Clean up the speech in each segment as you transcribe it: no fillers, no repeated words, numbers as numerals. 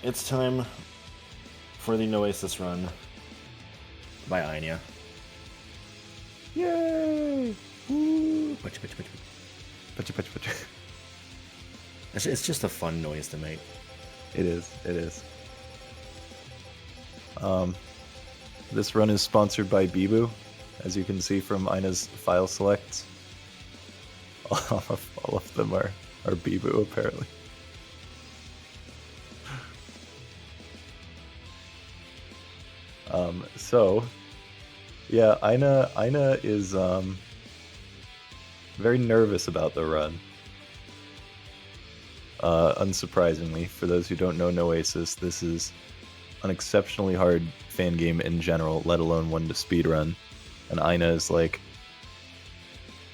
It's time for the Noesis run by Anya. Yay! Woo! Pacha. It's just a fun noise to make. It is. This run is sponsored by Bibu, as you can see from Ina's file selects. All of them are Bibu, apparently. So, yeah, Ina is very nervous about the run. Unsurprisingly, for those who don't know Noasis, this is an exceptionally hard fan game in general, let alone one to speedrun. And Ina is like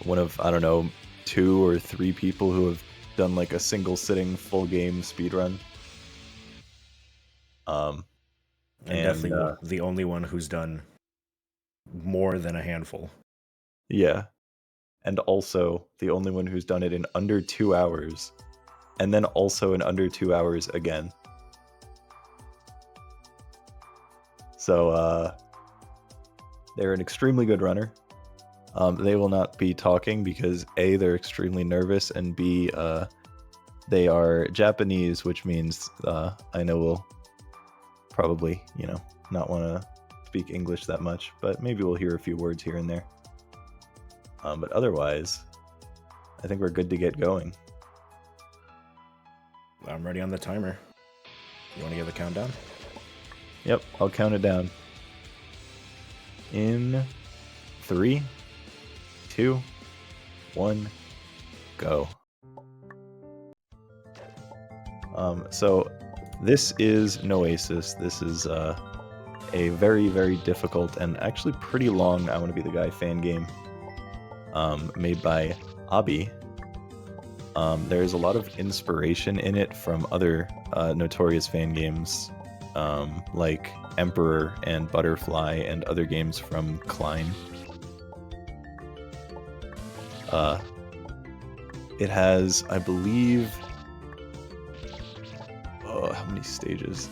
one of, I don't know, 2 or 3 people who have done like a single sitting full game speedrun. And definitely the only one who's done more than a handful. Yeah. And also the only one who's done it in under 2 hours. And then also in under 2 hours again. So they're an extremely good runner. They will not be talking because A, they're extremely nervous, and B, they are Japanese, which means Ina will probably, not want to speak English that much, but maybe we'll hear a few words here and there. But otherwise, I think we're good to get going. I'm ready on the timer. You want to give a countdown? Yep, I'll count it down. In 3, 2, 1, go. So this is Noasis. This is a very, very difficult and actually pretty long I Want to Be the Guy fan game made by Abi. There's a lot of inspiration in it from other notorious fan games like Emperor and Butterfly and other games from Klein. It has, I believe, how many stages?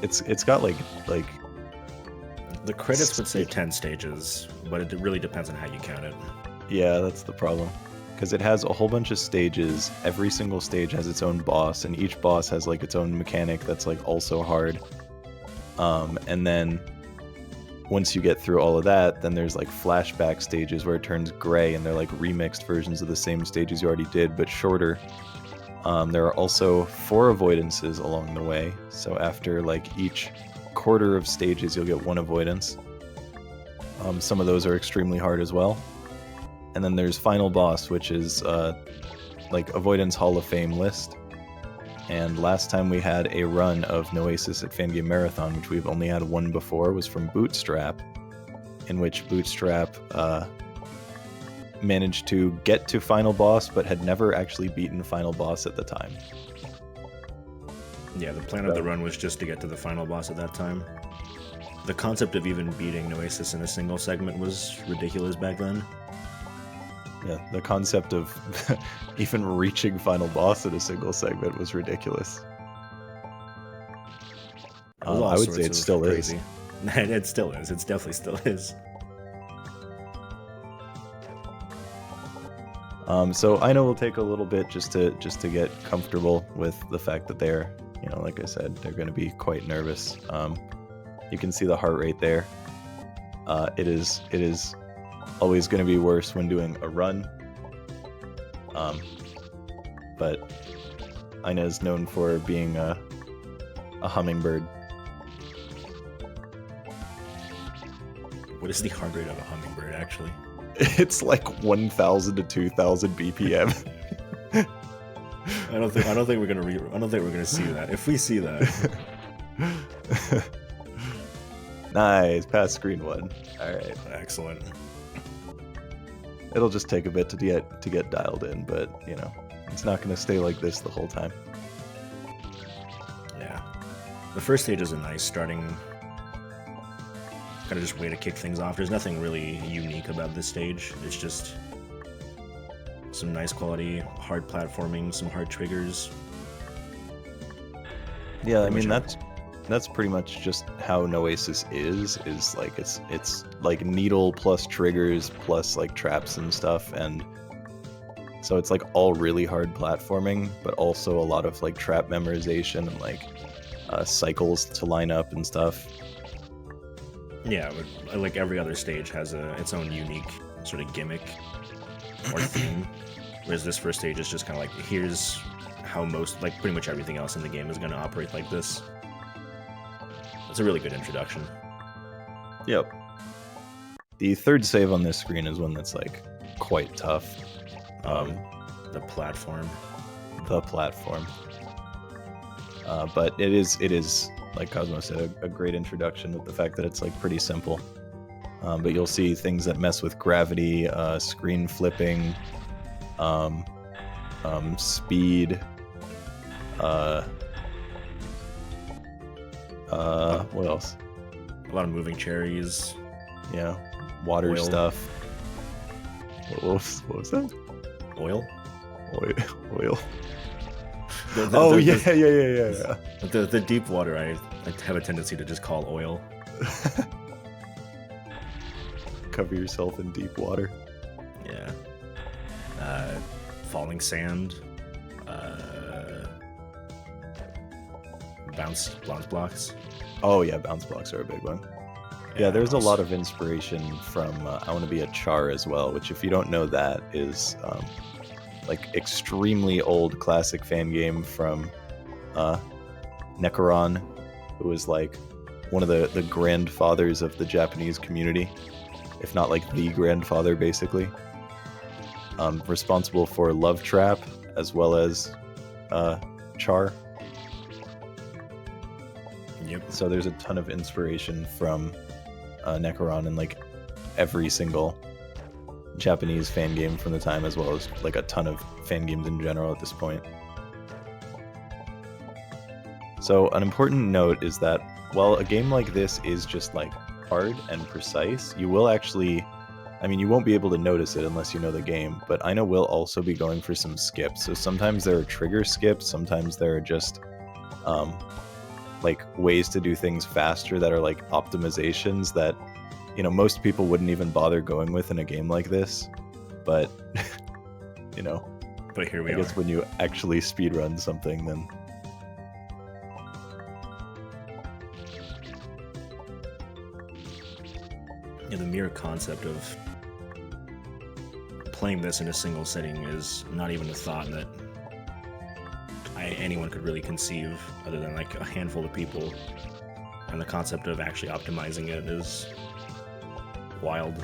It's got like the credits would say 10 stages, but it really depends on how you count it. Yeah, that's the problem. Because it has a whole bunch of stages. Every single stage has its own boss, and each boss has like its own mechanic that's like also hard. And then once you get through all of that, then there's like flashback stages where it turns gray, and they're like remixed versions of the same stages you already did, but shorter. There are also 4 avoidances along the way. So after like each quarter of stages, you'll get 1 avoidance. Some of those are extremely hard as well. And then there's Final Boss, which is like Avoidance Hall of Fame list. And last time we had a run of Noesis at Fangame Marathon, which we've only had one before, was from Bootstrap, in which Bootstrap managed to get to Final Boss, but had never actually beaten Final Boss at the time. Yeah, the plan of the run was just to get to the Final Boss at that time. The concept of even beating Noesis in a single segment was ridiculous back then. Yeah, the concept of even reaching Final Boss in a single segment was ridiculous. I would say it still is. It still is. It definitely still is. So I know we'll take a little bit just to get comfortable with the fact that they're, like I said, they're going to be quite nervous. You can see the heart rate there. It is always going to be worse when doing a run. But Ina is known for being a hummingbird. What is the heart rate of a hummingbird, actually? It's like 1,000 to 2,000 BPM. I don't think we're gonna see that. If we see that, nice, pass screen 1. All right, excellent. It'll just take a bit to get dialed in, but it's not going to stay like this the whole time. Yeah, the first stage is a nice starting kind of just way to kick things off. There's nothing really unique about this stage. It's just some nice quality hard platforming, some hard triggers, Yeah, I pretty mean much that's pretty much just how Noesis is like it's like needle plus triggers plus like traps and stuff, and so it's like all really hard platforming, but also a lot of like trap memorization and like cycles to line up and stuff. Yeah, but like every other stage has its own unique sort of gimmick or theme, whereas this first stage is just kind of like, here's how most, like pretty much everything else in the game is going to operate like this. It's a really good introduction. Yep. The third save on this screen is one that's like quite tough. The platform. The platform. But it is like Cosmo said, a great introduction with the fact that it's like pretty simple. But you'll see things that mess with gravity, screen flipping, speed. What else? A lot of moving cherries. Yeah, water Oil. stuff. What was that? Oil? Oil. The- Yeah. The deep water I have a tendency to just call oil. Cover yourself in deep water. Yeah. Falling sand. Bounce blocks. Oh yeah, bounce blocks are a big one. Yeah, there's a lot of inspiration from I Want to Be a Char as well, which if you don't know that is like extremely old classic fan game from Necron, who was like one of the grandfathers of the Japanese community, if not like the grandfather basically. Responsible for Love Trap as well as Char. Yep. So there's a ton of inspiration from Necron and like every single Japanese fan game from the time, as well as like a ton of fan games in general at this point. So an important note is that while a game like this is just like hard and precise, you will actually, I mean, you won't be able to notice it unless you know the game, but Aina will also be going for some skips. So sometimes there are trigger skips, sometimes there are just like ways to do things faster that are like optimizations that, you know, most people wouldn't even bother going with in a game like this. But, you know, But here we I are. guess when you actually speedrun something, then Yeah, the mere concept of playing this in a single sitting is not even a thought that anyone could really conceive other than like a handful of people. And the concept of actually optimizing it is wild.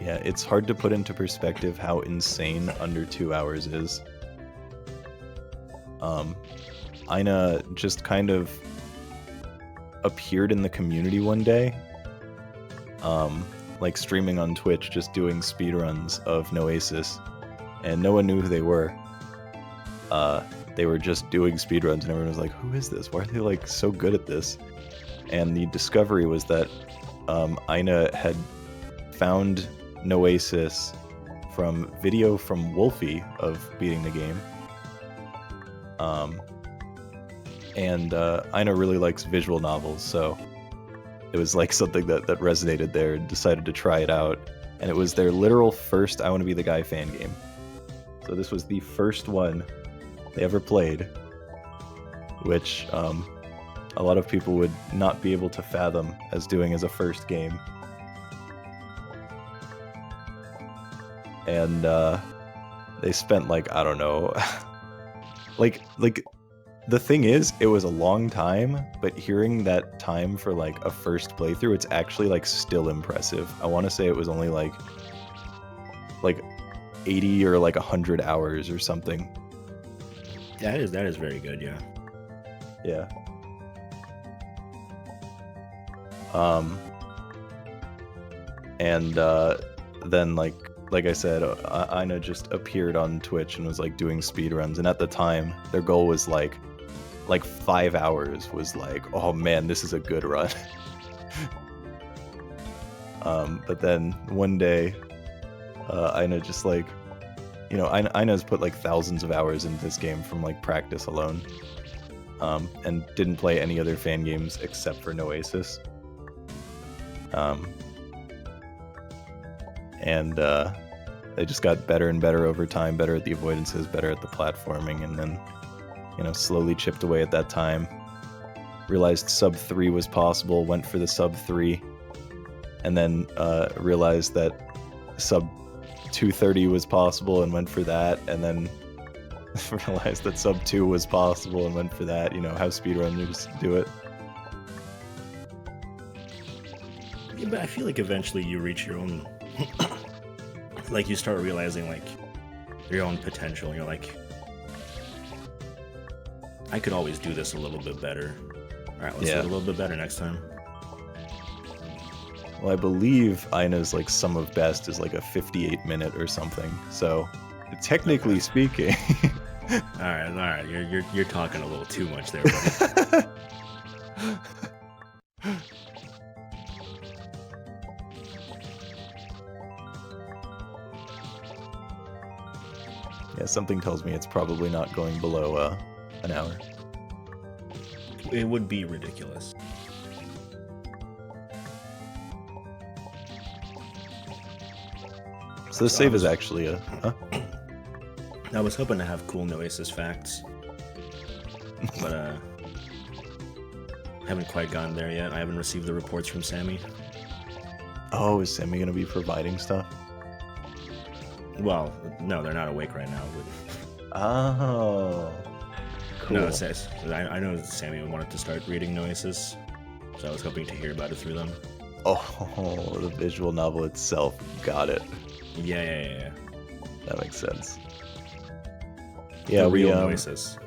yeah, it's hard to put into perspective how insane under 2 hours is. Aina just kind of appeared in the community one day, like streaming on Twitch, just doing speedruns of Noasis, and no one knew who they were. They were just doing speedruns, and everyone was like, who is this? Why are they like so good at this? And the discovery was that Aina had found Noasis from video from Wolfie of beating the game. And Aina really likes visual novels, so it was like something that resonated there, and decided to try it out. And it was their literal first I Want to Be the Guy fan game. So this was the first one they ever played, which a lot of people would not be able to fathom as doing as a first game. And they spent like, I don't know, like the thing is, it was a long time, but hearing that time for like a first playthrough, it's actually like still impressive. I want to say it was only like 80 or like 100 hours or something. That is very good, yeah. Yeah. And then like I said, Aina just appeared on Twitch and was like doing speedruns, and at the time their goal was like 5 hours was like, oh man, this is a good run. But then one day Aina just like, you know, Aina's put like thousands of hours into this game from like practice alone. and didn't play any other fan games except for Noesis. And they just got better and better over time, better at the avoidances, better at the platforming, and then, slowly chipped away at that time. Realized sub 3 was possible, went for the sub 3, and then realized that sub 230 was possible and went for that, and then realized that sub 2 was possible and went for that. How speedrunners do it. Yeah, but I feel like eventually you reach your own, like you start realizing like your own potential, and you're like, I could always do this a little bit better. All right, let's do it a little bit better next time. Well, I believe Ina's like sum of best is like a 58-minute or something. So, technically speaking, all right, you're talking a little too much there, buddy. Yeah, something tells me it's probably not going below an hour. It would be ridiculous. So this save is actually a... Huh? I was hoping to have cool Noesis facts, but haven't quite gotten there yet. I haven't received the reports from Sammy. Oh, is Sammy gonna be providing stuff? Well, no, they're not awake right now. But... Oh, cool. No, I know Sammy wanted to start reading Noesis, so I was hoping to hear about it through them. Oh, the visual novel itself. Got it. Yeah. That makes sense. Yeah, the real Noesis.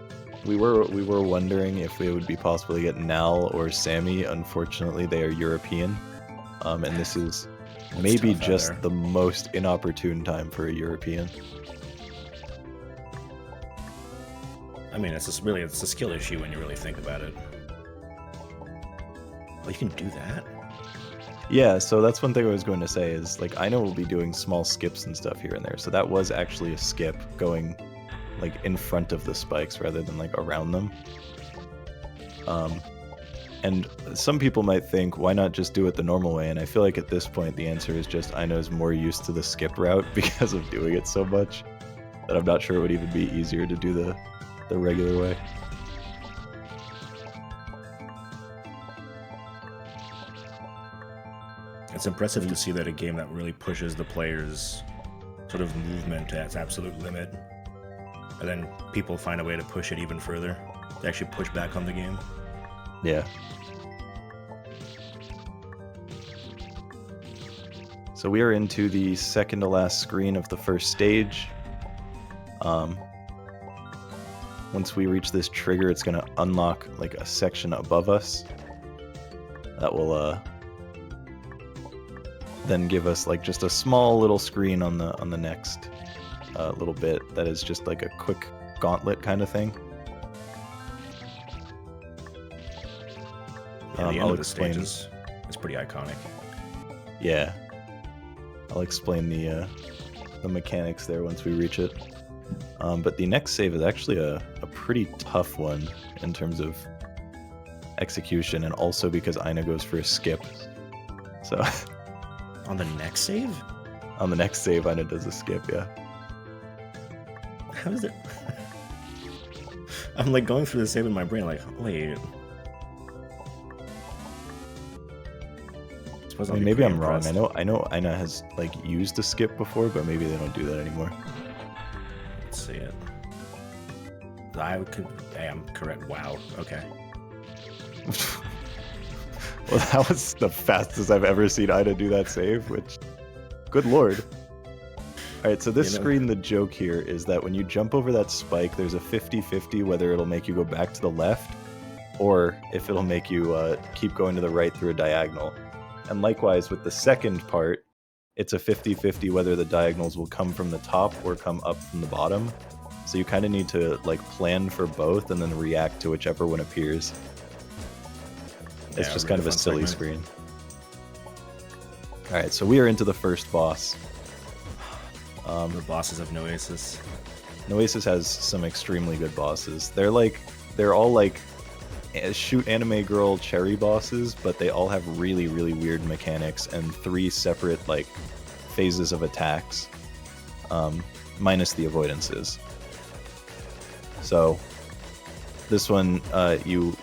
We were wondering if it would be possible to get Nal or Sammy. Unfortunately, they are European, and this is maybe just the most inopportune time for a European. I mean, it's a skill issue when you really think about it. Well, you can do that? Yeah, so that's one thing I was going to say is, like, I know we'll be doing small skips and stuff here and there, so that was actually a skip going, like, in front of the spikes rather than, like, around them. And some people might think, why not just do it the normal way? And I feel like at this point the answer is just Aino's more used to the skip route because of doing it so much that I'm not sure it would even be easier to do the regular way. It's impressive to see that a game that really pushes the player's sort of movement to its absolute limit, and then people find a way to push it even further, to actually push back on the game. Yeah. So we are into the second to last screen of the first stage. Once we reach this trigger, it's going to unlock like a section above us that will then give us like just a small little screen on the next little bit that is just like a quick gauntlet kind of thing. Yeah, the end of the stage is pretty iconic. Yeah. I'll explain the mechanics there once we reach it. But the next save is actually a pretty tough one in terms of execution, and also because Aina goes for a skip. So on the next save? On the next save, Aina does a skip, yeah. How is it? I'm like going through the save in my brain, like, wait. I mean, maybe I'm wrong. I know Aina has like used a skip before, but maybe they don't do that anymore. Let's see it. I am correct. Wow. Okay. Well, that was the fastest I've ever seen Aina do that save, which, good lord. Alright, so this screen, the joke here is that when you jump over that spike, there's a 50-50 whether it'll make you go back to the left, or if it'll make you keep going to the right through a diagonal. And likewise, with the second part, it's a 50-50 whether the diagonals will come from the top or come up from the bottom. So you kind of need to like plan for both and then react to whichever one appears. It's just kind of a silly screen. Alright, so we are into the first boss. The bosses of Noesis. Noesis has some extremely good bosses. They're all like shoot anime girl cherry bosses, but they all have really, really weird mechanics and 3 separate like phases of attacks, minus the avoidances. So this one, you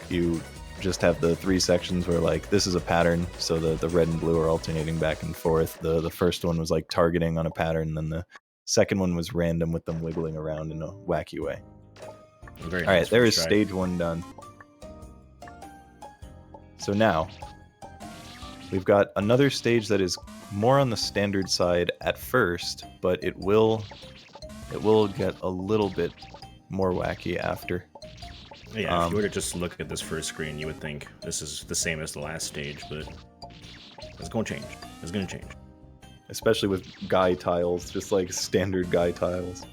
just have the 3 sections where like this is a pattern, so the red and blue are alternating back and forth. The first one was like targeting on a pattern, and then the second one was random with them wiggling around in a wacky way. Very all right, nice there is first try. stage 1 done. So now we've got another stage that is more on the standard side at first, but it will get a little bit more wacky after. Yeah, if you were to just look at this first screen, you would think this is the same as the last stage, but it's going to change. It's going to change. Especially with guy tiles, just like standard guy tiles.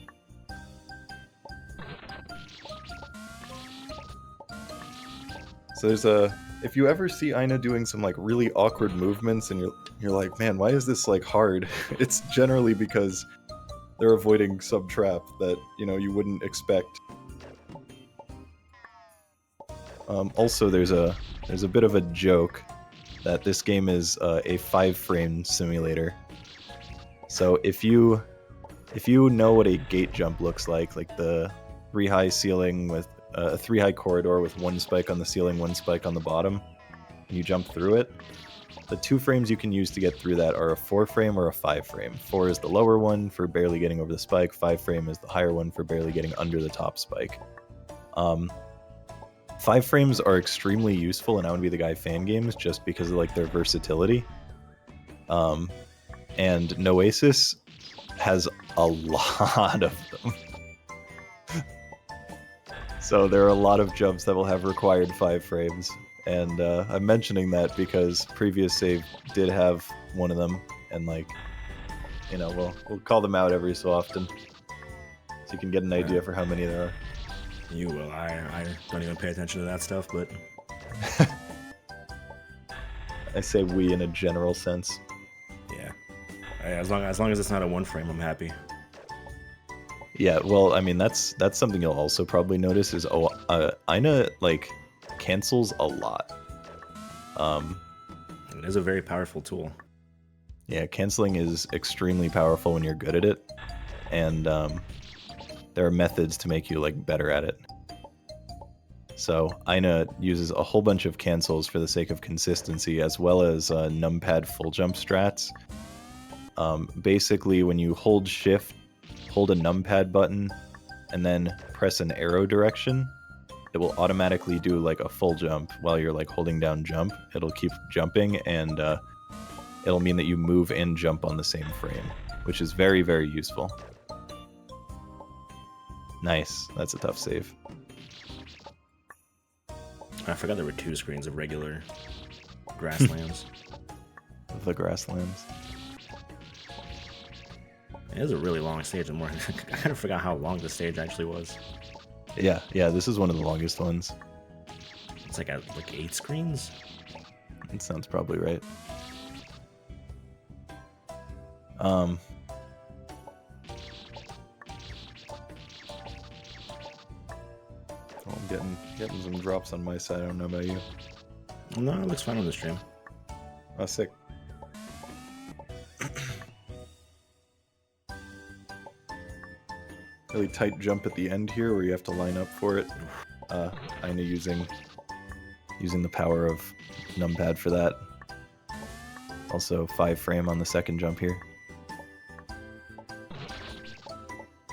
So there's if you ever see Aina doing some like really awkward movements and you're like, man, why is this like hard? It's generally because they're avoiding some trap that, you know, you wouldn't expect. Also, there's a bit of a joke that this game is a 5-frame simulator. So if you know what a gate jump looks like the 3-high ceiling with a 3-high corridor with 1 spike on the ceiling, 1 spike on the bottom, and you jump through it, the 2 frames you can use to get through that are a 4-frame or a 5-frame. 4 is the lower one for barely getting over the spike. 5-frame is the higher one for barely getting under the top spike. 5 frames are extremely useful in I Wanna Be the Guy Fangames just because of like their versatility. And Noesis has a lot of them. So there are a lot of jumps that will have required 5 frames. And I'm mentioning that because previous save did have one of them, and like, you know, we'll call them out every so often, so you can get an idea for how many there are. You will. I don't even pay attention to that stuff, but I say we in a general sense. yeah, as long as it's not a 1-frame, I'm happy. Yeah, well, I mean that's something you'll also probably notice is Aina like cancels a lot. It is a very powerful tool. Yeah, canceling is extremely powerful when you're good at it, and there are methods to make you like better at it. So Aina uses a whole bunch of cancels for the sake of consistency, as well as numpad full jump strats. Basically, when you hold shift, hold a numpad button, and then press an arrow direction, it will automatically do like a full jump while you're like holding down jump. It'll keep jumping, and it'll mean that you move and jump on the same frame, which is very, very useful. Nice. That's a tough save. I forgot there were 2 screens of regular grasslands. The grasslands. It is a really long stage. I kind of forgot how long the stage actually was. Yeah, this is one of the longest ones. It's like 8 screens? It sounds probably right. I'm getting some drops on my side. I don't know about you. No, it looks fine on the stream. Oh, sick. Really tight jump at the end here where you have to line up for it. Aina using the power of numpad for that. Also 5-frame on the second jump here.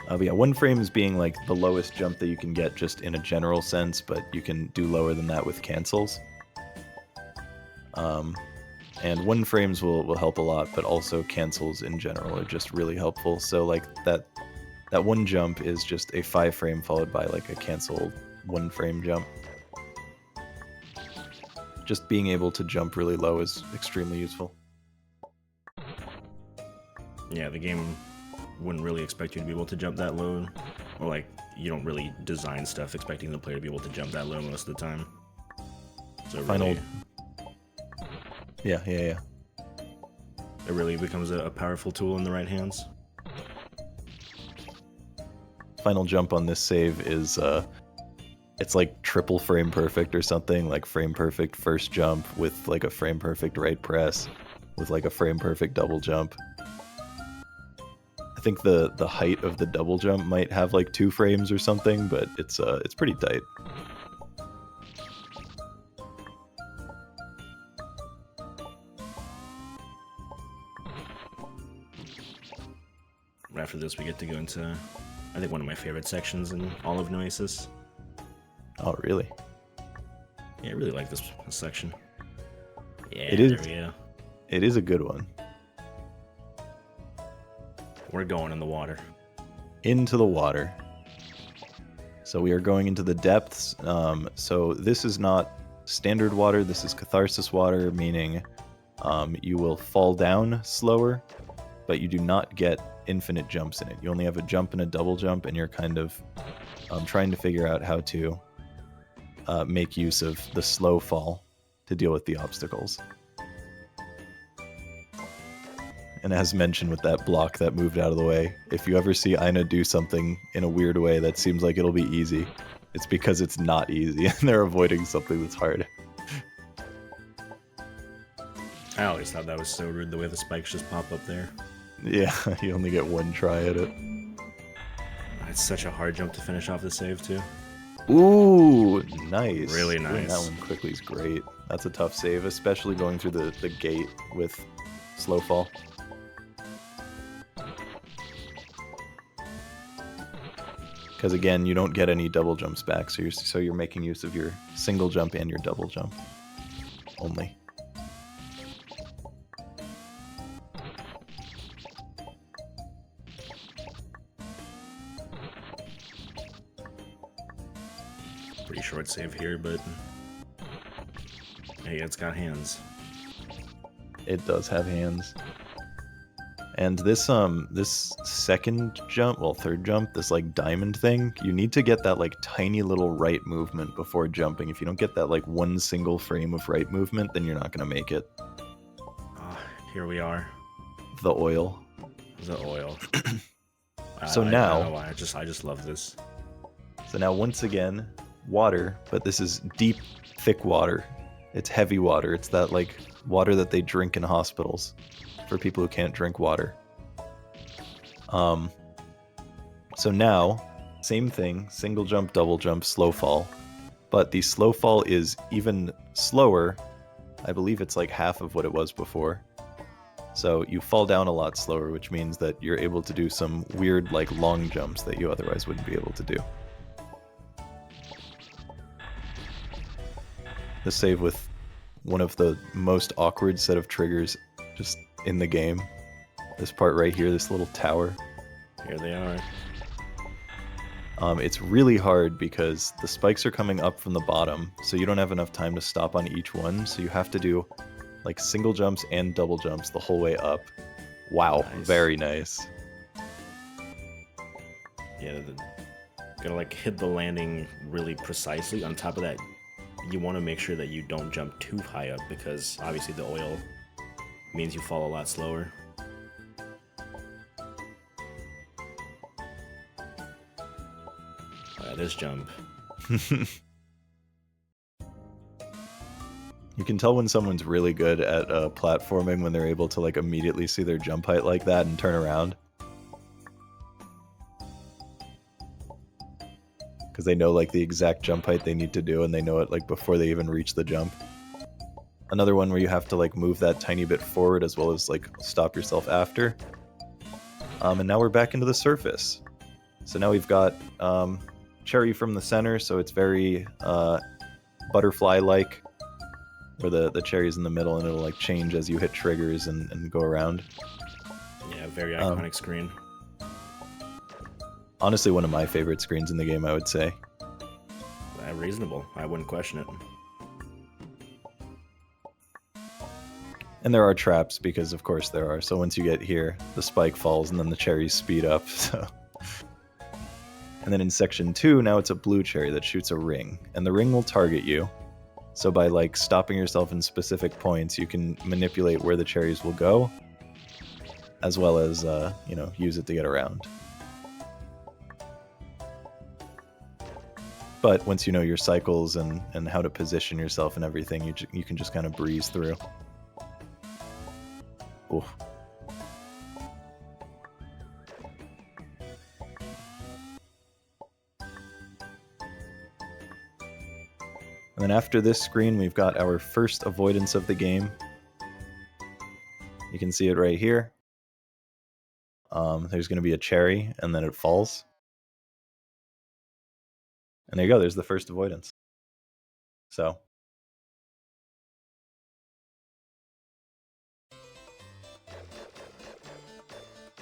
But yeah, 1 frame is being like the lowest jump that you can get just in a general sense, but you can do lower than that with cancels. And 1 frames will help a lot, but also cancels in general are just really helpful. So like that 1 jump is just a 5-frame followed by like a canceled 1-frame jump. Just being able to jump really low is extremely useful. Yeah, the game wouldn't really expect you to be able to jump that low, or like you don't really design stuff expecting the player to be able to jump that low most of the time. So Final. Yeah. It really becomes a powerful tool in the right hands. Final jump on this save is it's like triple frame perfect or something, like frame perfect first jump with like a frame perfect right press with like a frame perfect double jump. I think the height of the double jump might have like 2 frames or something, but it's pretty tight. After this, we get to go into, I think, one of my favorite sections in all of Noesis. Oh, really? Yeah, I really like this section. Yeah, It is. there we go. It is a good one. We're going in the water. Into the water. So we are going into the depths. So this is not standard water. This is catharsis water, meaning you will fall down slower, but you do not get infinite jumps in it. You only have a jump and a double jump, and you're kind of trying to figure out how to make use of the slow fall to deal with the obstacles. And as mentioned with that block that moved out of the way, if you ever see Aina do something in a weird way that seems like it'll be easy, it's because it's not easy and they're avoiding something that's hard. I always thought that was so rude, the way the spikes just pop up there. Yeah, you only get one try at it. It's such a hard jump to finish off the save, too. Ooh, nice. Really Doing nice. that one quickly is great. That's a tough save, especially going through the gate with slow fall. Because again, you don't get any double jumps back, so you're making use of your single jump and your double jump only. Pretty short save here, but hey, it's got hands. It does have hands. And this second jump, well, third jump, this like diamond thing, you need to get that like tiny little right movement before jumping. If you don't get that like one single frame of right movement, then you're not gonna make it. Here we are. The oil. The oil. So I now, don't know why. I just love this. So now once again, water, but this is deep, thick water. It's heavy water. It's that like water that they drink in hospitals for people who can't drink water. So now, same thing, single jump, double jump, slow fall. But the slow fall is even slower. I believe it's like half of what it was before. So you fall down a lot slower, which means that you're able to do some weird like long jumps that you otherwise wouldn't be able to do. The save with one of the most awkward set of triggers just in the game. This part right here, this little tower. Here they are. It's really hard because the spikes are coming up from the bottom, so you don't have enough time to stop on each one, so you have to do like single jumps and double jumps the whole way up. Wow, Nice. Very nice. Yeah, gotta like hit the landing really precisely. On top of that, you want to make sure that you don't jump too high up because obviously the oil means you fall a lot slower. This jump. You can tell when someone's really good at platforming when they're able to like immediately see their jump height like that and turn around. Because they know like the exact jump height they need to do and they know it like before they even reach the jump. Another one where you have to like move that tiny bit forward as well as like stop yourself after. And now we're back into the surface. So now we've got cherry from the center, so it's very butterfly-like, where the cherry's in the middle and it'll like change as you hit triggers and go around. Yeah, very iconic screen. Honestly, one of my favorite screens in the game, I would say. Reasonable. I wouldn't question it. And there are traps, because of course there are. So once you get here, the spike falls and then the cherries speed up. So. And then in section 2, now it's a blue cherry that shoots a ring. And the ring will target you. So by like stopping yourself in specific points, you can manipulate where the cherries will go, as well as, use it to get around. But once you know your cycles and how to position yourself and everything, you can just kind of breeze through. Oof. And then after this screen, we've got our first avoidance of the game. You can see it right here. There's going to be a cherry, and then it falls. And there you go, there's the first avoidance. So.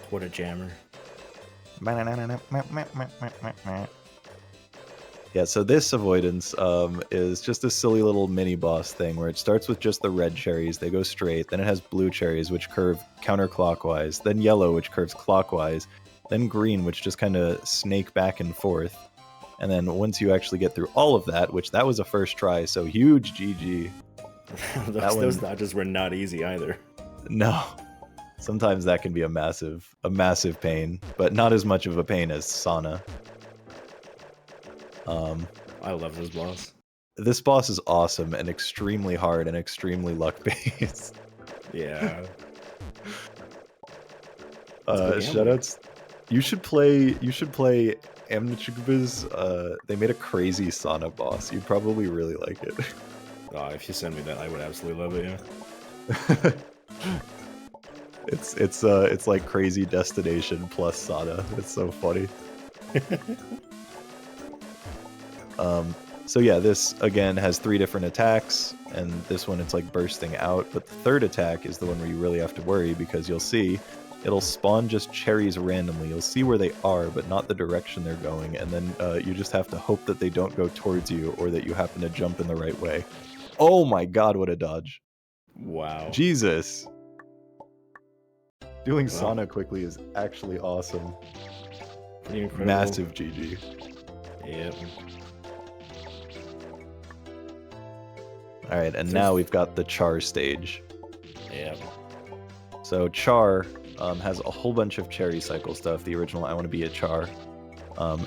What a jammer. Yeah, so this avoidance is just a silly little mini boss thing where it starts with just the red cherries, they go straight, then it has blue cherries which curve counterclockwise, then yellow which curves clockwise, then green which just kind of snake back and forth. And then once you actually get through all of that, which that was a first try, so huge GG. Those dodges were not easy either. No. Sometimes that can be a massive pain, but not as much of a pain as Sana. I love this boss. This boss is awesome and extremely hard and extremely luck-based. Yeah. Shoutouts. You should play Amnachugba's, they made a crazy Sana boss. You'd probably really like it. Oh, if you send me that, I would absolutely love it, yeah. It's like Crazy Destination plus Sada. It's so funny. So yeah, this again has 3 different attacks, and this one it's like bursting out, but the third attack is the one where you really have to worry, because you'll see it'll spawn just cherries randomly. You'll see where they are, but not the direction they're going, and then you just have to hope that they don't go towards you, or that you happen to jump in the right way. Oh my god, what a dodge. Wow. Jesus. Doing Sana quickly is actually awesome. Pretty incredible. Massive GG. Yep. Alright, and now we've got the Char stage. Yep. So Char has a whole bunch of cherry cycle stuff. The original I Want to Be a Char.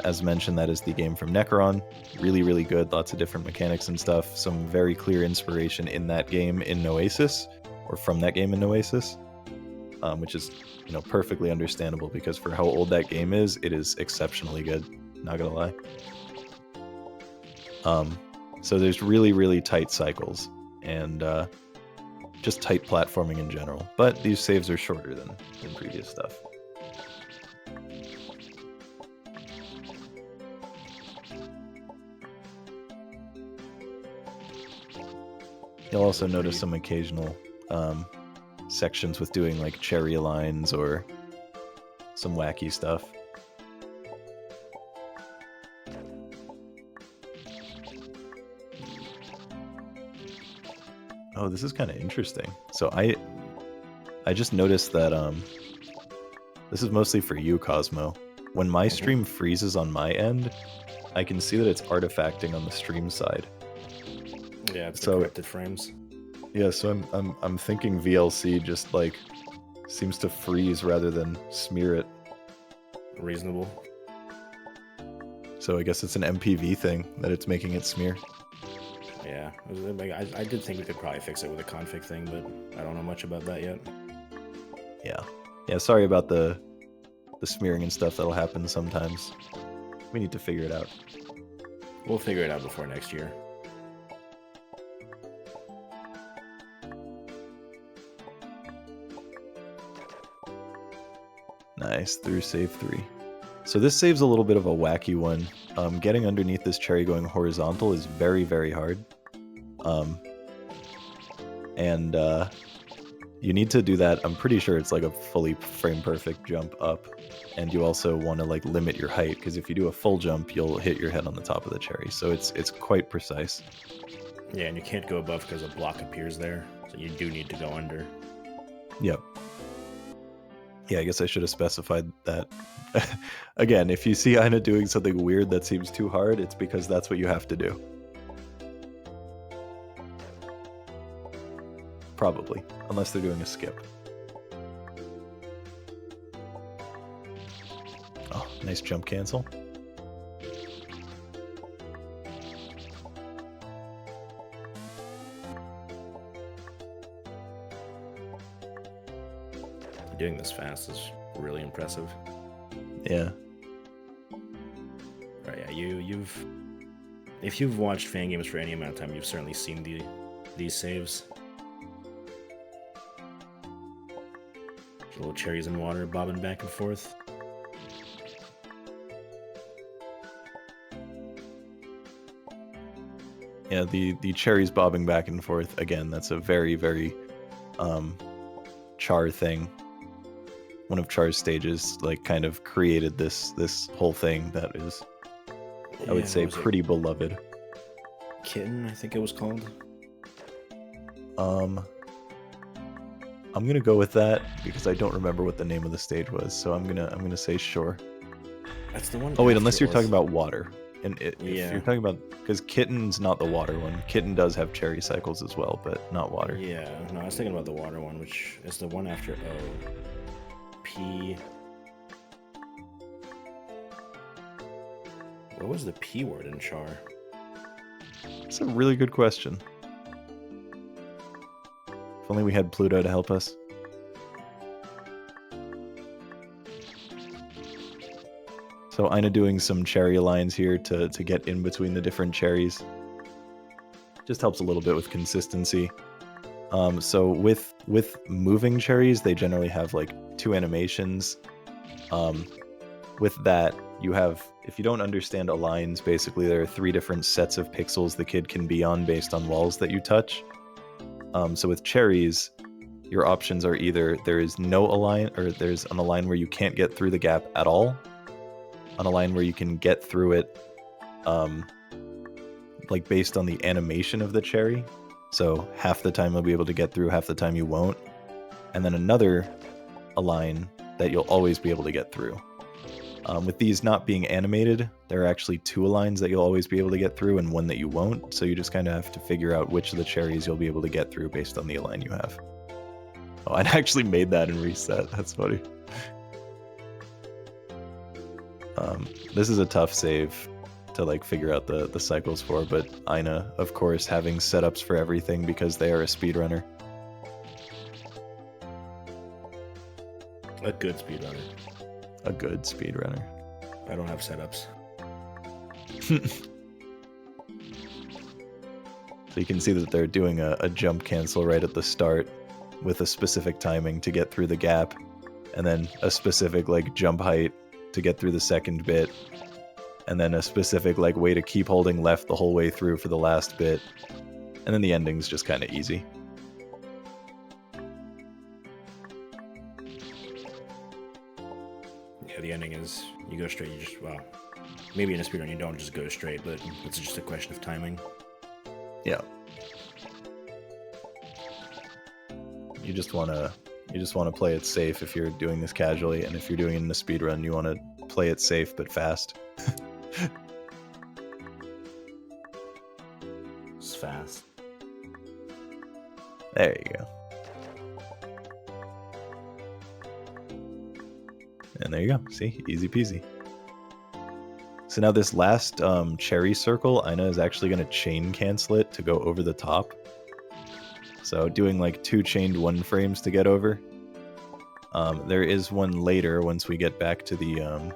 As mentioned, that is the game from Necron. Really, really good. Lots of different mechanics and stuff. Some very clear inspiration in that game in Noasis, or from that game in Noasis. Which is, perfectly understandable, because for how old that game is, it is exceptionally good. Not gonna lie. So there's really, really tight cycles, and just tight platforming in general. But these saves are shorter than previous stuff. You'll also notice some occasional sections with doing like cherry aligns or some wacky stuff. Oh, this is kind of interesting. So I just noticed that this is mostly for you, Cosmo. When my stream freezes on my end, I can see that it's artifacting on the stream side. Yeah, it's the corrupted frames. Yeah, so I'm thinking VLC just like seems to freeze rather than smear it. Reasonable. So I guess it's an MPV thing that it's making it smear. Yeah, I did think we could probably fix it with a config thing, but I don't know much about that yet. Yeah. Sorry about the smearing and stuff that'll happen sometimes. We need to figure it out. We'll figure it out before next year. Nice, through save 3. So this saves a little bit of a wacky one. Getting underneath this cherry going horizontal is very, very hard. And you need to do that. I'm pretty sure it's like a fully frame perfect jump up. And you also want to like limit your height, because if you do a full jump, you'll hit your head on the top of the cherry. So it's quite precise. Yeah, and you can't go above because a block appears there. So you do need to go under. Yep. Yeah, I guess I should have specified that. Again, if you see Aina doing something weird that seems too hard, it's because that's what you have to do. Probably, unless they're doing a skip. Oh, nice jump cancel. Doing this fast is really impressive. Yeah. Right, yeah, if you've watched Fangames for any amount of time, you've certainly seen these saves. Little cherries in water bobbing back and forth. Yeah, the cherries bobbing back and forth, again, that's a very, very Char thing. One of Char's stages, like, kind of created this whole thing that is, I would say, pretty beloved. Kitten, I think it was called. I'm gonna go with that because I don't remember what the name of the stage was, so I'm gonna say sure. That's the one. Oh wait, unless you're talking about water, and if Yeah. you're talking about, because Kitten's not the water one. Kitten does have cherry cycles as well, but not water. Yeah, no, I was thinking about the water one, which is the one after O. P. What was the P word in Char? It's a really good question. If only we had Pluto to help us. So Aina doing some cherry lines here to get in between the different cherries. Just helps a little bit with consistency. So with moving cherries, they generally have like 2 animations. With that, you have, if you don't understand aligns, basically there are 3 different sets of pixels the kid can be on based on walls that you touch. So with cherries, your options are either there is no align, or there's an align where you can't get through the gap at all, on a line where you can get through it, like based on the animation of the cherry. So half the time you'll be able to get through, half the time you won't. And then another align that you'll always be able to get through. With these not being animated, there are actually 2 aligns that you'll always be able to get through and 1 that you won't. So you just kind of have to figure out which of the cherries you'll be able to get through based on the align you have. Oh, I'd actually made that in reset. That's funny. This is a tough save to like figure out the cycles for, but Aina, of course, having setups for everything because they are a speedrunner. A good speedrunner. A good speedrunner. I don't have setups. So you can see that they're doing a jump cancel right at the start with a specific timing to get through the gap, and then a specific like jump height to get through the second bit, and then a specific like way to keep holding left the whole way through for the last bit, and then the ending's just kind of easy. Yeah, the ending is you go straight. You just, well, maybe in a speedrun you don't just go straight, but it's just a question of timing. Yeah. You just want to play it safe if you're doing this casually, and if you're doing it in a speedrun, you want to play it safe but fast. It's fast. There you go. And there you go. See? Easy peasy. So now this last cherry circle, Aina is actually going to chain cancel it to go over the top. So doing like 2 chained 1 frames to get over. There is one later once we get back to the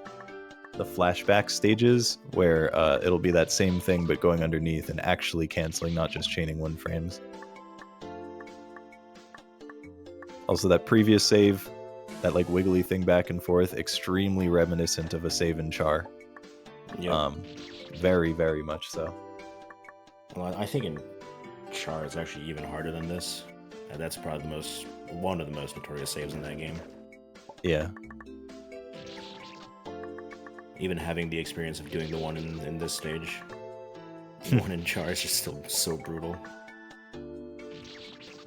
flashback stages where it'll be that same thing but going underneath and actually canceling, not just chaining 1 frames. Also, that previous save, that like wiggly thing back and forth, extremely reminiscent of a save in Char. Yep. Very, very much so. Well, I think in Char it's actually even harder than this. That's probably one of the most notorious saves in that game. Yeah. Even having the experience of doing the one in this stage, the one in Char is just still so brutal.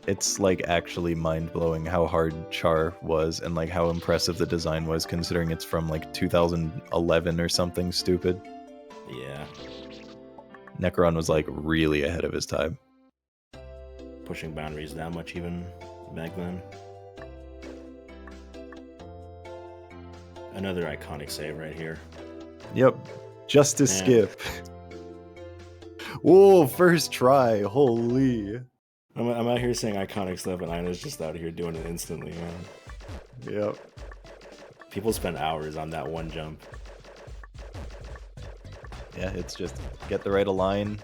It's like actually mind-blowing how hard Char was and like how impressive the design was, considering it's from like 2011 or something stupid. Yeah. Necron was like really ahead of his time. Pushing boundaries that much even back then. Another iconic save right here. Yep. Just to skip. Whoa, first try. Holy. I'm out here saying iconic stuff, and Aina's just out here doing it instantly, man. Yep. People spend hours on that one jump. Yeah, it's just get the right align,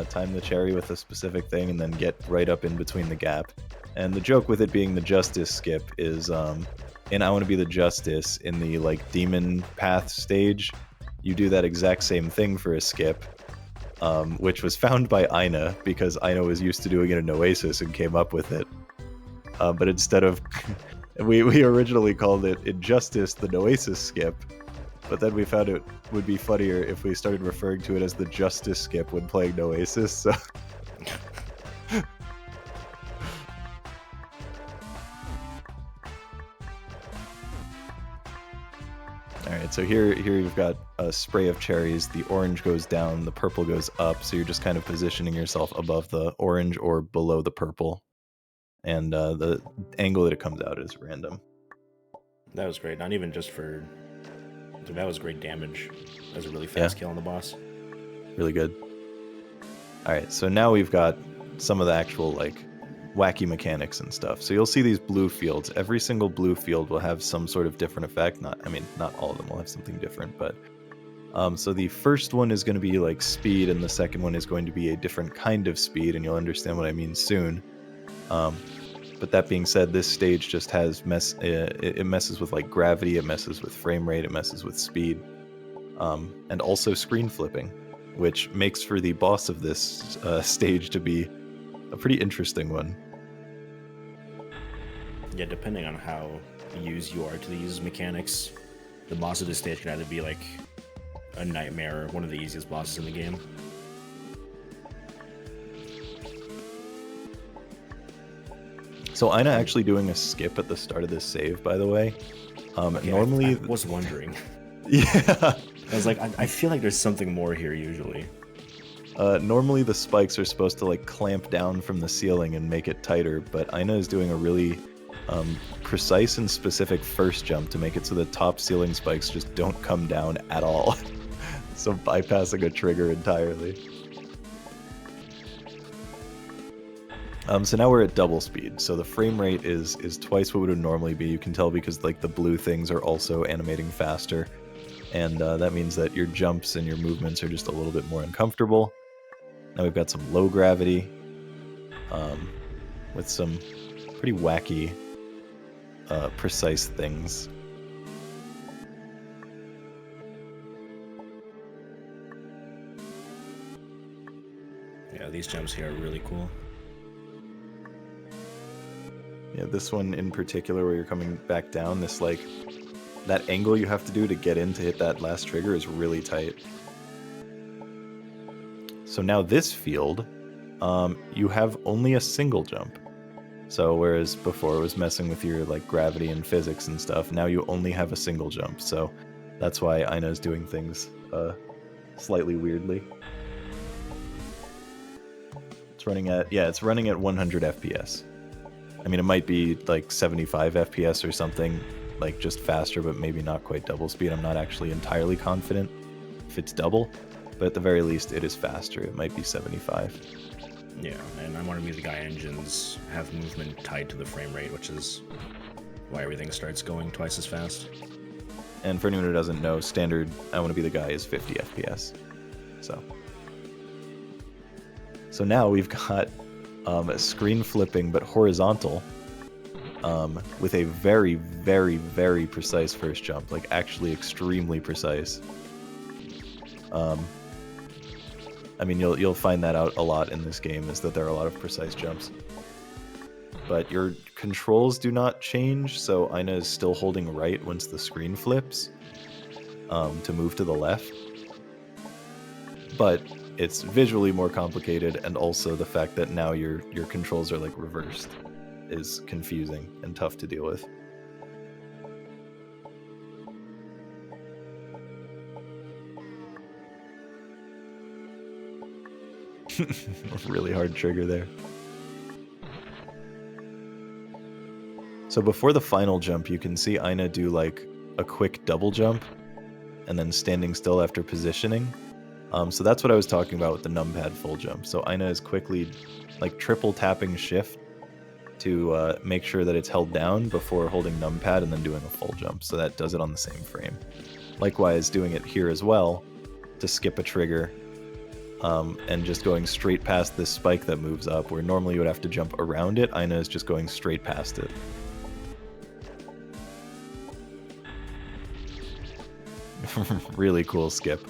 time the cherry with a specific thing, and then get right up in between the gap. And the joke with it being the Justice skip is, in I Want to Be the Justice, in the like demon path stage, you do that exact same thing for a skip, which was found by Aina because Aina was used to doing it in Noesis and came up with it. But instead of we originally called it Injustice, the Noesis skip, but then we found it would be funnier if we started referring to it as the Justice skip when playing Noesis. So. Alright, so here you've got a spray of cherries. The orange goes down, the purple goes up, so you're just kind of positioning yourself above the orange or below the purple. And the angle that it comes out is random. That was great. Not even just for... That was great damage. That was a really fast kill on the boss. Really good. Alright, so now we've got some of the actual, like, wacky mechanics and stuff. So you'll see these blue fields. Every single blue field will have some sort of different effect. Not all of them will have something different, but... so the first one is going to be, like, speed, and the second one is going to be a different kind of speed, and you'll understand what I mean soon. But that being said, this stage just has it messes with like gravity, it messes with frame rate, it messes with speed, and also screen flipping, which makes for the boss of this stage to be a pretty interesting one. Yeah, depending on how used you are to these mechanics, the boss of this stage can either be like a nightmare or one of the easiest bosses in the game. So Aina actually doing a skip at the start of this save, by the way. Normally... I was wondering. Yeah. I was like, I feel like there's something more here usually. Normally the spikes are supposed to like clamp down from the ceiling and make it tighter, but Aina is doing a really precise and specific first jump to make it so the top ceiling spikes just don't come down at all. So bypassing a trigger entirely. So now we're at double speed, so the frame rate is twice what it would normally be. You can tell because like the blue things are also animating faster, and that means that your jumps and your movements are just a little bit more uncomfortable. Now we've got some low gravity, with some pretty wacky, precise things. Yeah, these jumps here are really cool. Yeah, this one in particular where you're coming back down, this like, that angle you have to do to get in to hit that last trigger is really tight. So now this field, you have only a single jump. So whereas before it was messing with your like gravity and physics and stuff, now you only have a single jump. So that's why Aina's doing things slightly weirdly. It's running at 100 FPS. I mean, it might be like 75 FPS or something, like just faster, but maybe not quite double speed. I'm not actually entirely confident if it's double, but at the very least, it is faster. It might be 75. Yeah, and I Want to Be the Guy engines have movement tied to the frame rate, which is why everything starts going twice as fast. And for anyone who doesn't know, standard I Want to Be the Guy is 50 FPS. So now we've got screen flipping, but horizontal, with a very, very, very precise first jump, like actually extremely precise. I mean, you'll find that out a lot in this game, is that there are a lot of precise jumps. But your controls do not change, so Aina is still holding right once the screen flips, to move to the left. But it's visually more complicated, and also the fact that now your controls are like reversed is confusing and tough to deal with. Really hard trigger there. So before the final jump, you can see Aina do like a quick double jump and then standing still after positioning. So that's what I was talking about with the numpad full jump. So Aina is quickly like triple tapping shift to make sure that it's held down before holding numpad and then doing a full jump, so that does it on the same frame. Likewise, doing it here as well to skip a trigger and just going straight past this spike that moves up, where normally you would have to jump around it. Aina is just going straight past it. Really cool skip.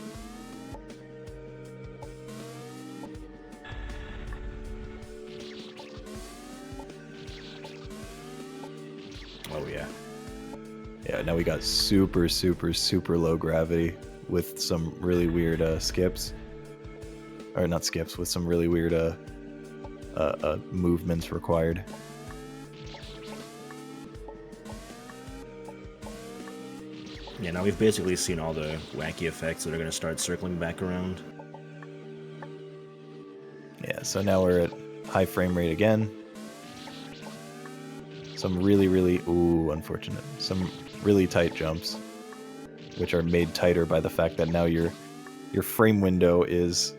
Oh yeah. Yeah, now we got super, super, super low gravity with some really weird skips. Or not skips, with some really weird movements required. Yeah, now we've basically seen all the wacky effects that are going to start circling back around. Yeah, so now we're at high frame rate again. Some really, really, ooh, unfortunate. Some really tight jumps, which are made tighter by the fact that now your frame window is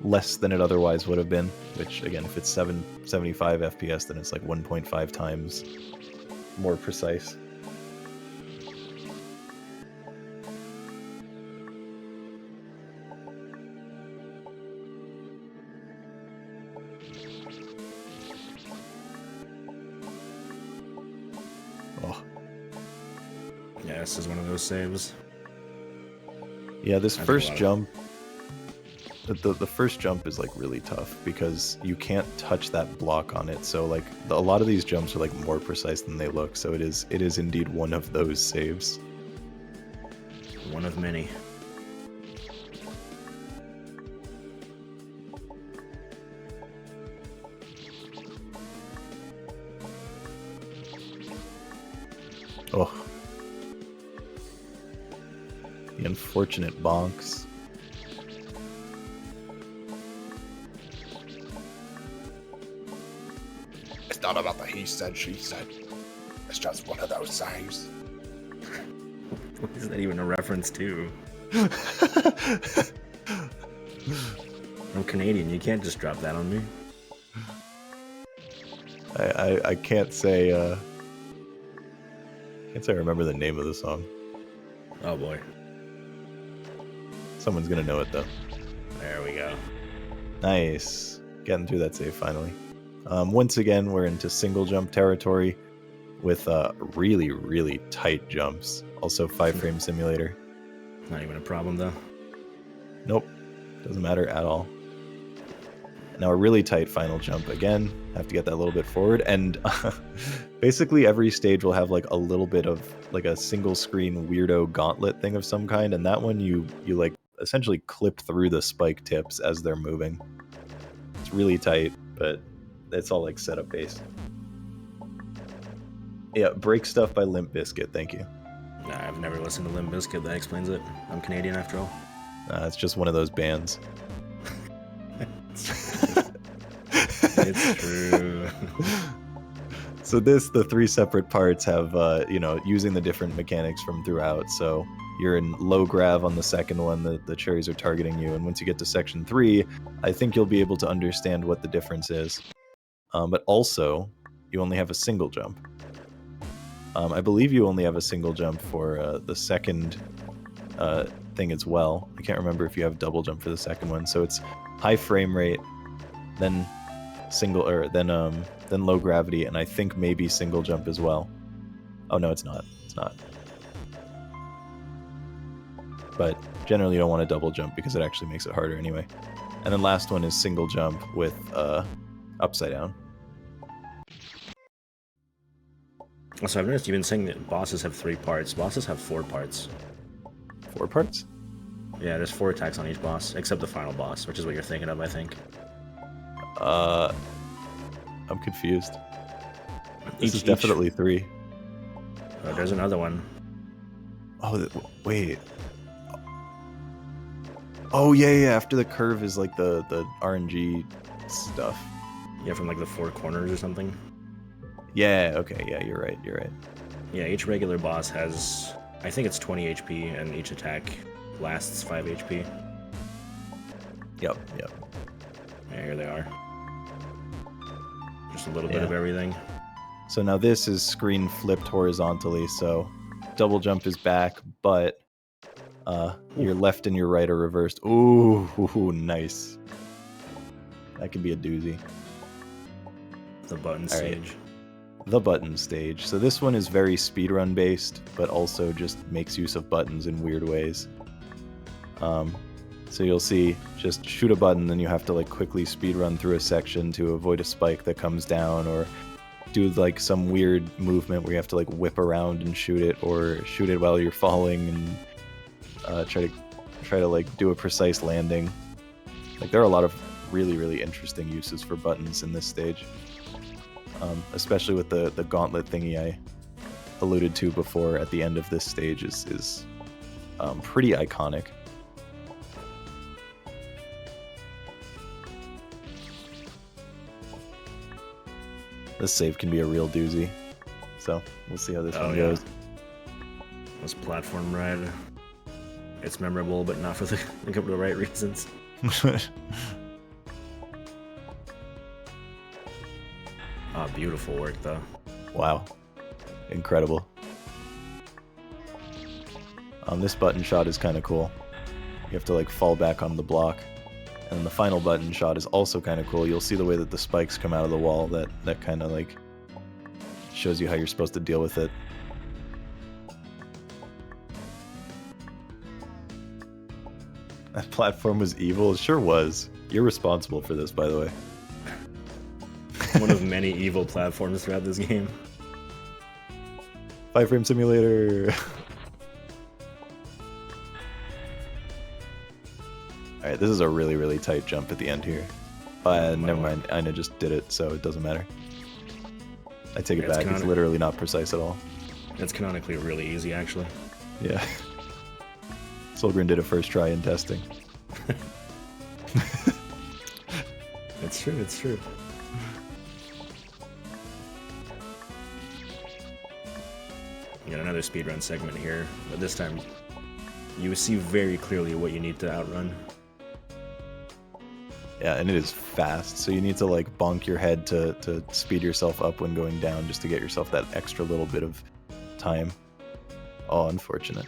less than it otherwise would have been, which again, if it's 775 FPS, then it's like 1.5 times more precise. Oh. Yeah, this is one of those saves. Yeah, this first jump, the first jump is like really tough because you can't touch that block on it. So like a lot of these jumps are like more precise than they look. So it is indeed one of those saves. One of many. Oh. The unfortunate bonks. It's not about the he said, she said. It's just one of those saves. What is that even a reference to? I'm Canadian, you can't just drop that on me. I can't say I remember the name of the song. Oh boy. Someone's gonna know it though. There we go. Nice. Getting through that save finally. Once again, we're into single jump territory with really, really tight jumps. Also 5-frame simulator. Not even a problem though. Nope. Doesn't matter at all. Now a really tight final jump again. Have to get that a little bit forward. And basically every stage will have like a little bit of like a single screen weirdo gauntlet thing of some kind. And that one you like essentially clip through the spike tips as they're moving. It's really tight, but it's all like setup based. Yeah, Break Stuff by Limp Bizkit, thank you. Nah, I've never listened to Limp Bizkit, that explains it. I'm Canadian after all. It's just one of those bands. It's true. So the 3 separate parts have, using the different mechanics from throughout. So you're in low grav on the second one, the cherries are targeting you. And once you get to section 3, I think you'll be able to understand what the difference is. But also, you only have a single jump. I believe you only have a single jump for the second thing as well. I can't remember if you have double jump for the second one. So it's high frame rate, then then low gravity, and I think maybe single jump as well. Oh no, it's not. It's not. But generally you don't want to double jump because it actually makes it harder anyway. And then last one is single jump with upside down. So I've noticed you've been saying that bosses have 3 parts. Bosses have 4 parts. 4 parts? Yeah, there's 4 attacks on each boss, except the final boss, which is what you're thinking of, I think. I'm confused. This is definitely 3. Oh, there's another one. Oh, wait. Oh, yeah, after the curve is like the RNG stuff. Yeah, from like the 4 corners or something. Yeah, okay, yeah, you're right. Yeah, each regular boss has, I think it's 20 HP, and each attack lasts 5 HP. Yep. Yeah, here they are. Just a little bit of everything. So now this is screen flipped horizontally, so double jump is back, but your left and your right are reversed. Ooh, nice. That could be a doozy. The button stage. The button stage. So this one is very speedrun based, but also just makes use of buttons in weird ways. So you'll see, just shoot a button, then you have to like quickly speedrun through a section to avoid a spike that comes down, or do like some weird movement where you have to like whip around and shoot it, or shoot it while you're falling and try to like do a precise landing. Like there are a lot of really interesting uses for buttons in this stage, especially with the gauntlet thingy I alluded to before at the end of this stage is pretty iconic. This save can be a real doozy, so we'll see how this one goes. This platform ride, it's memorable, but not for the right reasons. Beautiful work, though. Wow. Incredible. This button shot is kind of cool. You have to like fall back on the block. And the final button shot is also kind of cool. You'll see the way that the spikes come out of the wall. That kind of like shows you how you're supposed to deal with it. That platform was evil? It sure was. You're responsible for this, by the way. One of many evil platforms throughout this game. 5-frame simulator. Alright, this is a really tight jump at the end here. Never mind, Aina just did it, so it doesn't matter. I take it back, it's literally not precise at all. It's canonically really easy, actually. Yeah. Solgren did a first try in testing. It's true, it's true. You got another speedrun segment here, but this time you see very clearly what you need to outrun. Yeah, and it is fast, so you need to like bonk your head to speed yourself up when going down, just to get yourself that extra little bit of time. Oh, unfortunate.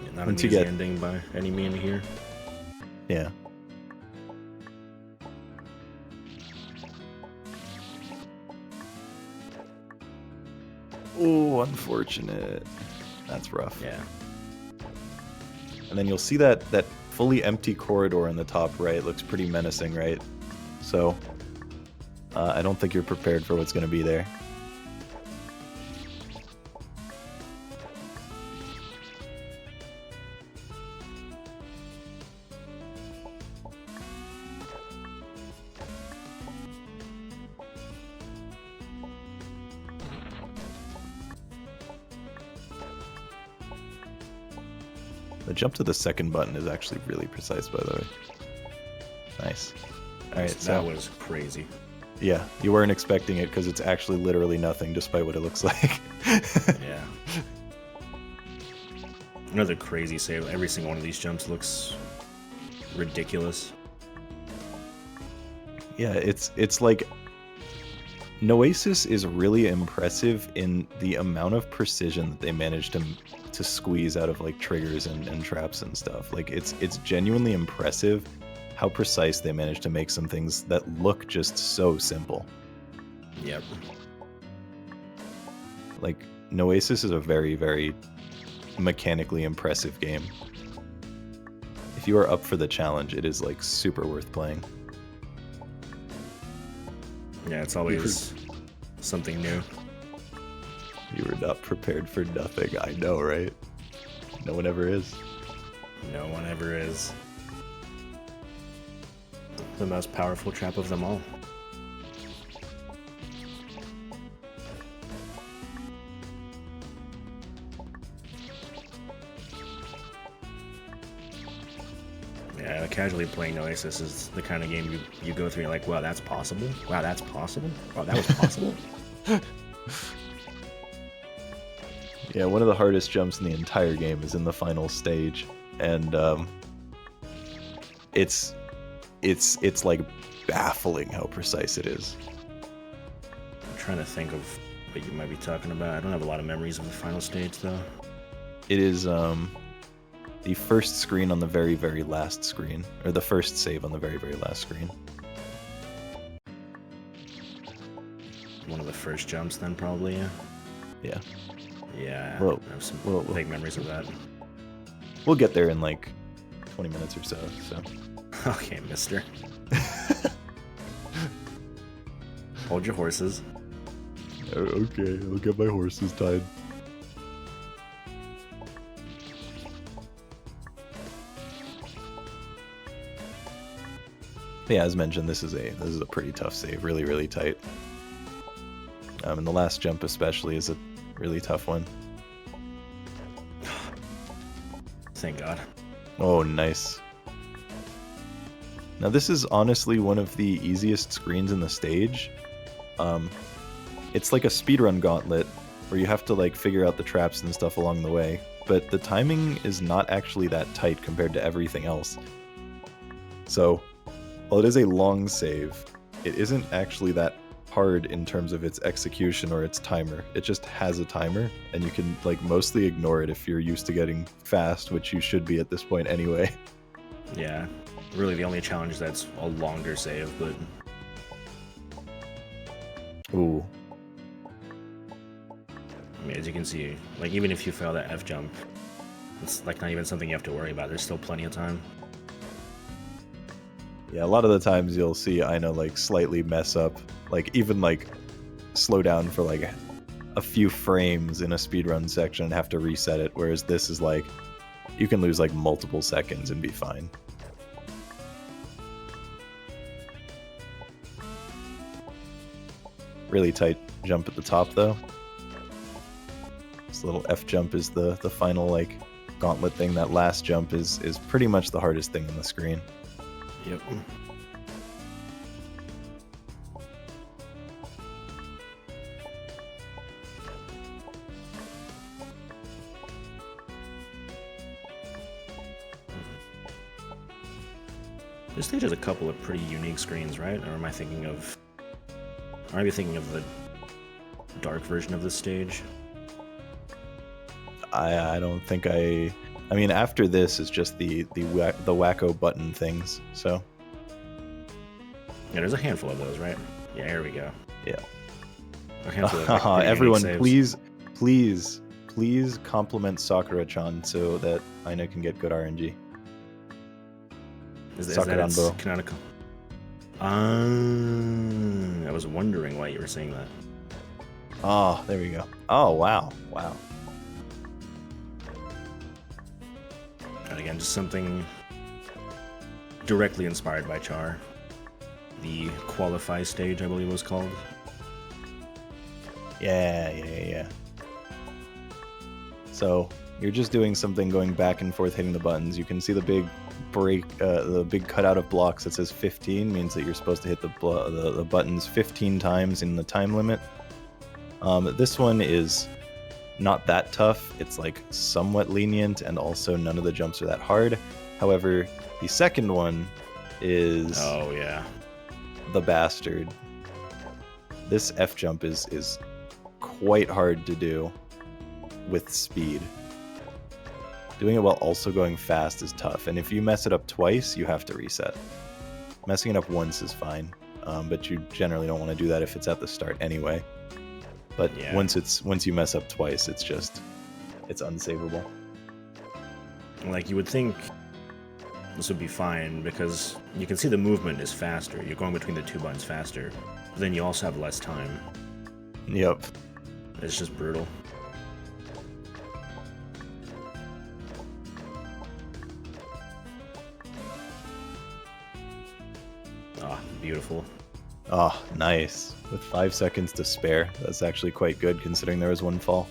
Yeah, not an easy ending by any means here. Yeah. Oh, unfortunate. That's rough. Yeah. And then you'll see that fully empty corridor in the top right looks pretty menacing, right? So, I don't think you're prepared for what's going to be there. The jump to the second button is actually really precise, by the way. Nice. Alright, so that was crazy. Yeah, you weren't expecting it because it's actually literally nothing, despite what it looks like. Yeah. Another crazy save. Every single one of these jumps looks ridiculous. Yeah, it's like Noesis is really impressive in the amount of precision that they managed to squeeze out of like triggers and traps and stuff. Like it's genuinely impressive how precise they managed to make some things that look just so simple. Yep. Like Noesis is a very mechanically impressive game. If you are up for the challenge, it is like super worth playing. Yeah, it's always something new. You were not prepared for nothing. I know, right? No one ever is. No one ever is. The most powerful trap of them all. Yeah, casually playing Noasis is the kind of game you go through and you're like, wow, that's possible? Wow, that's possible? Wow, that was possible? Yeah, one of the hardest jumps in the entire game is in the final stage, and it's it's like baffling how precise it is. I'm trying to think of what you might be talking about. I don't have a lot of memories of the final stage though. It is the first screen on the very, very last screen, or the first save on the very, very last screen. One of the first jumps then probably. Yeah. Yeah, Well, I have some well, vague memories of that. We'll get there in like 20 minutes or so. Okay, mister. Hold your horses. Okay, I'll get my horses tied. Yeah, as mentioned, this is a pretty tough save, really, really tight. And the last jump especially is a really tough one. Thank God. Oh, nice. Now this is honestly one of the easiest screens in the stage. It's like a speedrun gauntlet where you have to like figure out the traps and stuff along the way, but the timing is not actually that tight compared to everything else. So, while it is a long save, it isn't actually that hard in terms of its execution or its timer. It just has a timer, and you can like mostly ignore it if you're used to getting fast, which you should be at this point anyway. Yeah, really the only challenge is that's a longer save, but... Ooh. I mean, as you can see, like even if you fail that F jump, it's like not even something you have to worry about. There's still plenty of time. Yeah, a lot of the times you'll see Aina like slightly mess up, like even like slow down for like a few frames in a speedrun section and have to reset it, whereas this is like you can lose like multiple seconds and be fine. Really tight jump at the top though. This little F jump is the final like gauntlet thing. That last jump is pretty much the hardest thing on the screen. Yep. This stage has a couple of pretty unique screens, right? Or am I thinking of... Or am I thinking of the dark version of this stage? I don't think I mean, after this is just the wacko button things, so... Yeah, there's a handful of those, right? Yeah, here we go. Yeah. A handful of, like, pretty everyone, unique saves. please compliment Sakura-chan so that Aina can get good RNG. Is that its Sakuranbo. canonical? I was wondering why you were saying that. Oh, there we go. Oh, wow. Wow. And again, just something directly inspired by Char. The qualify stage, I believe it was called. Yeah. So, you're just doing something going back and forth hitting the buttons. You can see the big the big cutout of blocks that says 15 means that you're supposed to hit the buttons 15 times in the time limit. This one is not that tough. It's like somewhat lenient, and also none of the jumps are that hard. However, the second one is Oh yeah, the bastard. This F jump is quite hard to do with speed. Doing it while also going fast is tough, and if you mess it up twice, you have to reset. Messing it up once is fine, but you generally don't want to do that if it's at the start anyway. But Yeah. once you mess up twice, it's unsavable. like you would think this would be fine because you can see the movement is faster. You're going between the two buttons faster. But then you also have less time. Yep. It's just brutal. Ah, beautiful. Oh, nice. With 5 seconds to spare, that's actually quite good considering there was one fall.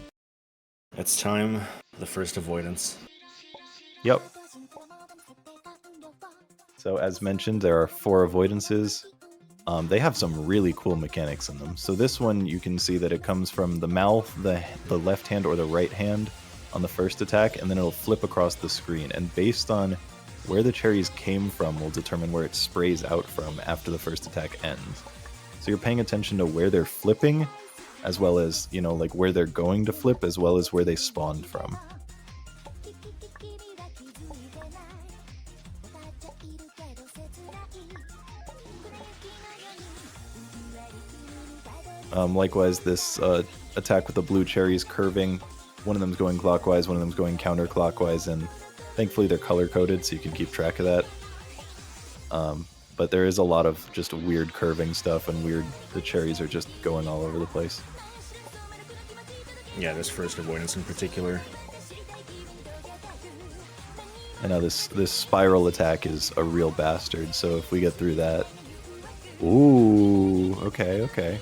It's time. The first avoidance. Yep. So as mentioned, there are 4 avoidances. They have some really cool mechanics in them. So this one, you can see that it comes from the mouth, the left hand or the right hand on the first attack, and then it'll flip across the screen. And based on where the cherries came from will determine where it sprays out from after the first attack ends. So you're paying attention to where they're flipping, as well as, you know, like where they're going to flip, as well as where they spawned from. Likewise, this attack with the blue cherries curving, one of them's going clockwise, one of them's going counterclockwise, and thankfully they're color-coded so you can keep track of that. But there is a lot of just weird curving stuff, and the cherries are just going all over the place. Yeah, this first avoidance in particular. I know this spiral attack is a real bastard, so if we get through that... Ooh, okay.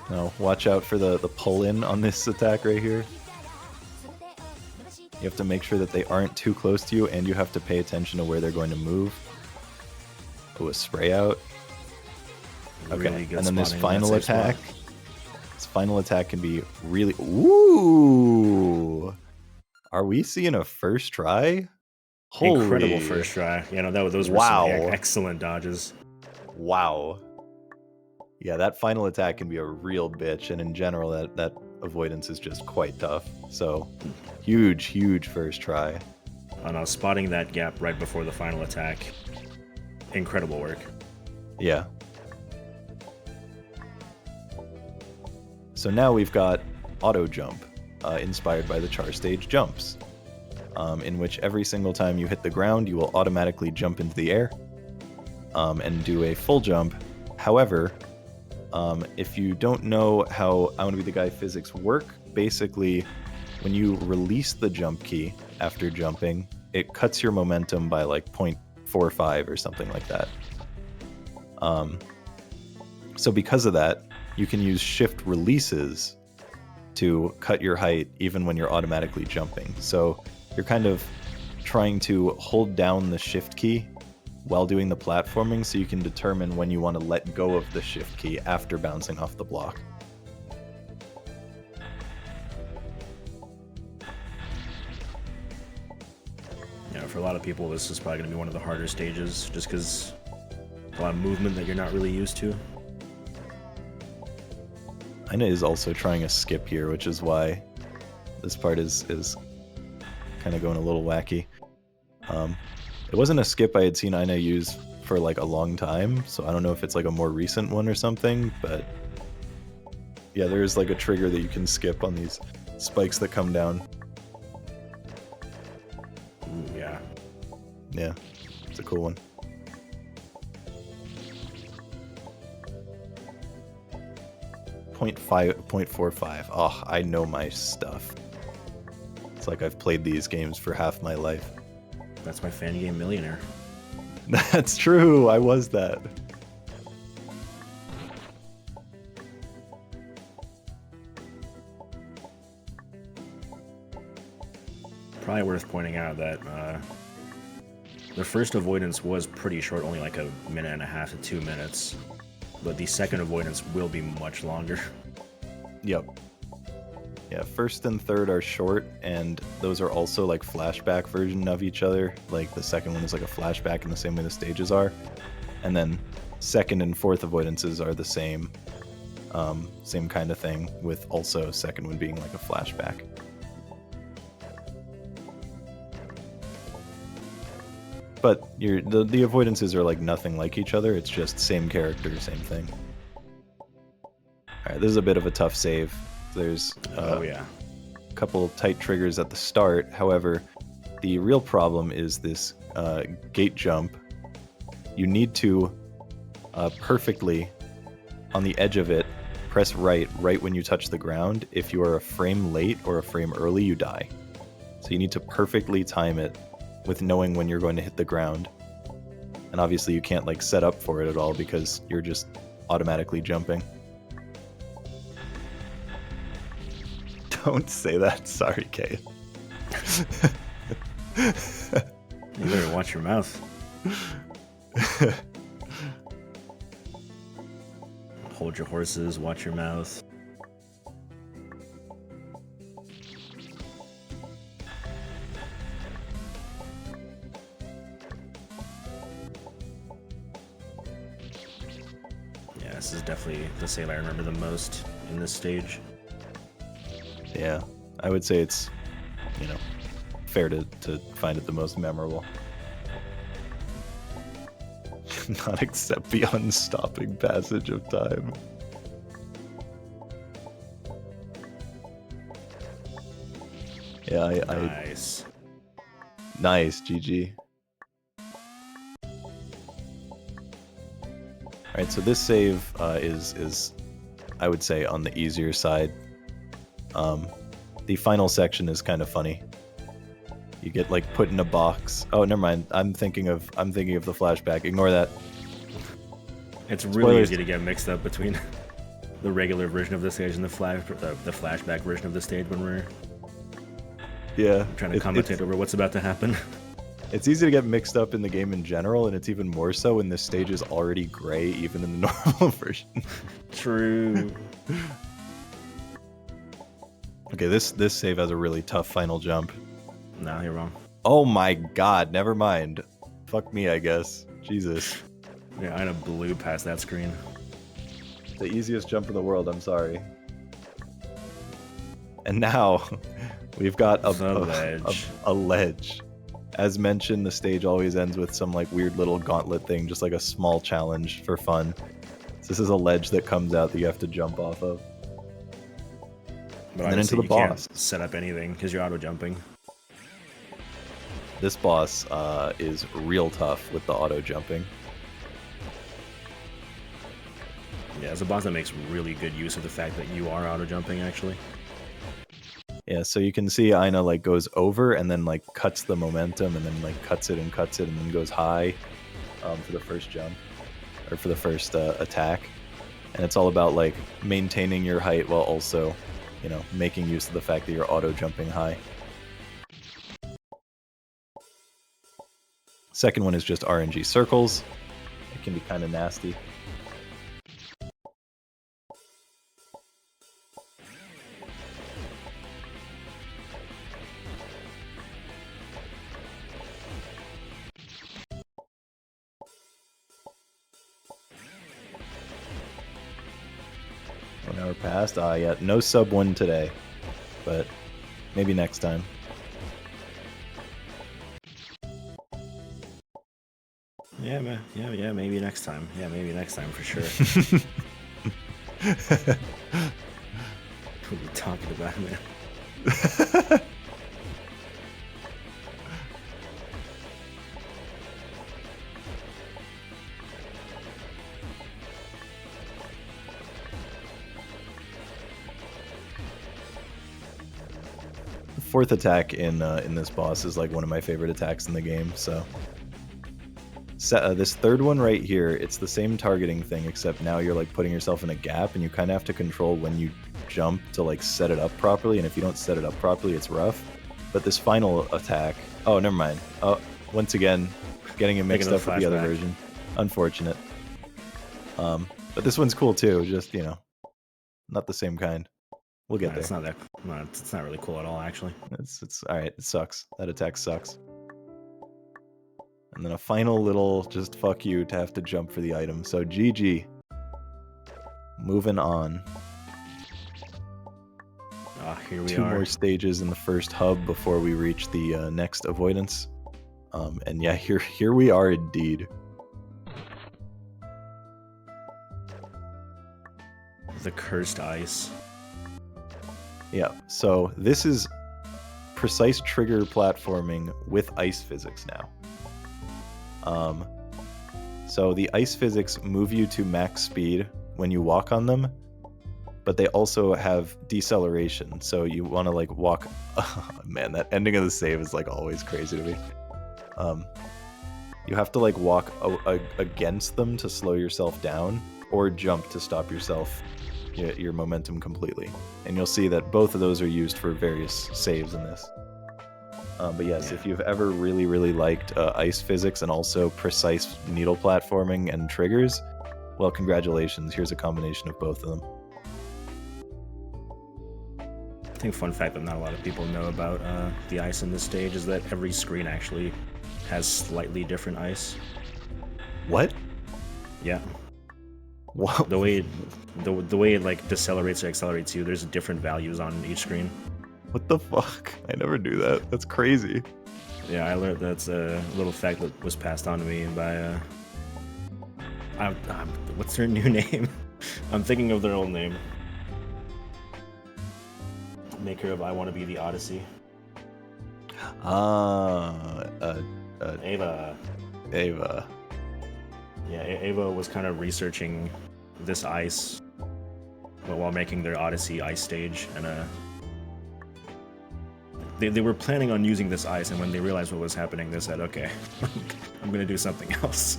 No, watch out for the pull-in on this attack right here. You have to make sure that they aren't too close to you, and you have to pay attention to where they're going to move. Ooh, a spray out. Okay, Really good and then this spotting final in that safe attack. spot. This final attack can be really... Ooh! Are we seeing a first try? Holy... Incredible first try. You know, those were Wow. some excellent dodges. Wow. Yeah, that final attack can be a real bitch, and in general, that avoidance is just quite tough. So, huge first try. Oh no, spotting that gap right before the final attack. Incredible work. Yeah. So now we've got auto jump, inspired by the char stage jumps, in which every single time you hit the ground, you will automatically jump into the air and do a full jump. However, if you don't know how I Want to Be the Guy physics work, basically, when you release the jump key after jumping, it cuts your momentum by like 0.45 or something like that. So because of that, you can use shift releases to cut your height even when you're automatically jumping. So you're kind of trying to hold down the shift key while doing the platforming so you can determine when you want to let go of the shift key after bouncing off the block. You know, for a lot of people, this is probably going to be one of the harder stages, just because a lot of movement that you're not really used to. Aina is also trying a skip here, which is why this part is kind of going a little wacky. It wasn't a skip I had seen Aina use for like a long time, so I don't know if it's like a more recent one or something, but yeah, there is like a trigger that you can skip on these spikes that come down. Ooh, yeah. Yeah, it's a cool one. .45. Oh, I know my stuff. It's like I've played these games for half my life. That's my Fangame millionaire. That's true, I was that. Probably worth pointing out that the first avoidance was pretty short, only like a minute and a half to 2 minutes. But the second avoidance will be much longer. Yep. Yeah, first and third are short, and those are also like flashback version of each other. Like the second one is like a flashback in the same way the stages are. And then second and fourth avoidances are the same kind of thing, with also second one being like a flashback. But the avoidances are like nothing like each other. It's just same character, same thing. Alright, this is a bit of a tough save. There's Oh yeah. a couple tight triggers at the start. However, the real problem is this gate jump. You need to perfectly, on the edge of it, press right when you touch the ground. If you are a frame late or a frame early, you die. So you need to perfectly time it with knowing when you're going to hit the ground. And obviously you can't like set up for it at all because you're just automatically jumping. Don't say that. Sorry, Kate. You better watch your mouth. Hold your horses, watch your mouth. this is definitely the save I remember the most in this stage. Yeah, I would say it's, you know, fair to find it the most memorable. Not except the unstopping passage of time. Yeah, Nice. Nice, GG. Alright, so this save is, I would say, on the easier side. The final section is kind of funny. You get like put in a box. Oh, never mind. I'm thinking of the flashback. Ignore that. It's really easy to get mixed up between the regular version of the stage and the flashback version of the stage when we're trying to commentate over what's about to happen. It's easy to get mixed up in the game in general, and it's even more so when this stage is already gray, even in the normal version. True. Okay, this save has a really tough final jump. No, you're wrong. Oh my god, never mind. Fuck me, I guess. Jesus. Yeah, I blew past that screen. The easiest jump in the world, I'm sorry. And now, we've got a ledge. As mentioned, the stage always ends with some like weird little gauntlet thing, just like a small challenge for fun. So this is a ledge that comes out that you have to jump off of. But and then into the boss. Can't set up anything because you're auto jumping. This boss is real tough with the auto jumping. Yeah, it's a boss that makes really good use of the fact that you are auto jumping actually. Yeah, so you can see Aina like goes over and then like cuts the momentum and then like cuts it and then goes high for the first jump or for the first attack. And it's all about like maintaining your height while also, you know, making use of the fact that you're auto jumping high. Second one is just RNG circles. It can be kind of nasty. An hour passed. Yeah, no sub 1 today, but maybe next time. Yeah, man. Yeah, maybe next time. Yeah, maybe next time for sure. What are you talking about, man? Fourth attack in this boss is like one of my favorite attacks in the game. So this third one right here, it's the same targeting thing, except now you're like putting yourself in a gap, and you kind of have to control when you jump to like set it up properly. And if you don't set it up properly, it's rough. But this final attack, oh, never mind. Oh, once again, getting it mixed up with the other version. Unfortunate. But this one's cool too. Just, you know, not the same kind. We'll get there. It's not that. No, it's not really cool at all, actually. It's all right. It sucks. That attack sucks. And then a final little just fuck you to have to jump for the item. So GG. Moving on. Here we are. 2 more stages in the first hub before we reach the next avoidance. And yeah, here we are indeed. The cursed ice. Yeah, so this is precise trigger platforming with ice physics now. So the ice physics move you to max speed when you walk on them, but they also have deceleration. So you want to like walk. Oh, man, that ending of the save is like always crazy to me. You have to like walk against them to slow yourself down, or jump to stop yourself. Your momentum completely, and you'll see that both of those are used for various saves in this. But yes, if you've ever really liked ice physics and also precise needle platforming and triggers, well, congratulations. Here's a combination of both of them. I think fun fact that not a lot of people know about the ice in this stage is that every screen actually has slightly different ice. What? Yeah. What? The way the way it like decelerates or accelerates you, there's different values on each screen. What the fuck? I never knew that. That's crazy. Yeah, I learned that's a little fact that was passed on to me by what's their new name? I'm thinking of their old name. Maker of I Want to Be the Odyssey. Ava. Ava. Yeah, Ava was kind of researching this ice, but while making their Odyssey ice stage, and they were planning on using this ice, and when they realized what was happening, they said, "Okay, I'm gonna do something else."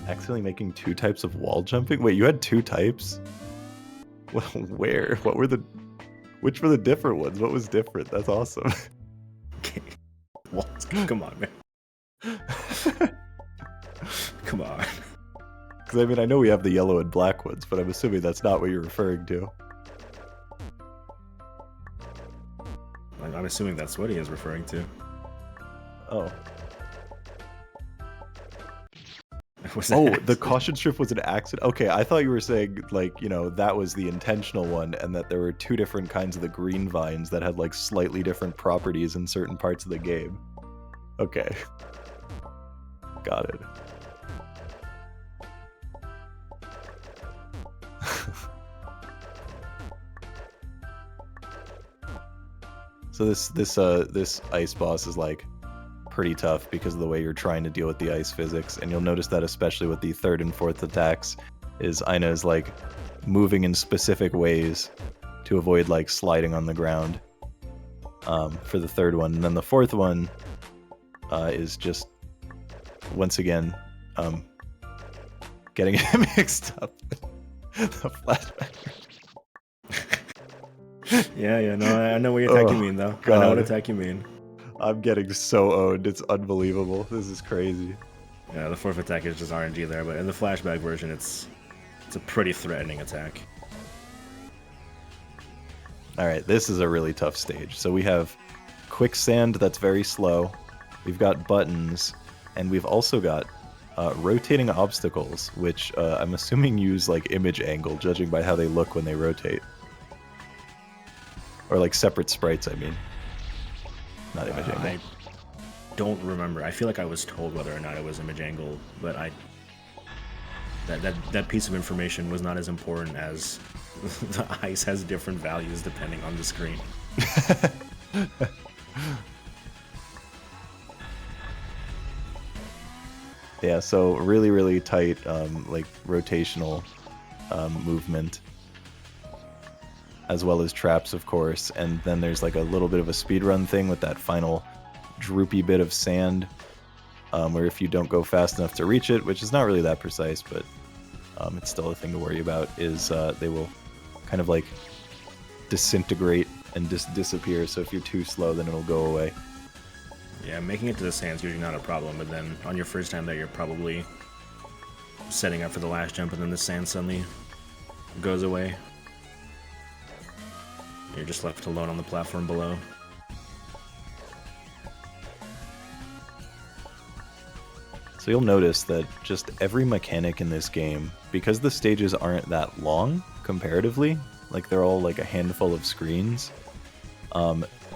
Accidentally making 2 types of wall jumping? Wait, you had 2 types? Well, where? What were the... Which were the different ones? What was different? That's awesome. Come on, man. Come on. Because, I mean, I know we have the yellow and black ones, but I'm assuming that's not what you're referring to. I'm assuming that's what he is referring to. Oh. Oh, the caution strip was an accident? Okay, I thought you were saying, like, you know, that was the intentional one, and that there were 2 different kinds of the green vines that had, like, slightly different properties in certain parts of the game. Okay. Got it. So this ice boss is, like, pretty tough because of the way you're trying to deal with the ice physics, and you'll notice that especially with the 3rd and 4th attacks, is Aina is like moving in specific ways to avoid like sliding on the ground for the 3rd one, and then the 4th one is just once again getting it mixed up. The flashback. Yeah, no, I know what attack you mean though. God. I know what attack you mean. I'm getting so owned. It's unbelievable. This is crazy. Yeah, the 4th attack is just RNG there, but in the flashback version, it's a pretty threatening attack. Alright, this is a really tough stage. So we have quicksand that's very slow, we've got buttons, and we've also got rotating obstacles, which I'm assuming use like image angle, judging by how they look when they rotate. Or like separate sprites, I mean. Not image angle. I don't remember. I feel like I was told whether or not it was image angle, but that piece of information was not as important as the ice has different values depending on the screen. Yeah, so really, really tight, like rotational movement, as well as traps, of course. And then there's like a little bit of a speedrun thing with that final droopy bit of sand, where if you don't go fast enough to reach it, which is not really that precise, but it's still a thing to worry about, is they will kind of like disintegrate and disappear. So if you're too slow, then it'll go away. Yeah, making it to the sand's usually not a problem, but then on your first time there, you're probably setting up for the last jump, and then the sand suddenly goes away. You're just left alone on the platform below. So you'll notice that just every mechanic in this game, because the stages aren't that long comparatively, like they're all like a handful of screens,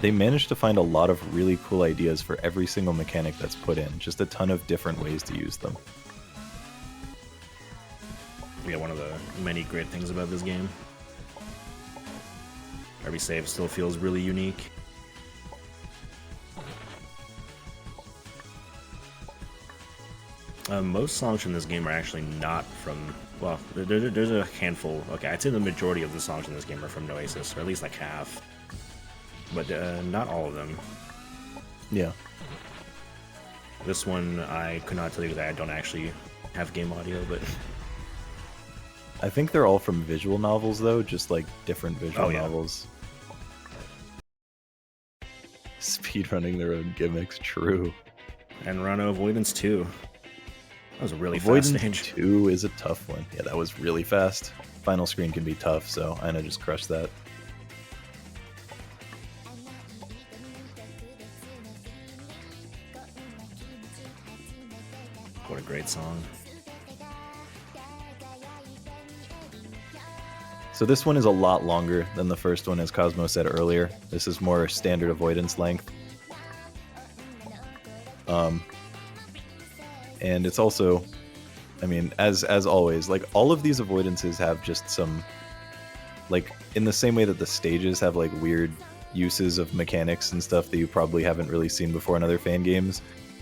they managed to find a lot of really cool ideas for every single mechanic that's put in. Just a ton of different ways to use them. Yeah, one of the many great things about this game. Every save still feels really unique. Most songs from this game are actually not from... Well, there's a handful. Okay, I'd say the majority of the songs in this game are from Noesis, or at least like half. But not all of them. Yeah. This one, I could not tell you that I don't actually have game audio, but... I think they're all from visual novels, though, just like different visual novels. Speedrunning their own gimmicks, true. And Rhino Avoidance 2. That was a really Avoidance fast stage. 2 is a tough one. Yeah, that was really fast. Final screen can be tough, so Aina just crushed that. What a great song. So this one is a lot longer than the first one, as Cosmo said earlier. This is more standard avoidance length. And it's also, I mean, as always, like all of these avoidances have just some, like in the same way that the stages have like weird uses of mechanics and stuff that you probably haven't really seen before in other fan games,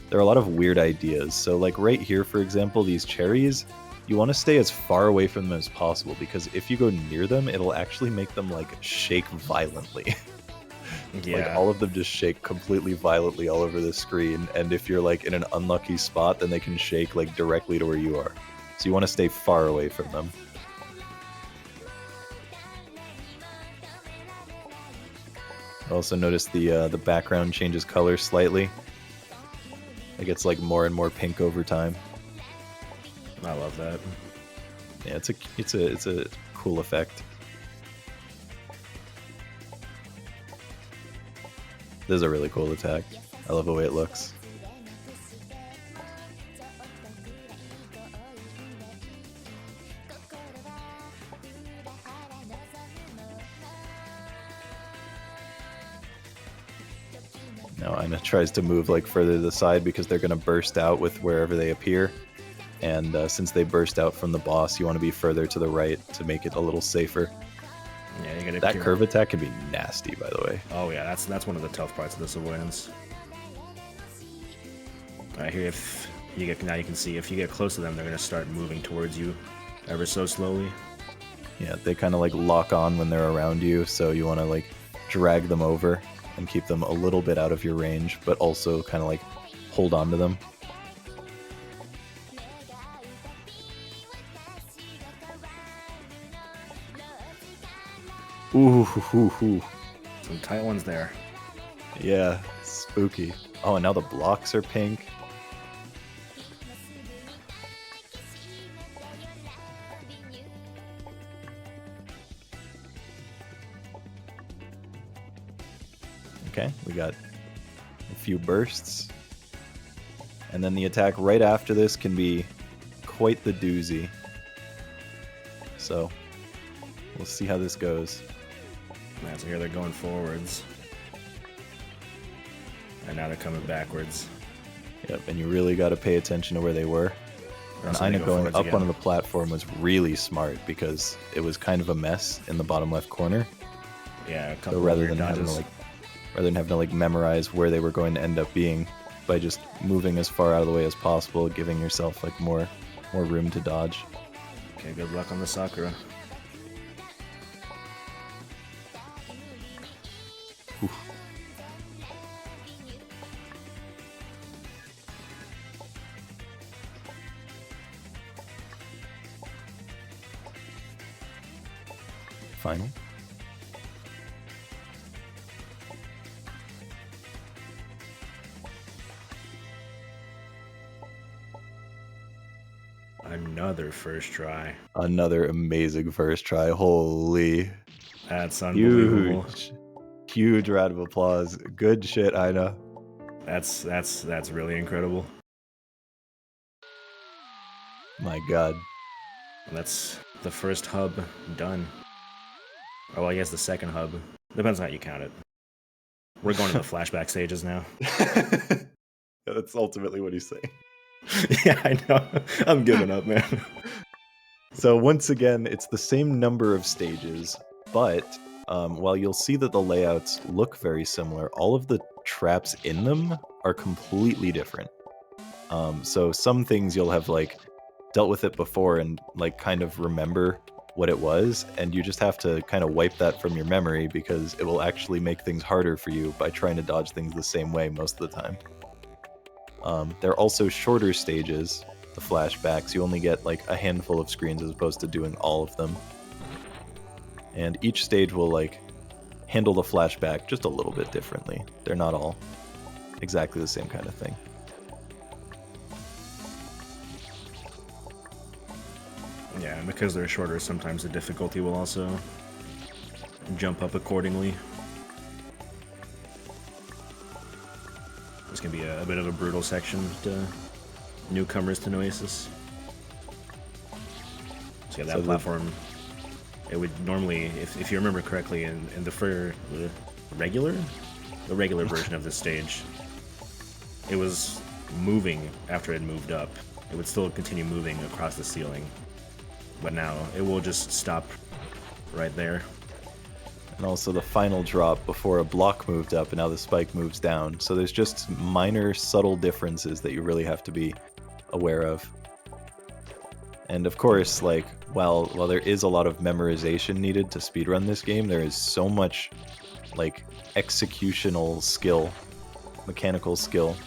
there are a lot of weird ideas. So like right here, for example, these cherries, you want to stay as far away from them as possible, because if you go near them, it'll actually make them like shake violently. Yeah. Like all of them just shake completely violently all over the screen, and if you're like in an unlucky spot, then they can shake like directly to where you are. So you want to stay far away from them. Also notice the background changes color slightly. It gets like more and more pink over time. I love that. Yeah, it's a cool effect. This is a really cool attack. I love the way it looks. Now Aina tries to move like further to the side because they're going to burst out with wherever they appear. And since they burst out from the boss, you want to be further to the right to make it a little safer. Yeah, you gotta That curve attack can be nasty, by the way. Oh yeah, that's one of the tough parts of this avoidance. Alright, here if you get now you can see if you get close to them, they're gonna start moving towards you ever so slowly. Yeah, they kind of like lock on when they're around you, so you want to like drag them over and keep them a little bit out of your range, but also kind of like hold on to them. Ooh, Some tight ones there. yeah, spooky. Oh, and now the blocks are pink. Okay, we got a few bursts. And then the attack right after this can be quite the doozy. So, we'll see how this goes. Yeah, so here they're going forwards. And now they're coming backwards. Yep, and you really got to pay attention to where they were. Or And else they Aina go going forwards up again. onto the platform was really smart because it was kind of a mess in the bottom left corner. Yeah, a So couple rather of than weird having dodges. to like memorize where they were going to end up being, by just moving as far out of the way as possible, giving yourself like more room to dodge. Okay, good luck on the Sakura. Final. Another first try. Another amazing first try. Holy. That's unbelievable. Huge round of applause. Good shit, Aina. That's really incredible. My god. And that's the first hub done. Oh, well, I guess the second hub. Depends on how you count it. We're going to the flashback stages now. That's ultimately what he's saying. Yeah, I know. I'm giving up, man. So once again, it's the same number of stages, but while you'll see that the layouts look very similar, all of the traps in them are completely different. So some things you'll have like dealt with it before and like kind of remember what it was, and you just have to kind of wipe that from your memory because it will actually make things harder for you by trying to dodge things the same way most of the time. There are also shorter stages, the flashbacks. You only get like a handful of screens as opposed to doing all of them. And each stage will like handle the flashback just a little bit differently. They're not all exactly the same kind of thing. Yeah, and because they're shorter, sometimes the difficulty will also jump up accordingly. This can be a bit of a brutal section to newcomers to Noesis. So yeah, that So platform it would normally, if you remember correctly, in the regular version of this stage, it was moving after it moved up. It would still continue moving across the ceiling, but now it will just stop right there. And also the final drop before a block moved up and now the spike moves down. So there's just minor subtle differences that you really have to be aware of. And of course, like, while there is a lot of memorization needed to speedrun this game, there is so much, like, executional skill, mechanical skill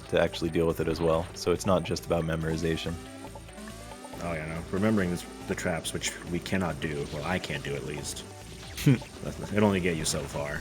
to actually deal with it as well. So it's not just about memorization. Oh yeah, no. Remembering the traps, which we cannot do. Well, I can't do at least. It'll only get you so far.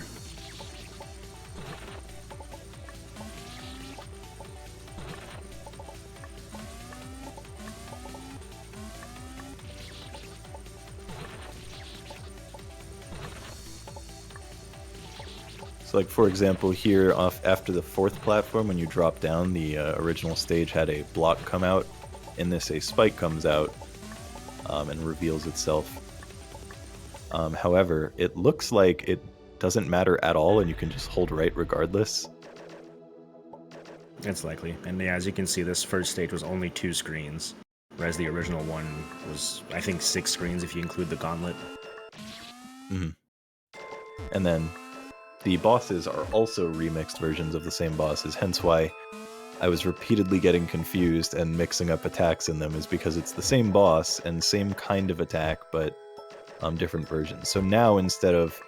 So, like, for example, here after the fourth platform, when you drop down, the original stage had a block come out. In this, a spike comes out and reveals itself. However, it looks like it doesn't matter at all, and you can just hold right regardless. It's likely. And yeah, as you can see, this first stage was only 2 screens, whereas the original one was, I think, 6 screens if you include the gauntlet. Mm-hmm. And then the bosses are also remixed versions of the same bosses, hence why I was repeatedly getting confused and mixing up attacks in them, is because it's the same boss and same kind of attack, but different versions. So now, instead of,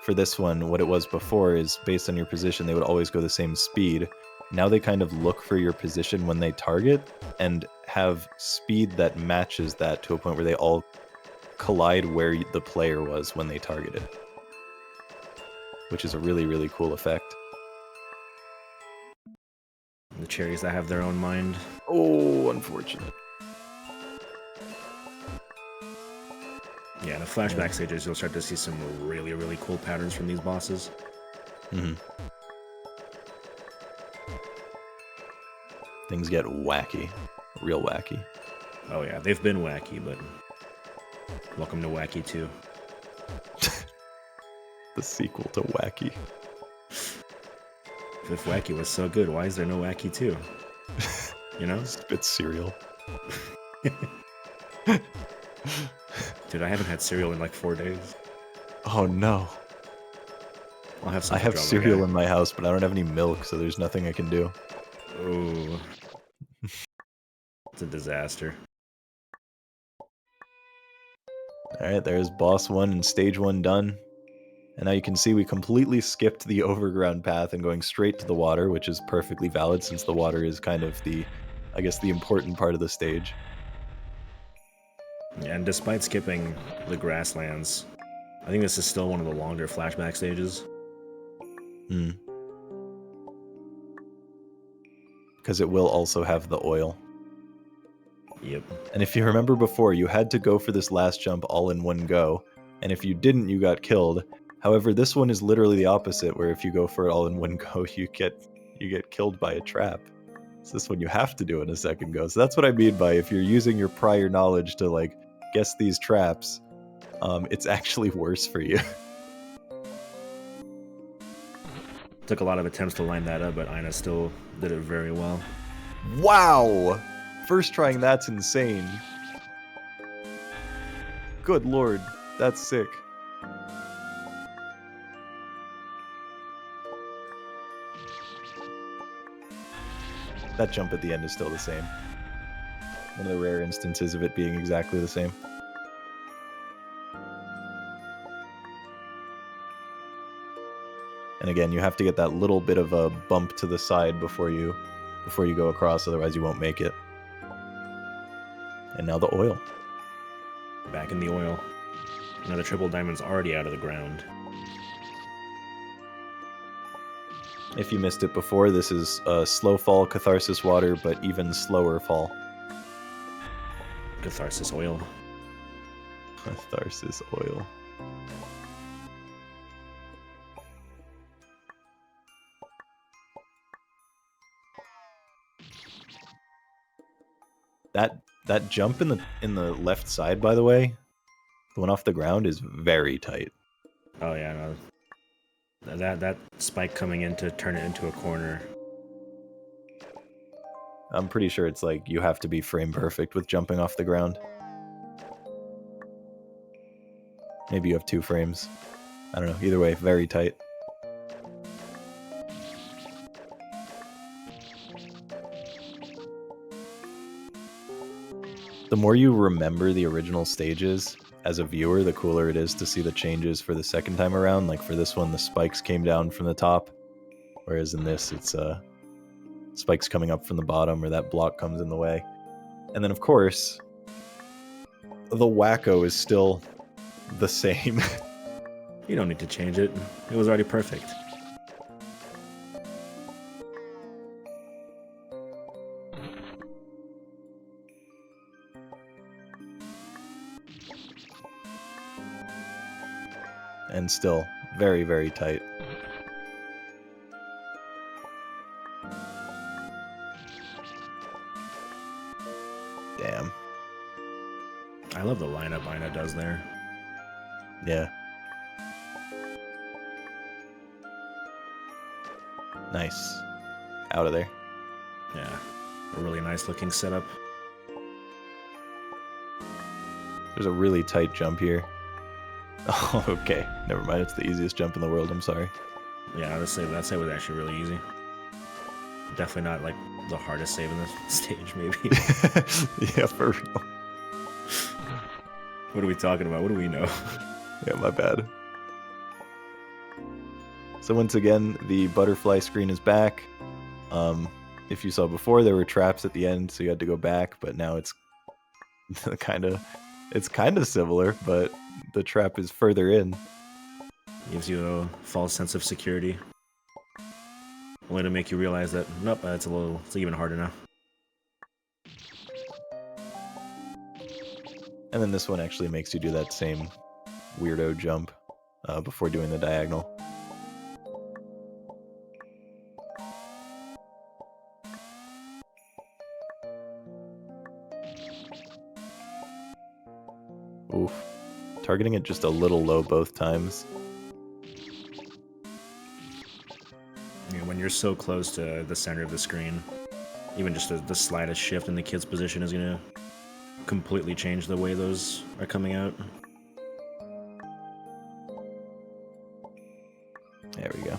for this one, what it was before is based on your position, they would always go the same speed. Now they kind of look for your position when they target and have speed that matches that to a point where they all collide where the player was when they targeted, which is a really, really cool effect. The cherries that have their own mind. Oh, unfortunate. Yeah, the flashback stages, you'll start to see some really, really cool patterns from these bosses. Mm-hmm. Things get wacky. Real wacky. Oh yeah, they've been wacky, but welcome to Wacky 2. The sequel to Wacky. If Wacky was so good, why is there no Wacky 2? You know? It's cereal. Dude, I haven't had cereal in like 4 days. Oh no. I'll have some. I have cereal in my house, but I don't have any milk, so there's nothing I can do. Oh. It's a disaster. Alright, there's boss 1 and stage 1 done. And now you can see we completely skipped the overground path and going straight to the water, which is perfectly valid since the water is kind of the, I guess, the important part of the stage. And despite skipping the grasslands, I think this is still one of the longer flashback stages. Because it will also have the oil. Yep. And if you remember before, you had to go for this last jump all in one go, and if you didn't, you got killed. However, this one is literally the opposite, where if you go for it all in one go, you get killed by a trap. So this one you have to do in a second go. So that's what I mean by if you're using your prior knowledge to, like, guess these traps, it's actually worse for you. Took a lot of attempts to line that up, but Aina still did it very well. Wow! First trying, that's insane. Good lord, that's sick. That jump at the end is still the same. One of the rare instances of it being exactly the same. And again, you have to get that little bit of a bump to the side before you go across, otherwise you won't make it. And now the oil. Back in the oil. Now the triple diamond's already out of the ground. If you missed it before, this is a slow fall catharsis water, but even slower fall. Catharsis oil. Catharsis oil. That jump in the left side, by the way, Going off the ground is very tight. Oh yeah, no. That spike coming in to turn it into a corner. I'm pretty sure it's like you have to be frame perfect with jumping off the ground. Maybe you have 2 frames. I don't know. Either way, very tight. The more you remember the original stages as a viewer, the cooler it is to see the changes for the second time around. Like for this one, the spikes came down from the top, whereas in this, it's spikes coming up from the bottom, or that block comes in the way. And then, of course, the wacko is still the same. You don't need to change it. It was already perfect. And still very, very tight. Damn. I love the lineup Aina does there. Yeah. Nice. Out of there. Yeah, a really nice looking setup. There's a really tight jump here. Oh, okay. Never mind. It's the easiest jump in the world. I'm sorry. Yeah, that save was actually really easy. Definitely not like the hardest save in this stage, maybe. Yeah, for real. What are we talking about? What do we know? Yeah, my bad. So once again, the butterfly screen is back. If you saw before, there were traps at the end, so you had to go back, but now it's kind of similar, but the trap is further in. Gives you a false sense of security. Only to make you realize that, nope, it's even harder now. And then this one actually makes you do that same weirdo jump before doing the diagonal. Oof. Targeting it just a little low both times. Yeah, when you're so close to the center of the screen, even just the slightest shift in the kid's position is going to completely change the way those are coming out. There we go.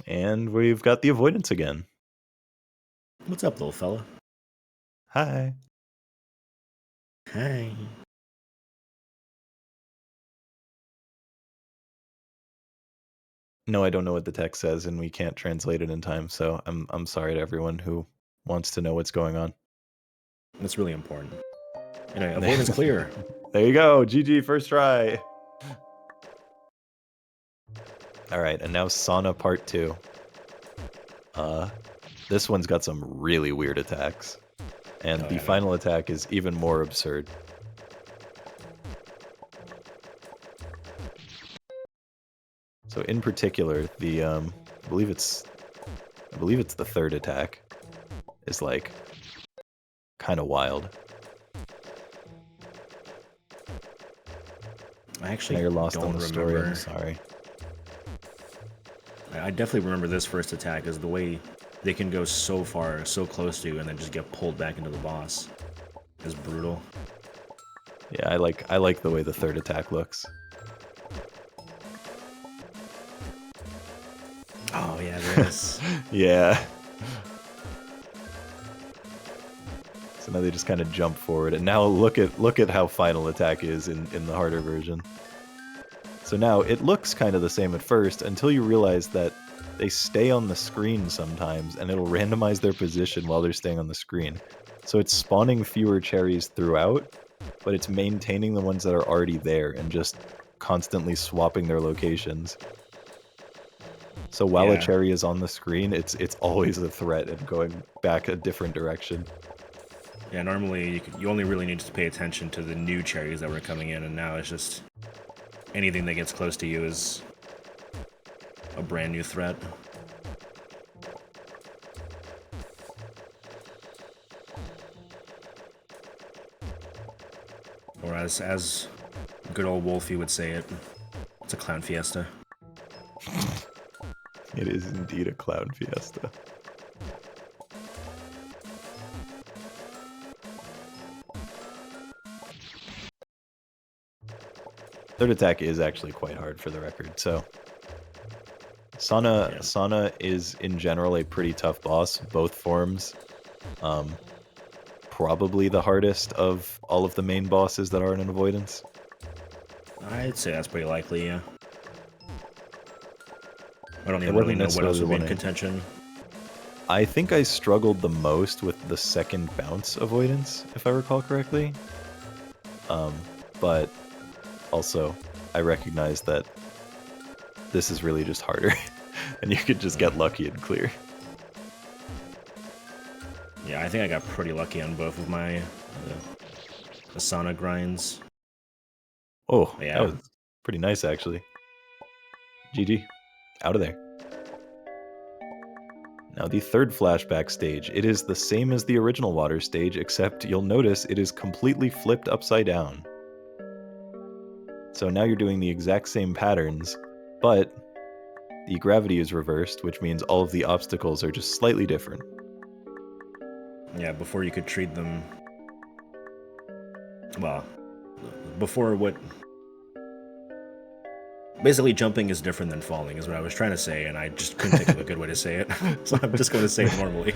And we've got the avoidance again. What's up, little fella? Hi. Hi. No, I don't know what the text says, and we can't translate it in time, so I'm sorry to everyone who wants to know what's going on. That's really important. Anyway, avoidance clear. There you go. GG, first try. Alright, and now Sauna Part 2. This one's got some really weird attacks. And the final attack is even more absurd. So in particular, the I believe it's the third attack is like kind of wild. I actually now you're lost don't on the story. remember. I'm sorry. I definitely remember this first attack is the way they can go so far, so close to you, and then just get pulled back into the boss. It's brutal. Yeah, I like the way the third attack looks. Oh yeah, this. Yeah. So now they just kind of jump forward, and now look at how final attack is in the harder version. So now it looks kind of the same at first until you realize that they stay on the screen sometimes, and it'll randomize their position while they're staying on the screen. So it's spawning fewer cherries throughout, but it's maintaining the ones that are already there and just constantly swapping their locations. So while a cherry is on the screen, it's always a threat and going back a different direction. Yeah, normally you only really need to pay attention to the new cherries that were coming in, and now it's just anything that gets close to you is a brand new threat. Or as good old Wolfie would say it, it's a clown fiesta. It is indeed a clown fiesta. Third attack is actually quite hard for the record, so Sana is in general a pretty tough boss, both forms. Probably the hardest of all of the main bosses that are in an avoidance. I'd say that's pretty likely, yeah. I don't even wasn't really know what else necessarily would be in one I- contention. I think I struggled the most with the second bounce avoidance, if I recall correctly. But also, I recognize that this is really just harder, and you could just get lucky and clear. Yeah, I think I got pretty lucky on both of my Asana grinds. Oh, Yeah. that was pretty nice, actually. GG. Out of there. Now, the third flashback stage. It is the same as the original water stage, except you'll notice it is completely flipped upside down. So now you're doing the exact same patterns, but the gravity is reversed, which means all of the obstacles are just slightly different. Yeah, before you could treat them... Well, before what... Basically, jumping is different than falling, is what I was trying to say, and I just couldn't think of a good way to say it. So I'm just going to say it normally.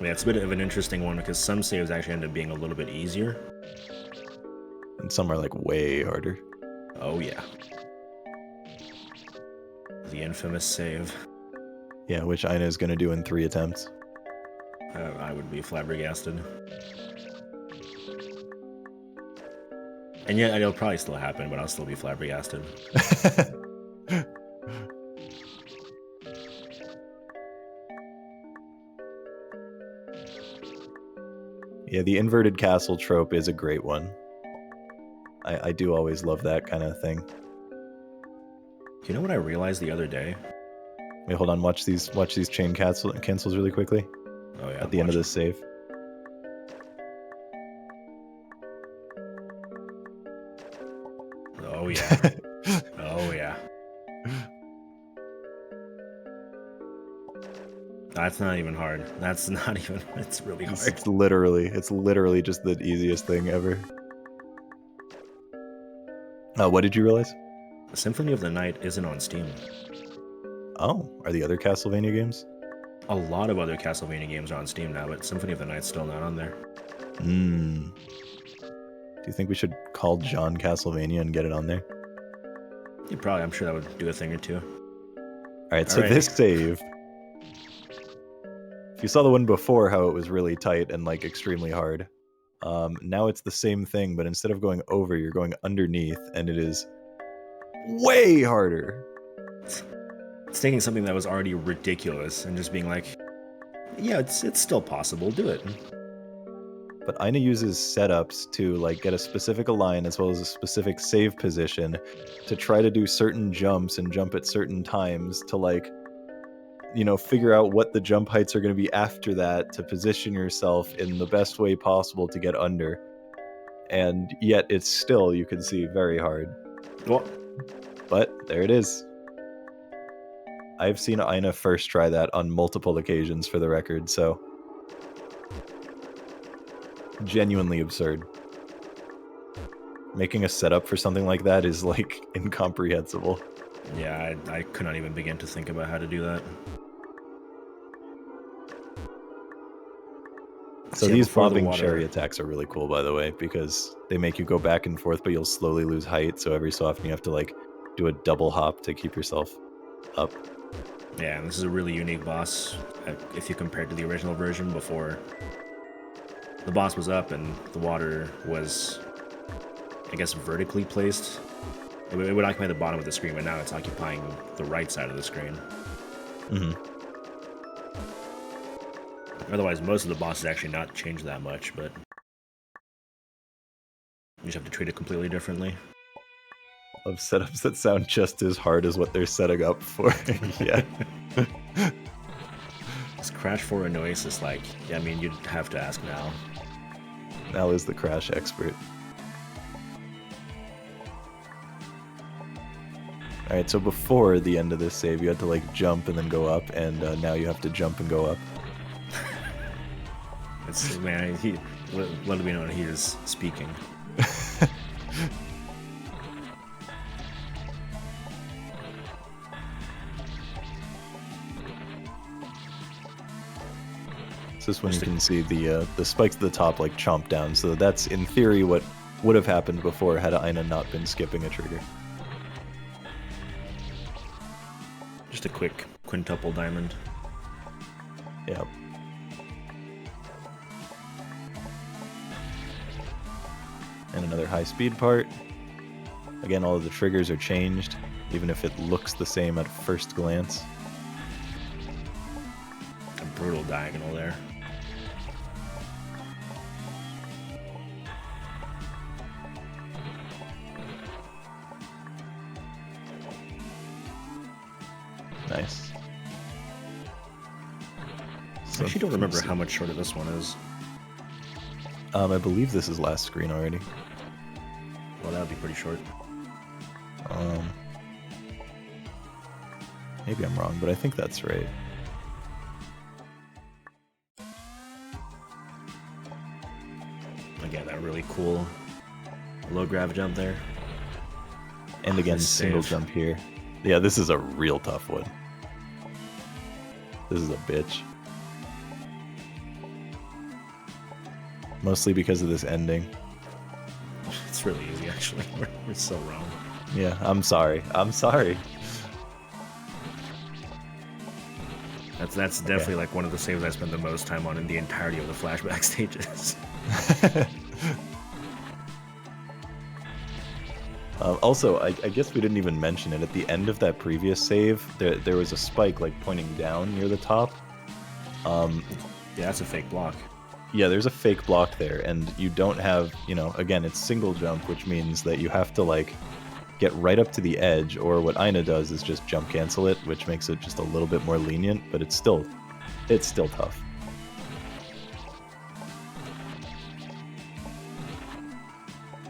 Yeah, it's a bit of an interesting one, because some saves actually end up being a little bit easier. And some are like way harder. Oh, yeah. The infamous save. Yeah, which Aina is going to do in 3 attempts. I would be flabbergasted. And yet, it'll probably still happen, but I'll still be flabbergasted. Yeah, the inverted castle trope is a great one. I do always love that kind of thing. You know what I realized the other day? Wait, hold on. Watch these chain cancels really quickly. Oh yeah. At the end of this save. Oh yeah. Oh yeah. That's not even hard. That's not even. It's really hard. It's literally just the easiest thing ever. What did you realize? Symphony of the Night isn't on Steam. Oh, are the other Castlevania games? A lot of other Castlevania games are on Steam now, but Symphony of the Night's still not on there. Do you think we should call John Castlevania and get it on there? Yeah, probably. I'm sure that would do a thing or two. Alright, so this save... If you saw the one before, how it was really tight and like extremely hard. Now it's the same thing, but instead of going over, you're going underneath, and it is way harder. It's taking something that was already ridiculous and just being like, yeah, it's still possible. Do it. But Aina uses setups to like get a specific align as well as a specific save position to try to do certain jumps and jump at certain times to like, you know, figure out what the jump heights are going to be after that to position yourself in the best way possible to get under. And yet it's still, you can see, very hard. Well, but there it is. I've seen Aina first try that on multiple occasions for the record, so genuinely absurd. Making a setup for something like that is like incomprehensible. Yeah, I could not even begin to think about how to do that. So these bobbing cherry attacks are really cool, by the way, because they make you go back and forth, but you'll slowly lose height. So every so often you have to like do a double hop to keep yourself up. Yeah, and this is a really unique boss if you compare it to the original version before. The boss was up and the water was, I guess, vertically placed. It would occupy the bottom of the screen, but now it's occupying the right side of the screen. Otherwise, most of the bosses actually not change that much, but you just have to treat it completely differently. Of setups that sound just as hard as what they're setting up for. Yeah. It's Crash 4 and Noesis like? Yeah, I mean, you'd have to ask Mal. Mal is the Crash expert. Alright, so before the end of this save, you had to like jump and then go up, and now you have to jump and go up. It's, man, let me know when he is speaking. This is when you can see the spikes at the top like chomp down, so that's in theory what would have happened before had Aina not been skipping a trigger. Just a quick quintuple diamond. Yep. And another high speed part. Again, all of the triggers are changed, even if it looks the same at first glance. A brutal diagonal there. Nice. I actually don't remember how much shorter this one is. I believe this is last screen already. Well, that would be pretty short. Maybe I'm wrong, but I think that's right. Again, that really cool low grav jump there. And again, Nice single save. jump here. Yeah, this is a real tough one. This is a bitch. Mostly because of this ending. It's really easy, actually. We're so wrong. Yeah, I'm sorry. I'm sorry. That's definitely like one of the saves I spent the most time on in the entirety of the flashback stages. Also, I guess we didn't even mention it. At the end of that previous save, there was a spike like pointing down near the top. Yeah, that's a fake block. Yeah, there's a fake block there, and you don't have, you know, again, it's single jump, which means that you have to, like, get right up to the edge, or what Aina does is just jump cancel it, which makes it just a little bit more lenient, but it's still tough.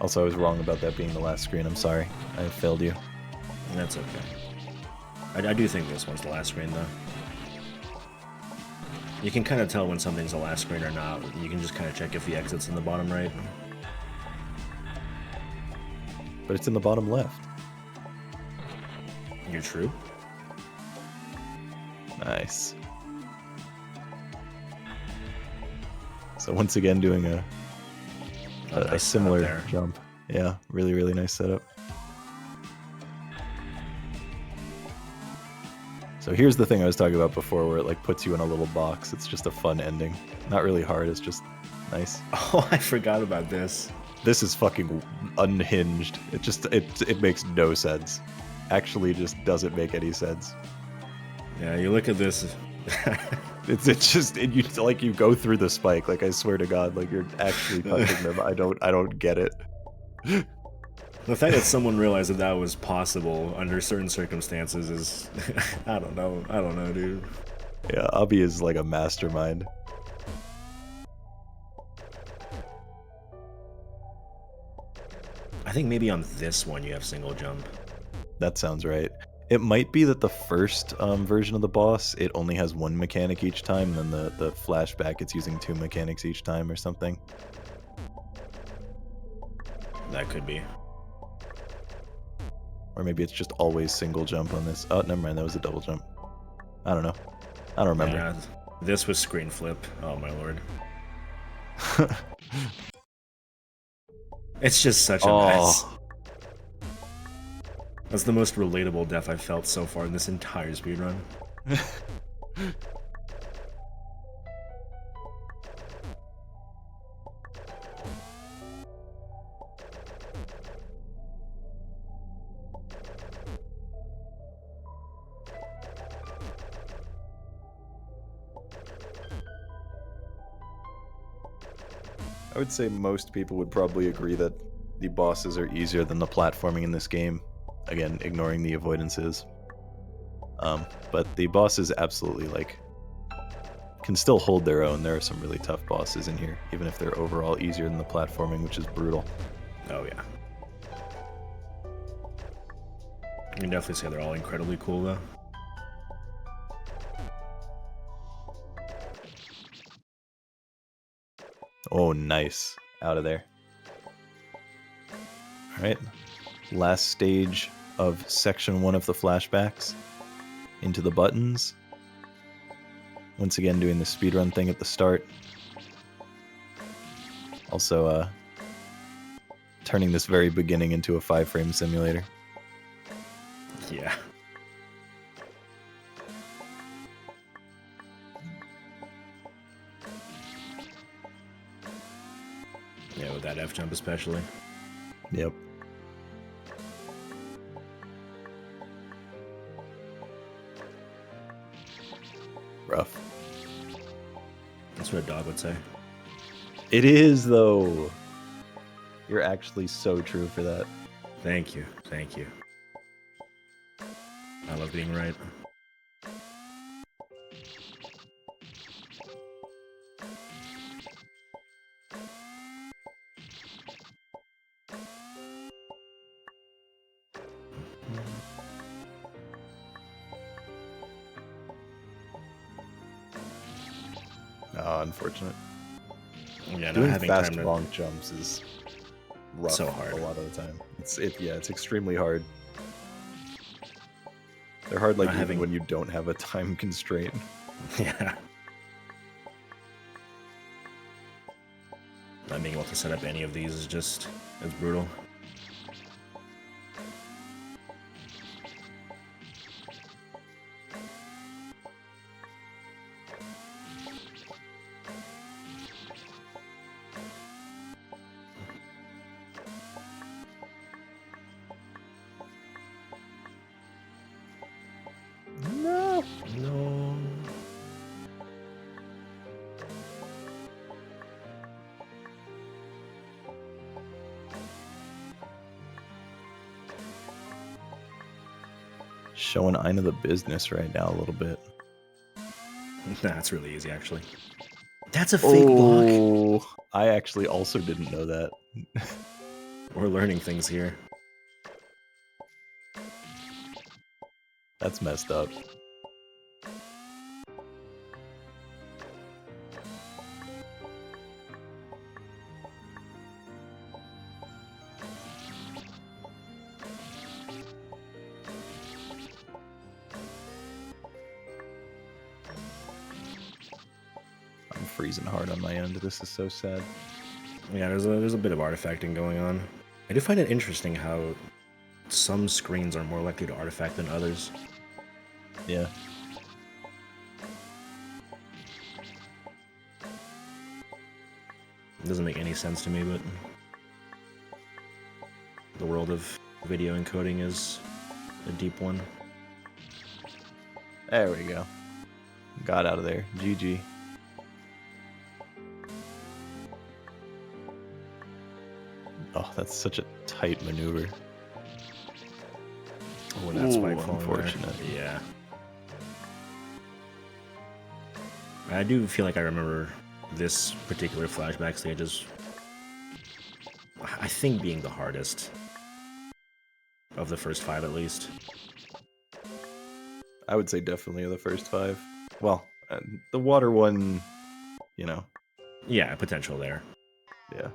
Also, I was wrong about that being the last screen. I'm sorry. I failed you. That's okay. I do think this one's the last screen, though. You can kind of tell when something's the last screen or not. You can just kind of check if the exit's in the bottom right. But it's in the bottom left. You're true. Nice. So once again, doing a Nice similar setup there. jump. Yeah, really, really nice setup. So here's the thing I was talking about before, where it like puts you in a little box. It's just a fun ending. Not really hard, it's just nice. Oh, I forgot about this. This is fucking unhinged. It makes no sense. Actually just doesn't make any sense. Yeah, you look at this. You go through the spike, like I swear to God, like you're actually touching them. I don't get it. The fact that someone realized that was possible under certain circumstances is, I don't know, dude. Yeah, Abi is like a mastermind. I think maybe on this one you have single jump. That sounds right. It might be that the first version of the boss, it only has one mechanic each time, and then the flashback, it's using 2 mechanics each time or something. That could be. Or maybe it's just always single jump on this. Oh, never mind, that was a double jump. I don't know. I don't remember. Yeah, this was screen flip. Oh my lord. It's just such a mess. That's the most relatable death I've felt so far in this entire speedrun. I would say most people would probably agree that the bosses are easier than the platforming in this game. Again, ignoring the avoidances. But the bosses absolutely, like, can still hold their own. There are some really tough bosses in here, even if they're overall easier than the platforming, which is brutal. Oh yeah. I can definitely say they're all incredibly cool though. Oh, nice. Out of there. Alright. Last stage of section 1 of the flashbacks. Into the buttons. Once again doing the speedrun thing at the start. Also, turning this very beginning into a 5-frame simulator. Yeah. Yeah, with that F jump especially. Yep. Rough. That's what a dog would say. It is, though. You're actually so true for that. Thank you. Thank you. I love being right. Oh, unfortunate. Yeah, not Doing having fast time to... long jumps is rough So hard. a lot of the time. It's extremely hard. They're hard like Not even having- when you don't have a time constraint. Yeah. Not being able to set up any of these is just... it's brutal. No. No. Showing Ina the business right now a little bit. That's really easy, actually. That's a fake block. Oh, I actually also didn't know that. We're learning things here. That's messed up. I'm freezing hard on my end. This is so sad. Yeah, there's a bit of artifacting going on. I do find it interesting how some screens are more likely to artifact than others. Yeah. It doesn't make any sense to me, but the world of video encoding is a deep one. There we go. Got out of there. GG. Oh, that's such a tight maneuver. Oh, and that's Ooh, spike falling unfortunate. there. Yeah. I do feel like I remember this particular flashback stage as, I think, being the hardest of the first 5 at least. I would say definitely the first 5. Well, the water one, you know. Yeah, potential there. Yeah.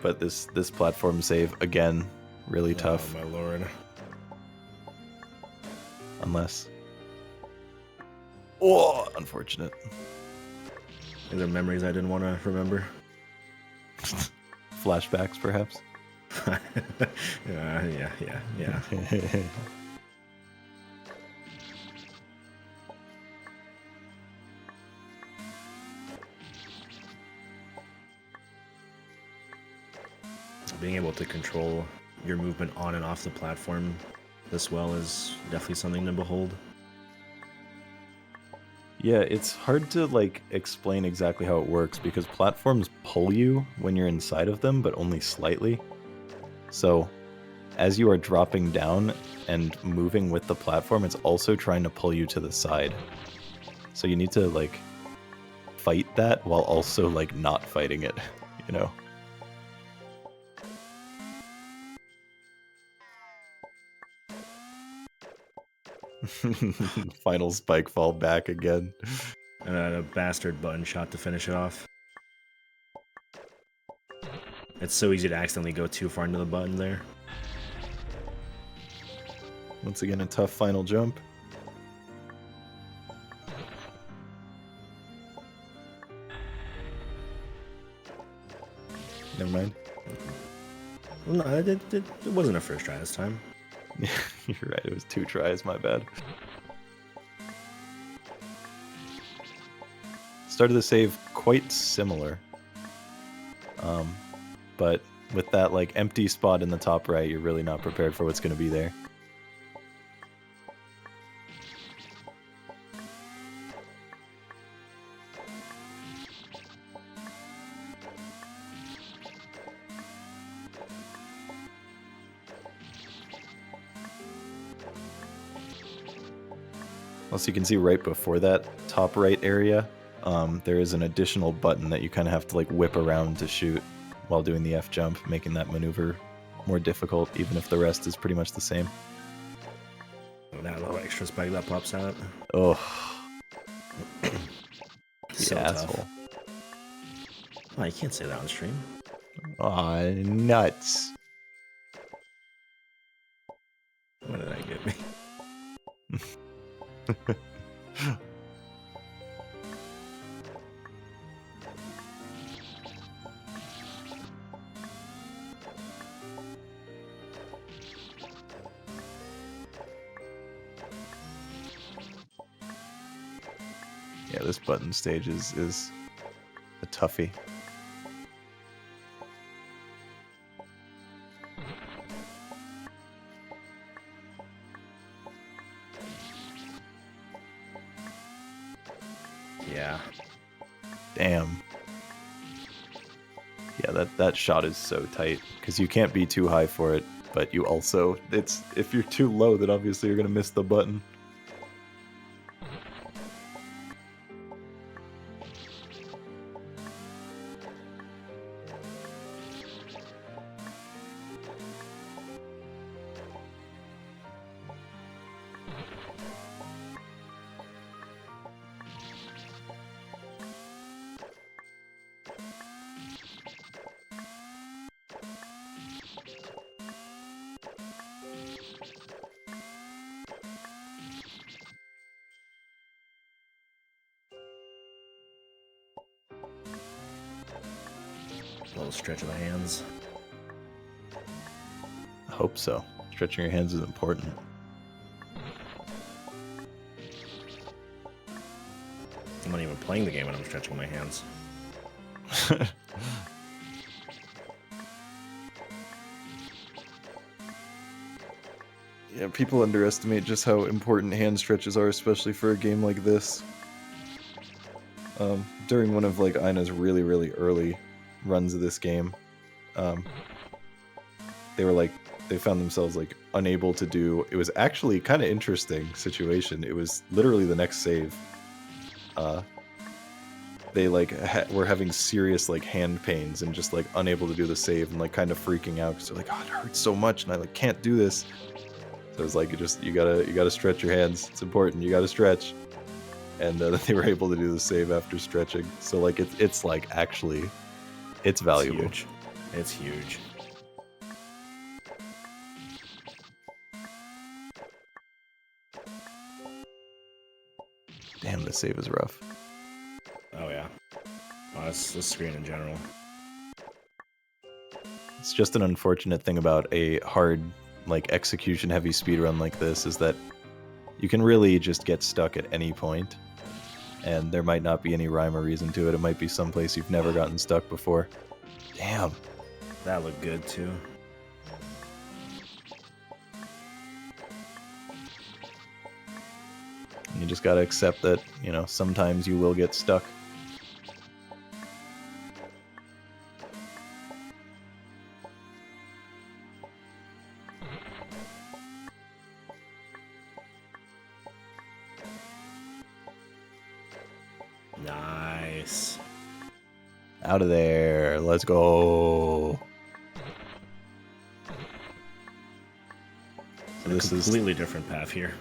But this platform save, again, really tough. Oh, my lord. Unless... Oh, unfortunate. Are there memories I didn't want to remember? Flashbacks, perhaps? Yeah. Being able to control your movement on and off the platform this well is definitely something to behold. Yeah, it's hard to, like, explain exactly how it works, because platforms pull you when you're inside of them, but only slightly. So, as you are dropping down, and moving with the platform, it's also trying to pull you to the side. So you need to, like, fight that while also, like, not fighting it, you know? Final spike fall back again. And a bastard button shot to finish it off. It's so easy to accidentally go too far into the button there. Once again, a tough final jump. Never mind. Well, no, it wasn't a first try this time. You're right, it was 2 tries, my bad. Started the save quite similar. But with that, like, empty spot in the top right, you're really not prepared for what's going to be there. Also, you can see right before that top right area, there is an additional button that you kind of have to, like, whip around to shoot while doing the F jump, making that maneuver more difficult, even if the rest is pretty much the same. Oh, that little extra spike that pops out. Oh, So the tough. asshole. Oh, you can't say that on stream. Aw, nuts. What did I get me? Yeah, this button stage is a toughie. Yeah. Damn. Yeah, that shot is so tight because you can't be too high for it, but you also, it's, if you're too low, then obviously you're gonna miss the button. A little stretch of the hands. I hope so. Stretching your hands is important. I'm not even playing the game when I'm stretching my hands. Yeah, people underestimate just how important hand stretches are, especially for a game like this. During one of, like, Ina's really, really early runs of this game, they found themselves, like, unable to do. It was actually kind of interesting situation. It was literally the next save. They, like, were having serious, like, hand pains and just, like, unable to do the save and, like, kind of freaking out because they're like, oh, it hurts so much and I, like, can't do this. So it's like, you gotta stretch your hands. It's important. You gotta stretch. And they were able to do the save after stretching. So, like, it's like, actually, it's valuable. It's huge. It's huge. Damn, this save is rough. Oh yeah. Well, that's the screen in general. It's just an unfortunate thing about a hard, like, execution heavy speedrun like this is that you can really just get stuck at any point, and there might not be any rhyme or reason to it. It might be someplace you've never gotten stuck before. Damn. That looked good too. You just gotta accept that, you know, sometimes you will get stuck. Nice. Out of there. Let's go. So This is a completely different path here.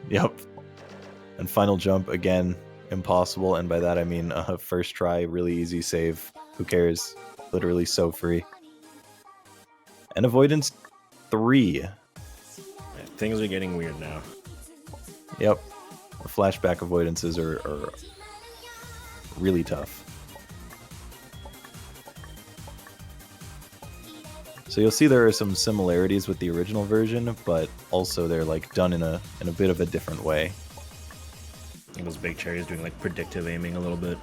Yep. And final jump, again, impossible. And by that, I mean first try, really easy save. Who cares? Literally so free. And avoidance 3. Yeah, things are getting weird now. Yep. The flashback avoidances are really tough. So you'll see there are some similarities with the original version, but also they're like done in a bit of a different way. And those big cherries doing like predictive aiming a little bit.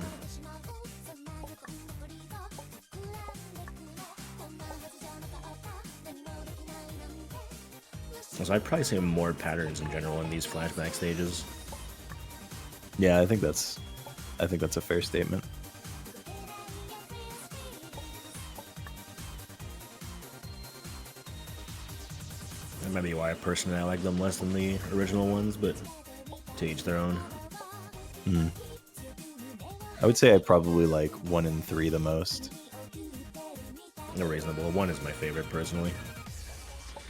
So I'd probably say more patterns in general in these flashback stages. Yeah, I think that's a fair statement. That might be why personally I like them less than the original ones, but to each their own. I would say I probably like 1 and 3 the most. They're reasonable. 1 is my favorite personally.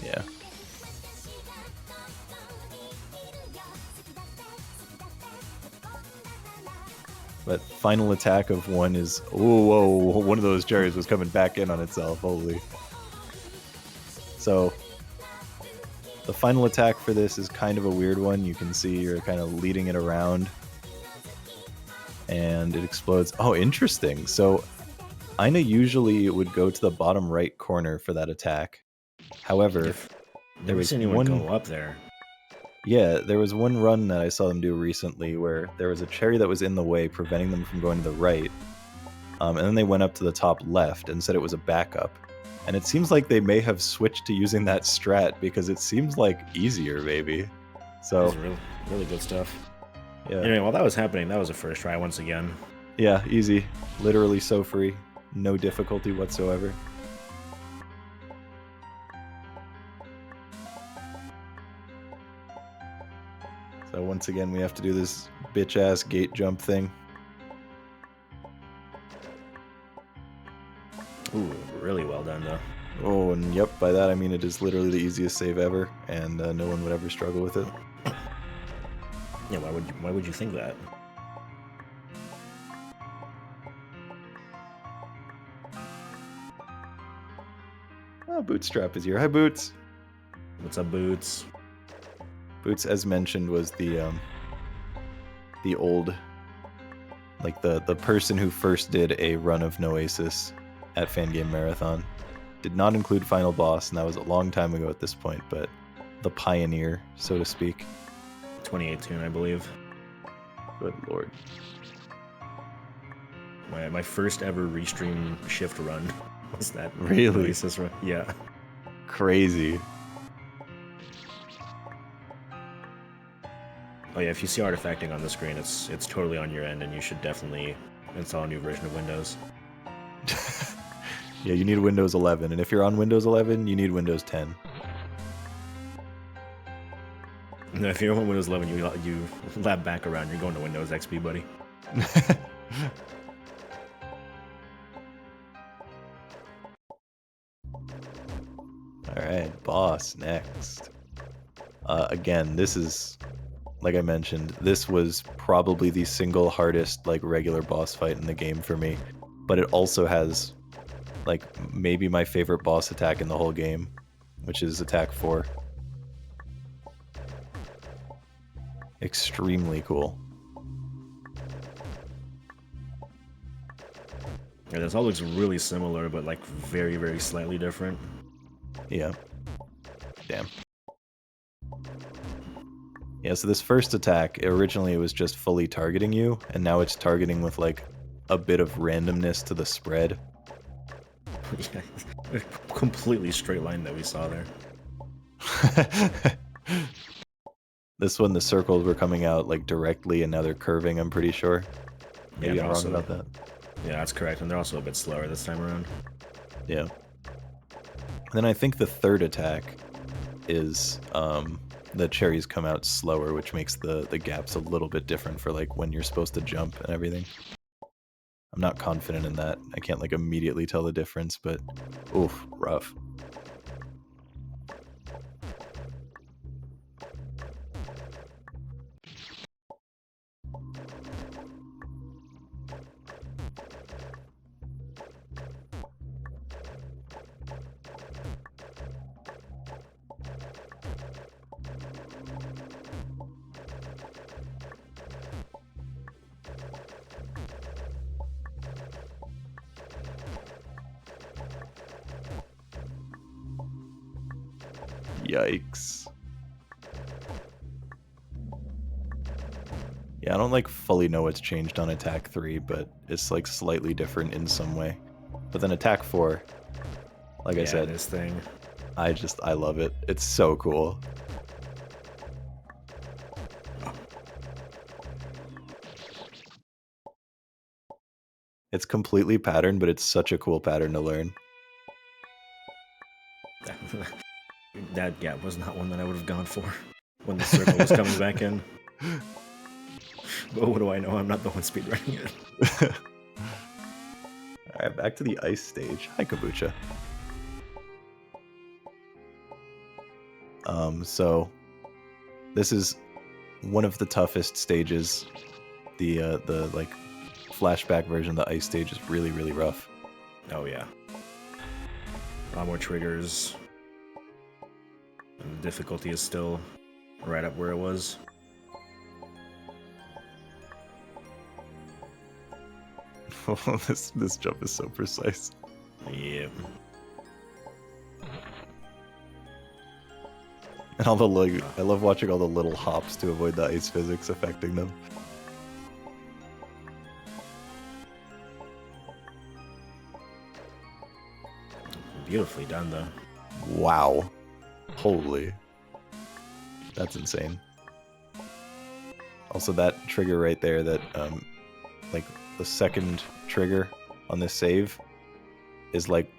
Yeah. But final attack of 1 is... Whoa, one of those cherries was coming back in on itself. Holy. So, the final attack for this is kind of a weird one. You can see you're kind of leading it around. And it explodes. Oh, interesting. So, Aina usually would go to the bottom right corner for that attack. However, there was anyone one... go up there. Yeah, there was one run that I saw them do recently where there was a cherry that was in the way, preventing them from going to the right. And then they went up to the top left and said it was a backup. And it seems like they may have switched to using that strat because it seems like easier, maybe. So That's really, really good stuff. Yeah. Anyway, while that was happening, that was a first try once again. Yeah, easy. Literally so free. No difficulty whatsoever. So once again, we have to do this bitch-ass gate jump thing. Ooh, really well done, though. Oh, and yep, by that I mean it is literally the easiest save ever, and no one would ever struggle with it. Yeah, why would you think that? Oh, Bootstrap is here. Hi, Boots. What's up, Boots? Boots, as mentioned, was the old, like the person who first did a run of Noesis at Fangame Marathon. Did not include Final Boss, and that was a long time ago at this point, but the pioneer, so to speak. 2018, I believe. Good lord. My first ever restream shift run was that Really? Noesis run. Yeah. Crazy. Oh yeah, if you see artifacting on the screen, it's totally on your end, and you should definitely install a new version of Windows. Yeah, you need Windows 11, and if you're on Windows 11, you need Windows 10. No, if you're on Windows 11, you lap back around, you're going to Windows XP, buddy. Alright, boss next. Again, this is, like I mentioned, this was probably the single hardest, like, regular boss fight in the game for me. But it also has, like, maybe my favorite boss attack in the whole game, which is attack 4. Extremely cool. Yeah, this all looks really similar, but like very, very slightly different. Yeah. Damn. Yeah, so this first attack, originally it was just fully targeting you, and now it's targeting with, like, a bit of randomness to the spread. Yeah, completely straight line that we saw there. This one, the circles were coming out, like, directly, and now they're curving, I'm pretty sure. Maybe Yeah, I'm wrong about that. Yeah, that's correct, and they're also a bit slower this time around. Yeah. And then I think the third attack is the cherries come out slower, which makes the gaps a little bit different for, like, when you're supposed to jump and everything. I'm not confident in that. I can't like immediately tell the difference, but oof, rough. Yikes. Yeah, I don't like fully know what's changed on attack 3, but it's like slightly different in some way. But then attack 4, like I said, this thing. I love it. It's so cool. It's completely patterned, but it's such a cool pattern to learn. That was not one that I would have gone for when the circle was coming back in. But what do I know? I'm not the one speedrunning it. Alright, back to the ice stage. Hi, Kabucha. So this is one of the toughest stages. The like flashback version of the ice stage is really, really rough. Oh yeah. A lot more triggers. And the difficulty is still right up where it was. This jump is so precise. Yeah. And all the like, I love watching all the little hops to avoid the ice physics affecting them. Beautifully done though. Wow. Holy. That's insane. Also that trigger right there, that like the second trigger on this save is like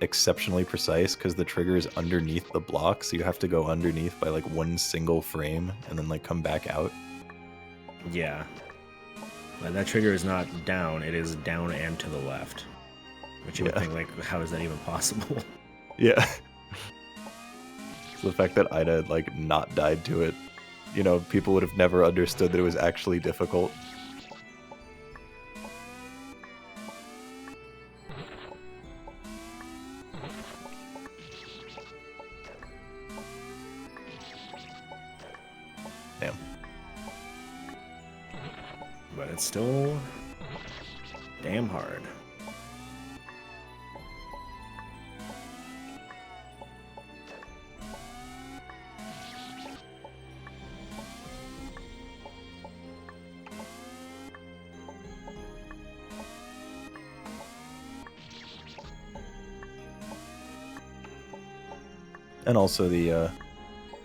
exceptionally precise because the trigger is underneath the block, so you have to go underneath by like one single frame and then like come back out. Yeah. Like, that trigger is not down, it is down and to the left. Which you would think, like, how is that even possible? Yeah. So the fact that Ida had like not died to it, you know, people would have never understood that it was actually difficult. Damn. But it's still damn hard. And also the,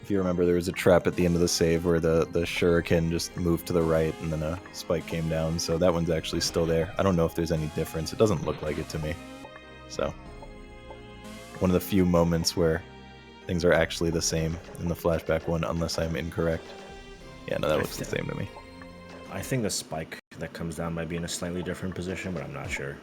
if you remember, there was a trap at the end of the save where the shuriken just moved to the right and then a spike came down, so that one's actually still there. I don't know if there's any difference. It doesn't look like it to me. So, one of the few moments where things are actually the same in the flashback one, unless I'm incorrect. Yeah, no, that looks the same to me. I think the spike that comes down might be in a slightly different position, but I'm not sure.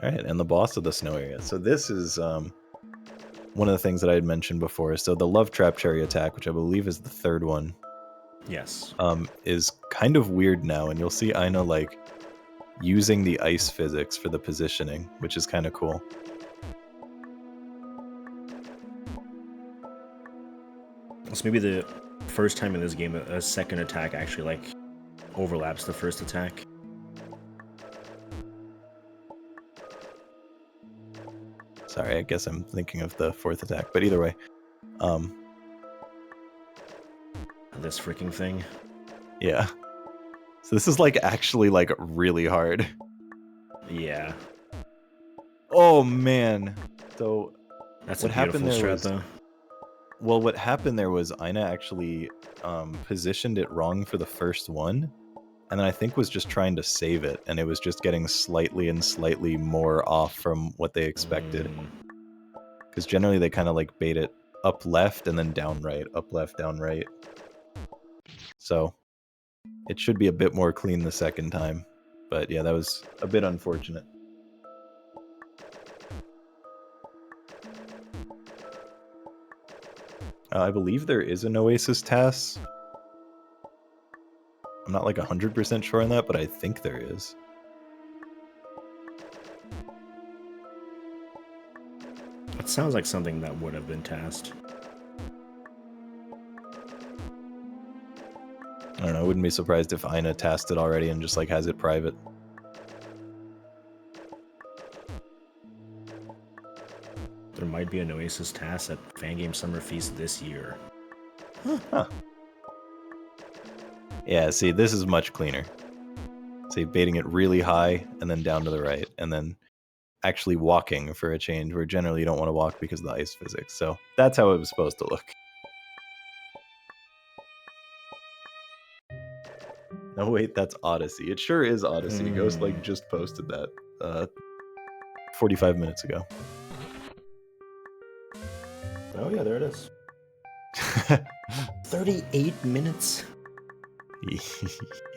Alright, and the boss of the snow area. So this is one of the things that I had mentioned before. So the Love Trap Cherry attack, which I believe is the third one, Yes. is kind of weird now, and you'll see Aina like using the ice physics for the positioning, which is kind of cool. So maybe the first time in this game a second attack actually like overlaps the first attack. Sorry, I guess I'm thinking of the fourth attack, but either way. This freaking thing. Yeah. So this is like actually like really hard. Yeah. Oh man. So That's what a happened beautiful there strat was, though. well, what happened there was Aina actually positioned it wrong for the first one, and then I think was just trying to save it, and it was just getting slightly and slightly more off from what they expected. Because generally they kind of like bait it up left and then down right, up left, down right. So It should be a bit more clean the second time. But yeah, that was a bit unfortunate. I believe there is a Noesis task. I'm not like 100% sure on that, but I think there is. It sounds like something that would have been tasked. I don't know, I wouldn't be surprised if Aina tasked it already and just like has it private. There might be a Noesis task at Fangame Summer Feast this year. Huh. Yeah, see, this is much cleaner. See, baiting it really high and then down to the right, and then actually walking for a change, where generally you don't want to walk because of the ice physics. So that's how it was supposed to look. No, wait, that's Odyssey. It sure is Odyssey. Ghost like just posted that 45 minutes ago. Oh yeah, there it is. 38 minutes?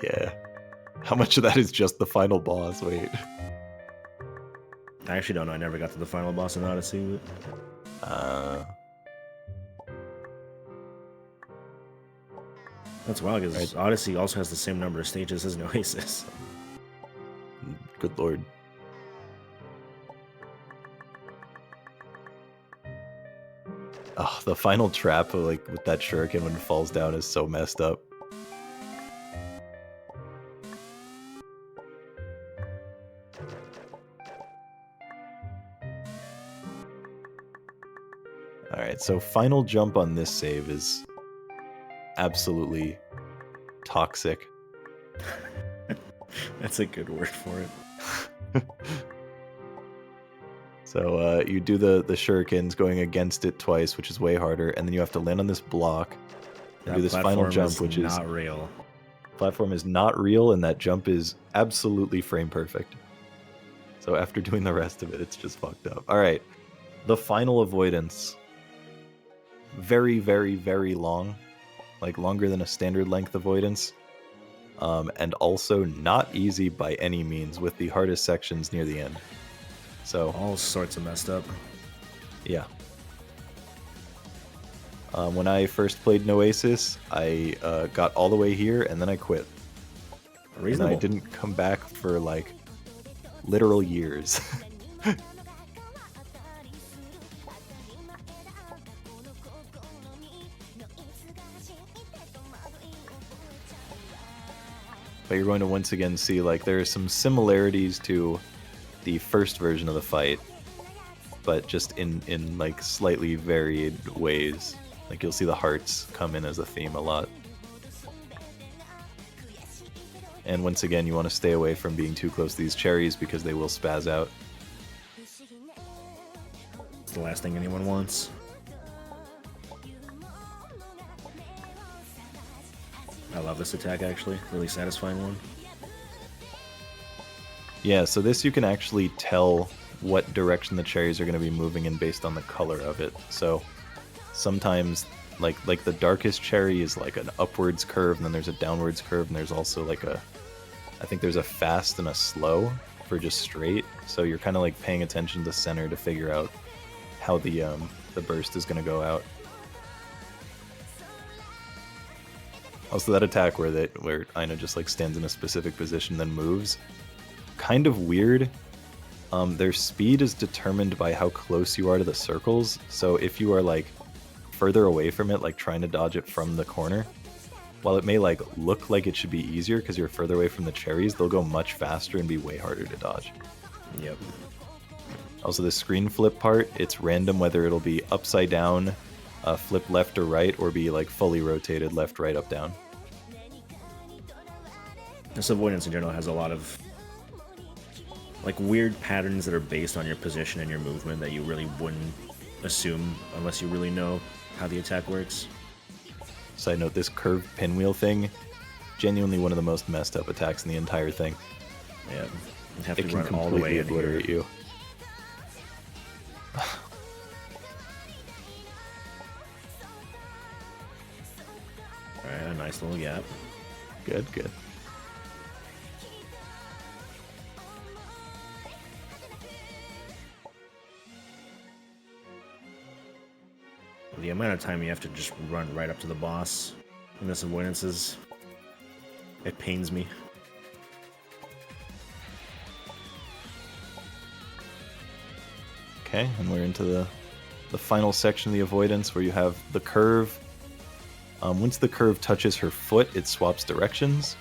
Yeah. How much of that is just the final boss? Wait. I actually don't know. I never got to the final boss in Odyssey. That's wild, because Odyssey also has the same number of stages as Noesis. Good lord. Oh, the final trap like with that shuriken when it falls down is so messed up. Alright, so final jump on this save is absolutely toxic. That's a good word for it. So you do the shurikens going against it twice, which is way harder, and then you have to land on this block and do this final jump, which is not real. Platform is not real, and that jump is absolutely frame perfect. So after doing the rest of it, it's just fucked up. Alright, the final avoidance. Very, very, very long. Like longer than a standard length avoidance. And also not easy by any means, with the hardest sections near the end. So all sorts of messed up. Yeah. When I first played Noasis, I got all the way here and then I quit. Reasonable. And I didn't come back for like literal years. But you're going to once again see like there are some similarities to the first version of the fight, but just in like slightly varied ways. Like you'll see the hearts come in as a theme a lot. And once again, you want to stay away from being too close to these cherries because they will spaz out. It's the last thing anyone wants. I love this attack, actually. Really satisfying one. Yeah, so this you can actually tell what direction the cherries are going to be moving in based on the color of it. So sometimes like the darkest cherry is like an upwards curve, and then there's a downwards curve, and there's also like I think there's a fast and a slow for just straight. So you're kind of like paying attention to the center to figure out how the burst is going to go out. Also, that attack where Aina just like stands in a specific position then moves, kind of weird. Their speed is determined by how close you are to the circles. So if you are like further away from it, like trying to dodge it from the corner, while it may like look like it should be easier because you're further away from the cherries, they'll go much faster and be way harder to dodge. Yep. Also, the screen flip part, it's random whether it'll be upside down, flip left or right, or be like fully rotated left, right, up, down. This avoidance in general has a lot of like weird patterns that are based on your position and your movement that you really wouldn't assume unless you really know how the attack works. Side note, this curved pinwheel thing, genuinely one of the most messed up attacks in the entire thing. Yeah, you have it to can run all the way completely in obliterate here. you. Alright, a nice little gap. Good, good. The amount of time you have to just run right up to the boss in this avoidance it pains me. Okay, and we're into the final section of the avoidance where you have the curve. Once the curve touches her foot, it swaps directions.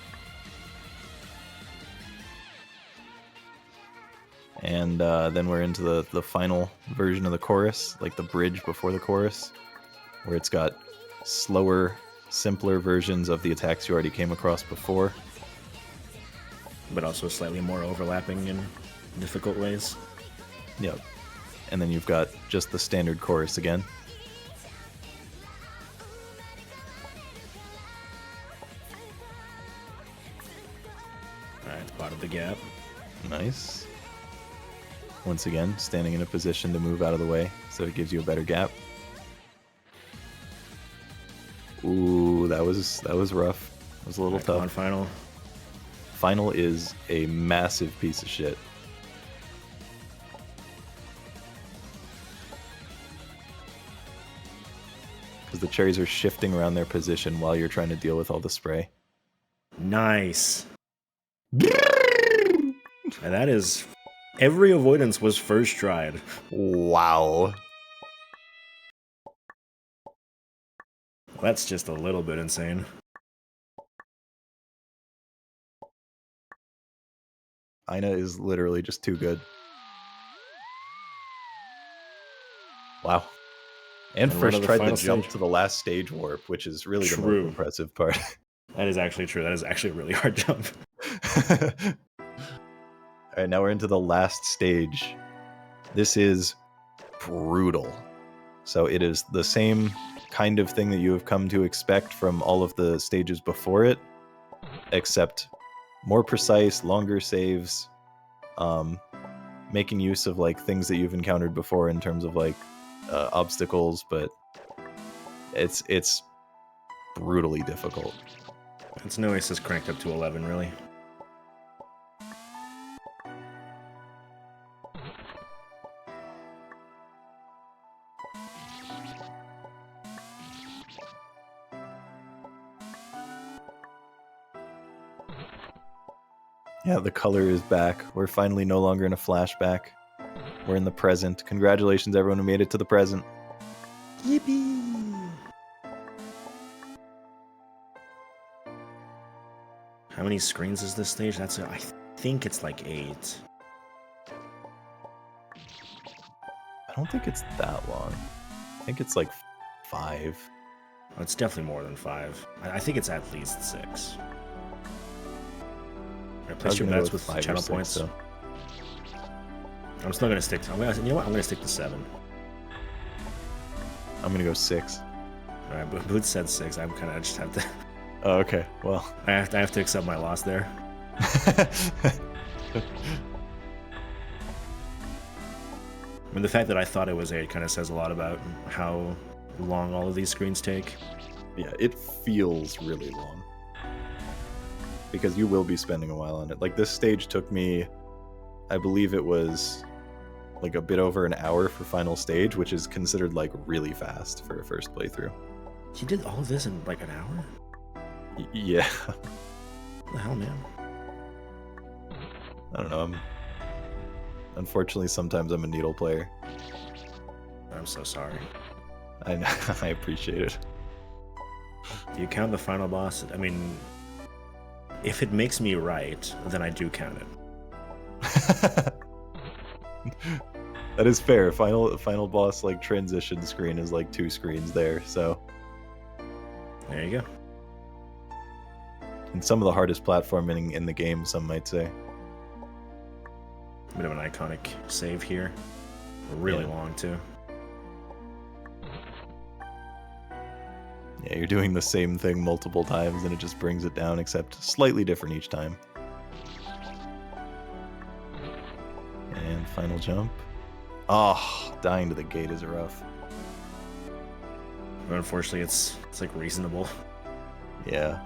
And then we're into the final version of the chorus, like the bridge before the chorus, where it's got slower, simpler versions of the attacks you already came across before. But also slightly more overlapping in difficult ways. Yep. And then you've got just the standard chorus again. Alright, spotted the gap. Nice. Once again, standing in a position to move out of the way, so it gives you a better gap. Ooh, that was rough. That was a little Come on, tough. final. Final is a massive piece of shit. Because the cherries are shifting around their position while you're trying to deal with all the spray. Nice. And that is... Every avoidance was first tried. Wow. That's just a little bit insane. Aina is literally just too good. Wow. And And first one of the tried the final jump stage. to the last stage warp, which is really the True. most impressive part. That is actually true. That is actually a really hard jump. Alright, now we're into the last stage. This is brutal. So it is the same kind of thing that you have come to expect from all of the stages before it, except more precise, longer saves, making use of like things that you've encountered before in terms of like obstacles, but it's brutally difficult. It's Noesis cranked up to 11, really. Yeah, the color is back. We're finally no longer in a flashback. We're in the present. Congratulations, everyone who made it to the present. Yippee! How many screens is this stage? I think it's like 8. I don't think it's that long. I think it's like 5. Oh, it's definitely more than 5. I think it's at least 6. Replace your bets with 5 channel or 6, points. so. I'm still gonna stick to. You know what? I'm gonna stick to 7. I'm gonna go 6. All right, but Boots said 6. I'm kind of just have to. Oh, okay. Well, I have to accept my loss there. I mean, the fact that I thought it was 8 kind of says a lot about how long all of these screens take. yeah, it feels really long. Because you will be spending a while on it. Like, this stage took me, I believe it was like a bit over an hour for final stage, which is considered like really fast for a first playthrough. You did all of this in like an hour? Yeah. What the hell, man? I don't know. Unfortunately, sometimes I'm a needle player. I'm so sorry. I appreciate it. Do you count the final boss? I mean, if it makes me right, then I do count it. That is fair. Final boss like transition screen is like 2 screens there, so. There you go. And some of the hardest platforming in the game, some might say. Bit of an iconic save here. Really Yeah. long, too. Yeah, you're doing the same thing multiple times and it just brings it down, except slightly different each time. And final jump. Oh, dying to the gate is rough. But unfortunately, it's like reasonable. Yeah.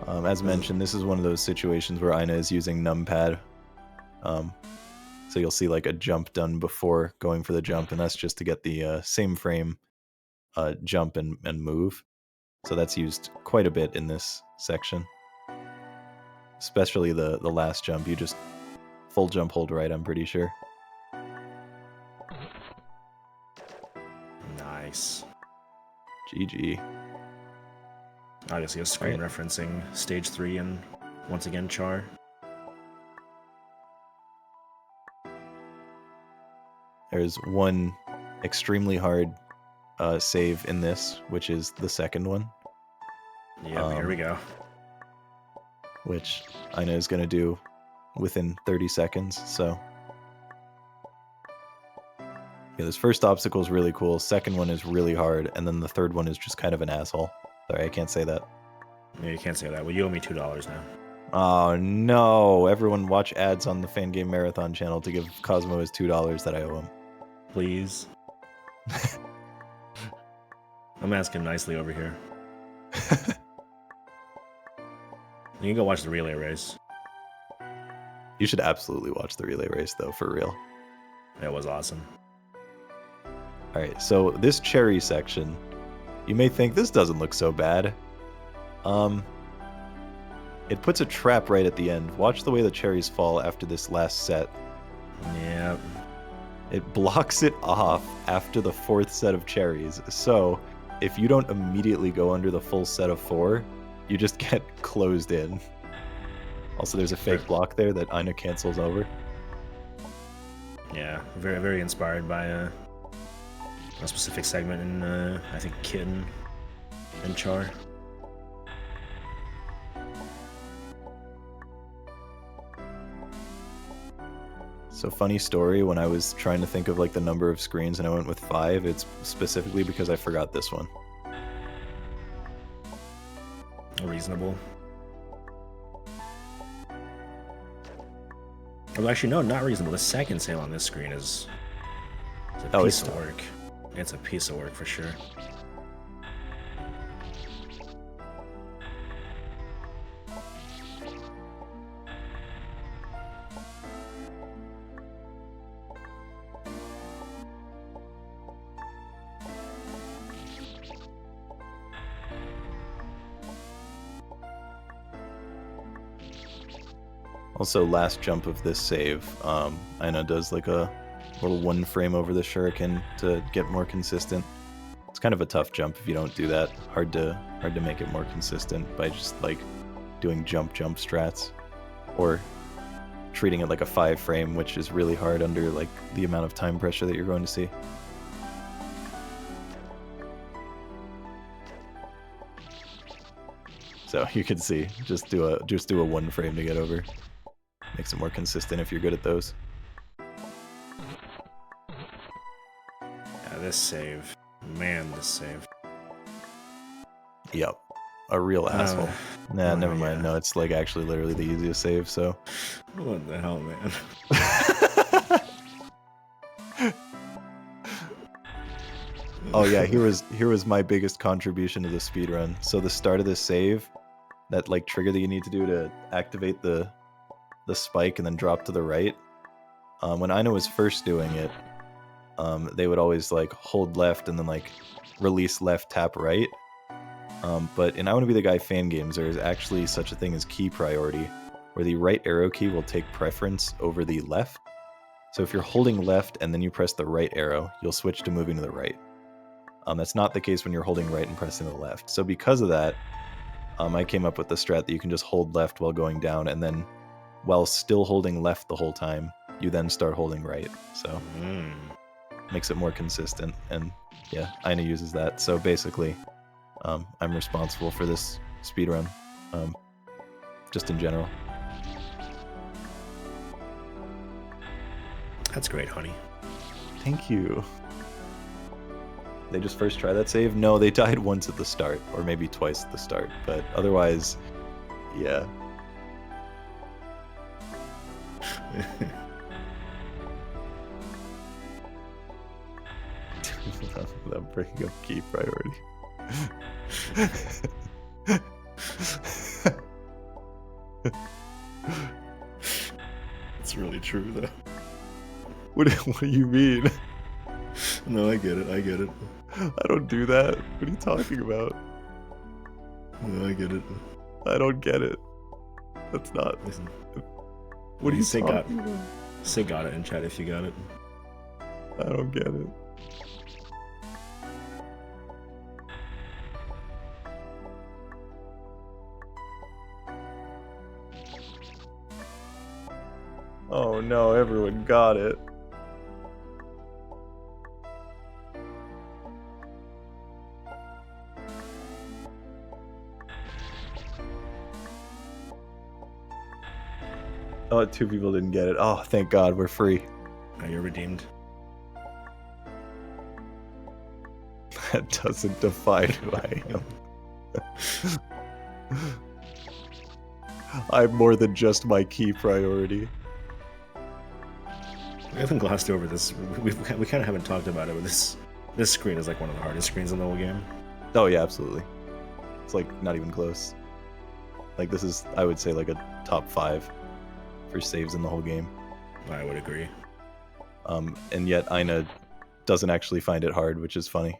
As mentioned, this is one of those situations where Aina is using numpad. So you'll see like a jump done before going for the jump, and that's just to get the same frame jump and move. So that's used quite a bit in this section. Especially the last jump, you just full jump hold right, I'm pretty sure. Nice. GG. Obviously a screen referencing stage 3 and once again Char. There's one extremely hard save in this, which is the second one. Yeah, here we go. Which Aina is going to do within 30 seconds, so... Yeah, this first obstacle is really cool, second one is really hard, and then the third one is just kind of an asshole. Sorry, I can't say that. Yeah, you can't say that. Well, you owe me $2 now. Oh no! Everyone watch ads on the Fangame Marathon channel to give Cosmo his $2 that I owe him. Please. I'm asking nicely over here. You can go watch the relay race. You should absolutely watch the relay race, though, for real. That was awesome. Alright, so this cherry section, you may think this doesn't look so bad. It puts a trap right at the end. Watch the way the cherries fall after this last set. Yeah. It blocks it off after the fourth set of cherries. So, if you don't immediately go under the full set of 4, you just get closed in. Also, there's a fake block there that Aina cancels over. Yeah, very, very inspired by a specific segment in, I think, Kitten and Char. So funny story, when I was trying to think of like the number of screens and I went with 5, it's specifically because I forgot this one. Reasonable. Well, actually, no, not reasonable. The second sail on this screen is a piece of work. It's a piece of work for sure. Also, last jump of this save, Aina does like a little 1 frame over the shuriken to get more consistent. It's kind of a tough jump if you don't do that. Hard to make it more consistent by just like doing jump strats, or treating it like a 5 frame, which is really hard under like the amount of time pressure that you're going to see. So you can see, just do a 1 frame to get over. Makes it more consistent if you're good at those. Yeah, this save. Man, this save. Yep. A real asshole. Nah, never mind. Yeah. No, it's like actually literally the easiest save, so. What the hell, man? Oh yeah, here was my biggest contribution to the speedrun. So the start of this save, that like trigger that you need to do to activate the spike and then drop to the right. When Aina was first doing it, they would always like hold left and then like release left, tap right. But in I Wanna Be the Guy Fangames, there is actually such a thing as key priority, where the right arrow key will take preference over the left. So if you're holding left and then you press the right arrow, you'll switch to moving to the right. That's not the case when you're holding right and pressing the left. So because of that, I came up with the strat that you can just hold left while going down, and then while still holding left the whole time, you then start holding right. So makes it more consistent, and yeah, Aina uses that. So basically, I'm responsible for this speedrun, just in general. That's great, honey. Thank you. They just first try that save? No, they died once at the start, or maybe twice at the start, but otherwise, yeah. Without breaking up key priority. true though. What do you mean? No, I get it. I get it. I don't do that. What are you talking about? No, I get it. I don't get it. That's not. Listen, What do you say talking got? about? Say got it in chat if you got it. I don't get it. Oh no, everyone got it. Oh, 2 people didn't get it. Oh, thank God, we're free. Oh, you're redeemed. That doesn't define who I am. I'm more than just my key priority. We haven't glossed over this. We kind of haven't talked about it, but this screen is like one of the hardest screens in the whole game. Oh yeah, absolutely. It's like not even close. Like this is, I would say, like a top 5 for saves in the whole game. I would agree. And yet Aina doesn't actually find it hard, which is funny.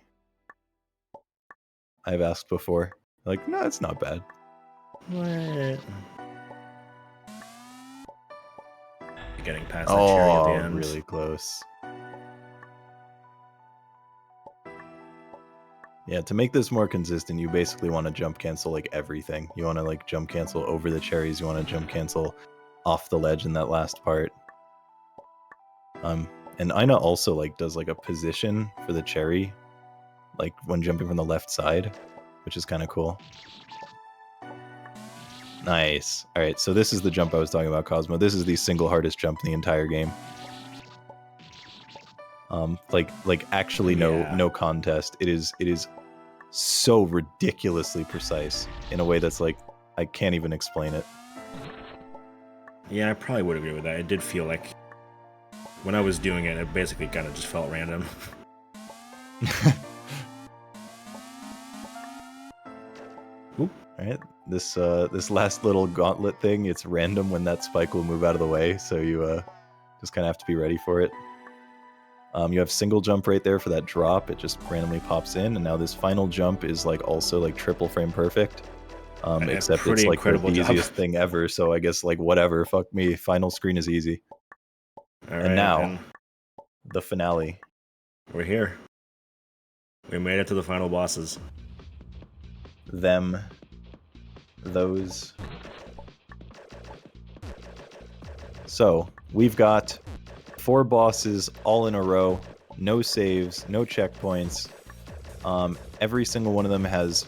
I've asked before. Like, no, it's not bad. What? Getting past that cherry at the end. Really close. Yeah, to make this more consistent, you basically want to jump cancel like everything. You want to like jump cancel over the cherries. You want to jump cancel off the ledge in that last part. And Aina also like does like a position for the cherry, like when jumping from the left side, which is kind of cool. Nice. All right, so this is the jump I was talking about, Cosmo. This is the single hardest jump in the entire game. Like actually no contest. It is so ridiculously precise in a way that's like I can't even explain it. Yeah, I probably would agree with that. It did feel like when I was doing it, it basically kind of just felt random. Oop. All right, this last little gauntlet thing, it's random when that spike will move out of the way, so you just kind of have to be ready for it. You have single jump right there for that drop. It just randomly pops in, and now this final jump is like also like triple frame perfect. Except it's like the easiest thing ever, so I guess like whatever, fuck me. Final screen is easy. All and right, now, the finale. We're here. We made it to the final bosses. Them. Those. So, we've got 4 bosses all in a row. No saves, no checkpoints. Every single one of them has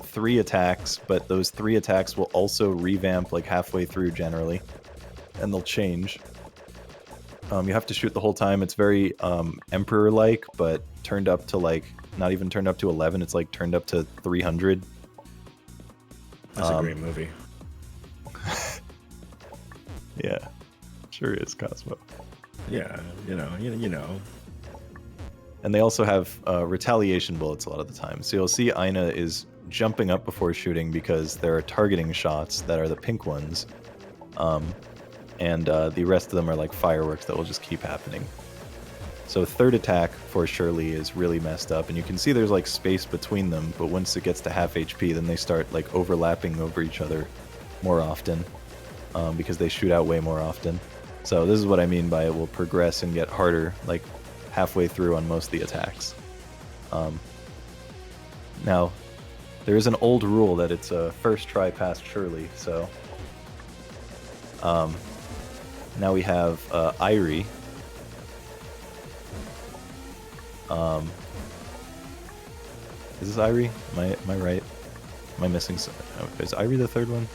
3 attacks, but those 3 attacks will also revamp like halfway through generally, and they'll change. You have to shoot the whole time. It's very Emperor-like, but turned up to like, not even turned up to 11, it's like turned up to 300. That's a great movie. Yeah, sure is, Cosmo. Yeah, you know. And they also have retaliation bullets a lot of the time. So you'll see Aina is jumping up before shooting because there are targeting shots that are the pink ones. And the rest of them are like fireworks that will just keep happening. So third attack for Shirley is really messed up, and you can see there's like space between them, but once it gets to half HP, then they start like overlapping over each other more often, because they shoot out way more often. So this is what I mean by it will progress and get harder like halfway through on most of the attacks. Now, there is an old rule that it's a first try past Shirley, so now we have Irie. Is this Irie? Am I right? Am I missing some? Is Irie the third one?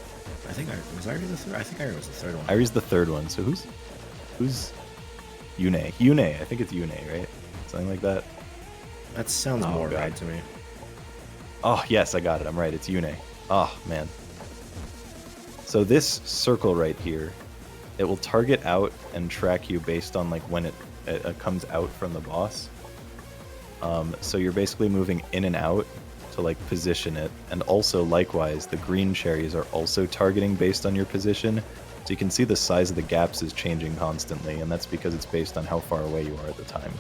I think was Irie the third. I think Irie was the third one. Irie's the third one. So who's Yune? Yune. I think it's Yune, right? Something like that. That sounds more right to me. Oh yes, I got it. I'm right. It's Yune. Oh man. So this circle right here, it will target out and track you based on like when it comes out from the boss. So you're basically moving in and out to like position it, and also likewise the green cherries are also targeting based on your position, So you can see the size of the gaps is changing constantly, and that's because it's based on how far away you are at the time.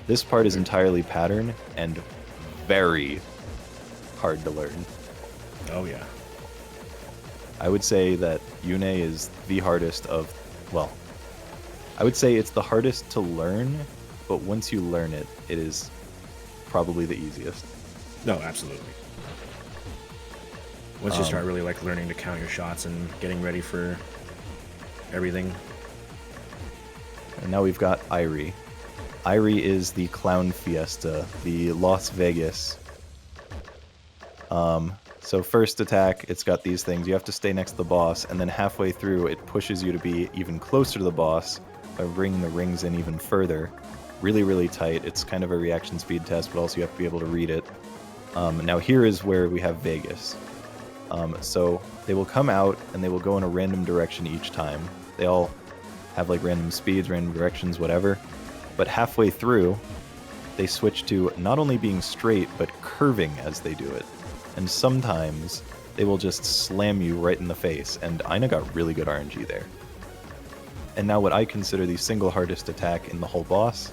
This part is entirely pattern and very hard to learn. Oh yeah. I would say that Yune is the hardest of, well, I would say it's the hardest to learn, but once you learn it, it is probably the easiest. No, absolutely. Once you start really like learning to count your shots and getting ready for everything. And now we've got Irie. Irie is the Clown Fiesta, the Las Vegas. So first attack, it's got these things. You have to stay next to the boss, and then halfway through, it pushes you to be even closer to the boss by bringing the rings in even further. Really, really tight. It's kind of a reaction speed test, but also you have to be able to read it. Now here is where we have Vegas. So they will come out, and they will go in a random direction each time. They all have like random speeds, random directions, whatever. But halfway through, they switch to not only being straight, but curving as they do it. And sometimes they will just slam you right in the face, and Aina got really good RNG there. And now what I consider the single hardest attack in the whole boss,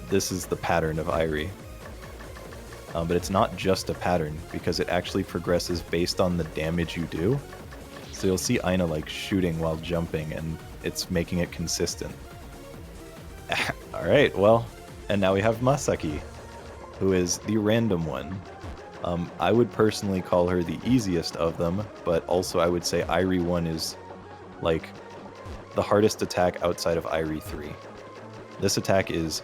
this is the pattern of Irie. But it's not just a pattern, because it actually progresses based on the damage you do. So you'll see Aina like shooting while jumping, and it's making it consistent. Alright, well, and now we have Masaki, who is the random one. I would personally call her the easiest of them, but also I would say Irie 1 is like the hardest attack outside of Irie 3. This attack is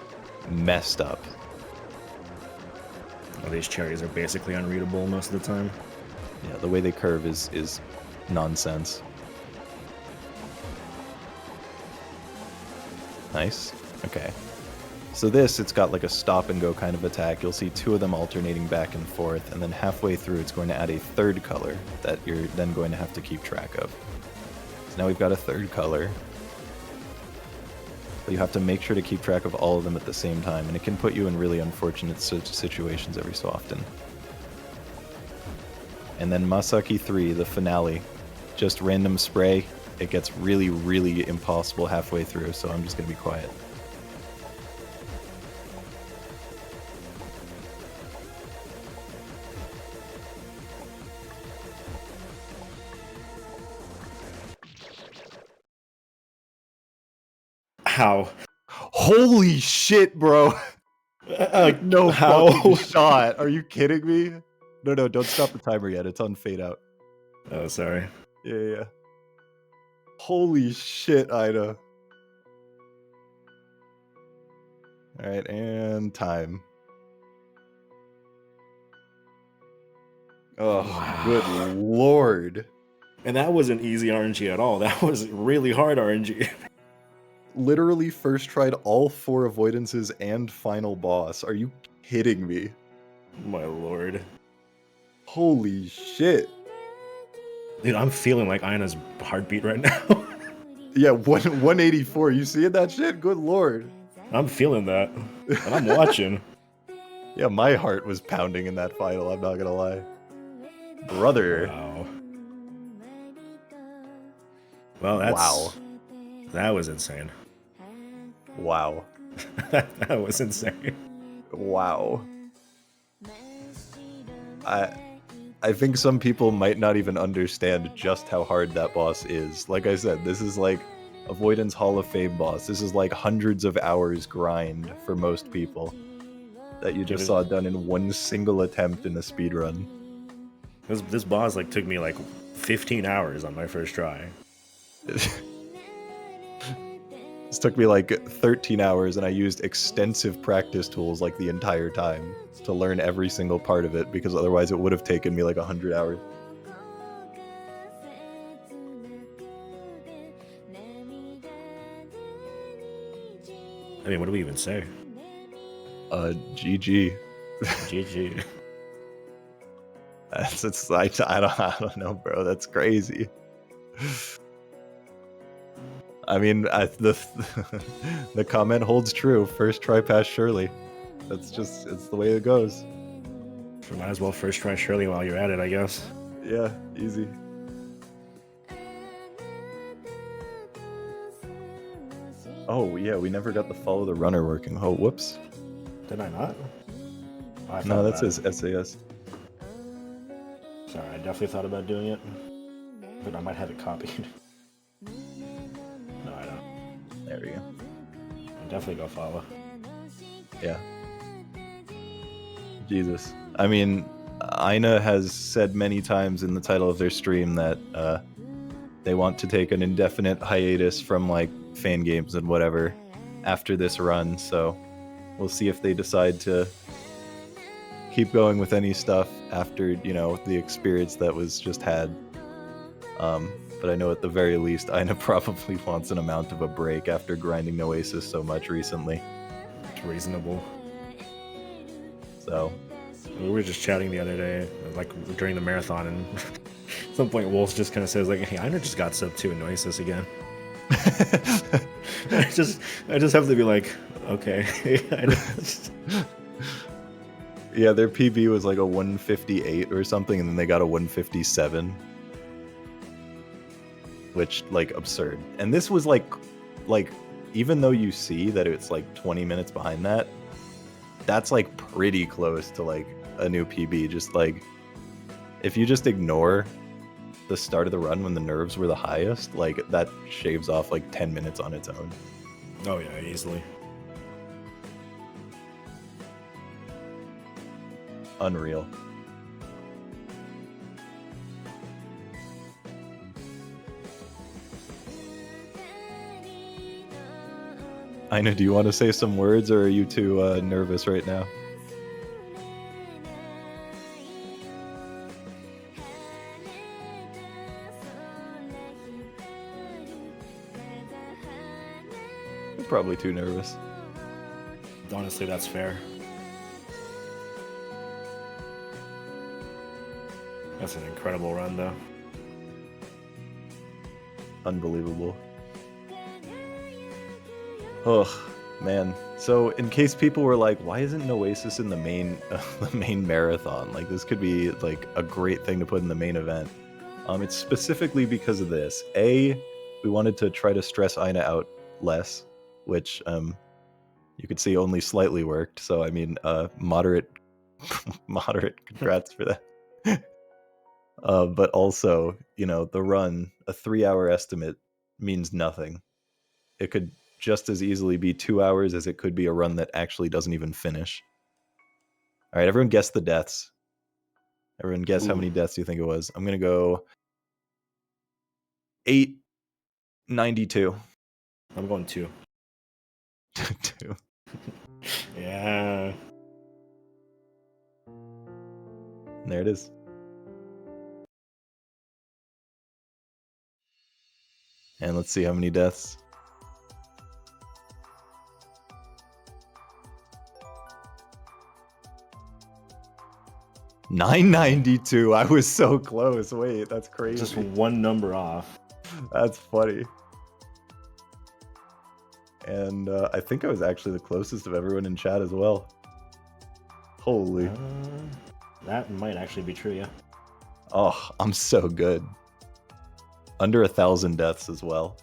messed up. Well, these cherries are basically unreadable most of the time. Yeah, the way they curve is nonsense. Nice. Okay. So this, it's got like a stop and go kind of attack. You'll see two of them alternating back and forth, and then halfway through it's going to add a third color that you're then going to have to keep track of. So now we've got a third color. But you have to make sure to keep track of all of them at the same time, and it can put you in really unfortunate situations every so often. And then Masaki 3, the finale. Just random spray. It gets really, really impossible halfway through, so I'm just going to be quiet. How? Holy shit, bro! No how? fucking shot. Are you kidding me? No, don't stop the timer yet. It's on fade out. Oh, sorry. Yeah. Holy shit, Ida. Alright, and time. Oh, Wow. good lord. And that wasn't easy RNG at all. That was really hard RNG. Literally first tried all 4 avoidances and final boss. Are you kidding me? My lord. Holy shit. Dude, I'm feeling like Aina's heartbeat right now. Yeah, 184. You seeing that shit? Good lord. I'm feeling that. And I'm watching. Yeah, my heart was pounding in that final, I'm not gonna lie. Brother. Wow. Well, Wow. That was insane. Wow. That was insane. Wow. I think some people might not even understand just how hard that boss is. Like I said, this is like Avoidance Hall of Fame boss. This is like hundreds of hours grind for most people that you just saw done in one single attempt in a speedrun. This boss like took me like 15 hours on my first try. This took me like 13 hours, and I used extensive practice tools like the entire time to learn every single part of it, because otherwise it would have taken me like 100 hours. I mean, what do we even say? GG. GG. I don't know, bro. That's crazy. I mean, the comment holds true. First try pass surely. It's the way it goes. Might as well first try Shirley while you're at it, I guess. Yeah, easy. Oh yeah, we never got the follow the runner working. Oh, whoops. Did I not? Oh, I No, thought that about says it. SAS. Sorry, I definitely thought about doing it, but I might have it copied. No, I don't. There we go. I'll definitely go follow. Yeah. Jesus. I mean, Aina has said many times in the title of their stream that they want to take an indefinite hiatus from like Fangames and whatever after this run, so we'll see if they decide to keep going with any stuff after, you know, the experience that was just had. But I know at the very least Aina probably wants an amount of a break after grinding Noesis so much recently. It's reasonable. So We were just chatting the other day, like during the marathon, and at some point Wolf just kind of says like, "Hey, I just got sub 2 in Noasis again." I just have to be like, okay. Yeah, their PB was like a 158 or something, and then they got a 157, which like absurd. And this was like even though you see that it's like 20 minutes behind that, that's like pretty close to like a new PB. Just like if you just ignore the start of the run when the nerves were the highest, like that shaves off like 10 minutes on its own. Oh yeah, easily. Unreal. Aina, do you want to say some words, or are you too nervous right now? You're probably too nervous. Honestly, that's fair. That's an incredible run, though. Unbelievable. Oh man. So in case people were like, why isn't Noesis in the main marathon? Like this could be like a great thing to put in the main event. It's specifically because of this. A, we wanted to try to stress Aina out less, which you could see only slightly worked. So I mean, moderate congrats for that. But also, you know, the run, a 3-hour estimate means nothing. It could just as easily be 2 hours as it could be a run that actually doesn't even finish. All right, everyone guess the deaths. Everyone guess how many deaths you think it was. I'm going to go 892. I'm going 2. 2. Yeah. And there it is. And let's see how many deaths. $992. I was so close. Wait, that's crazy. Just one number off. That's funny. And I think I was actually the closest of everyone in chat as well. Holy. That might actually be true, yeah. Oh, I'm so good. Under 1,000 deaths as well.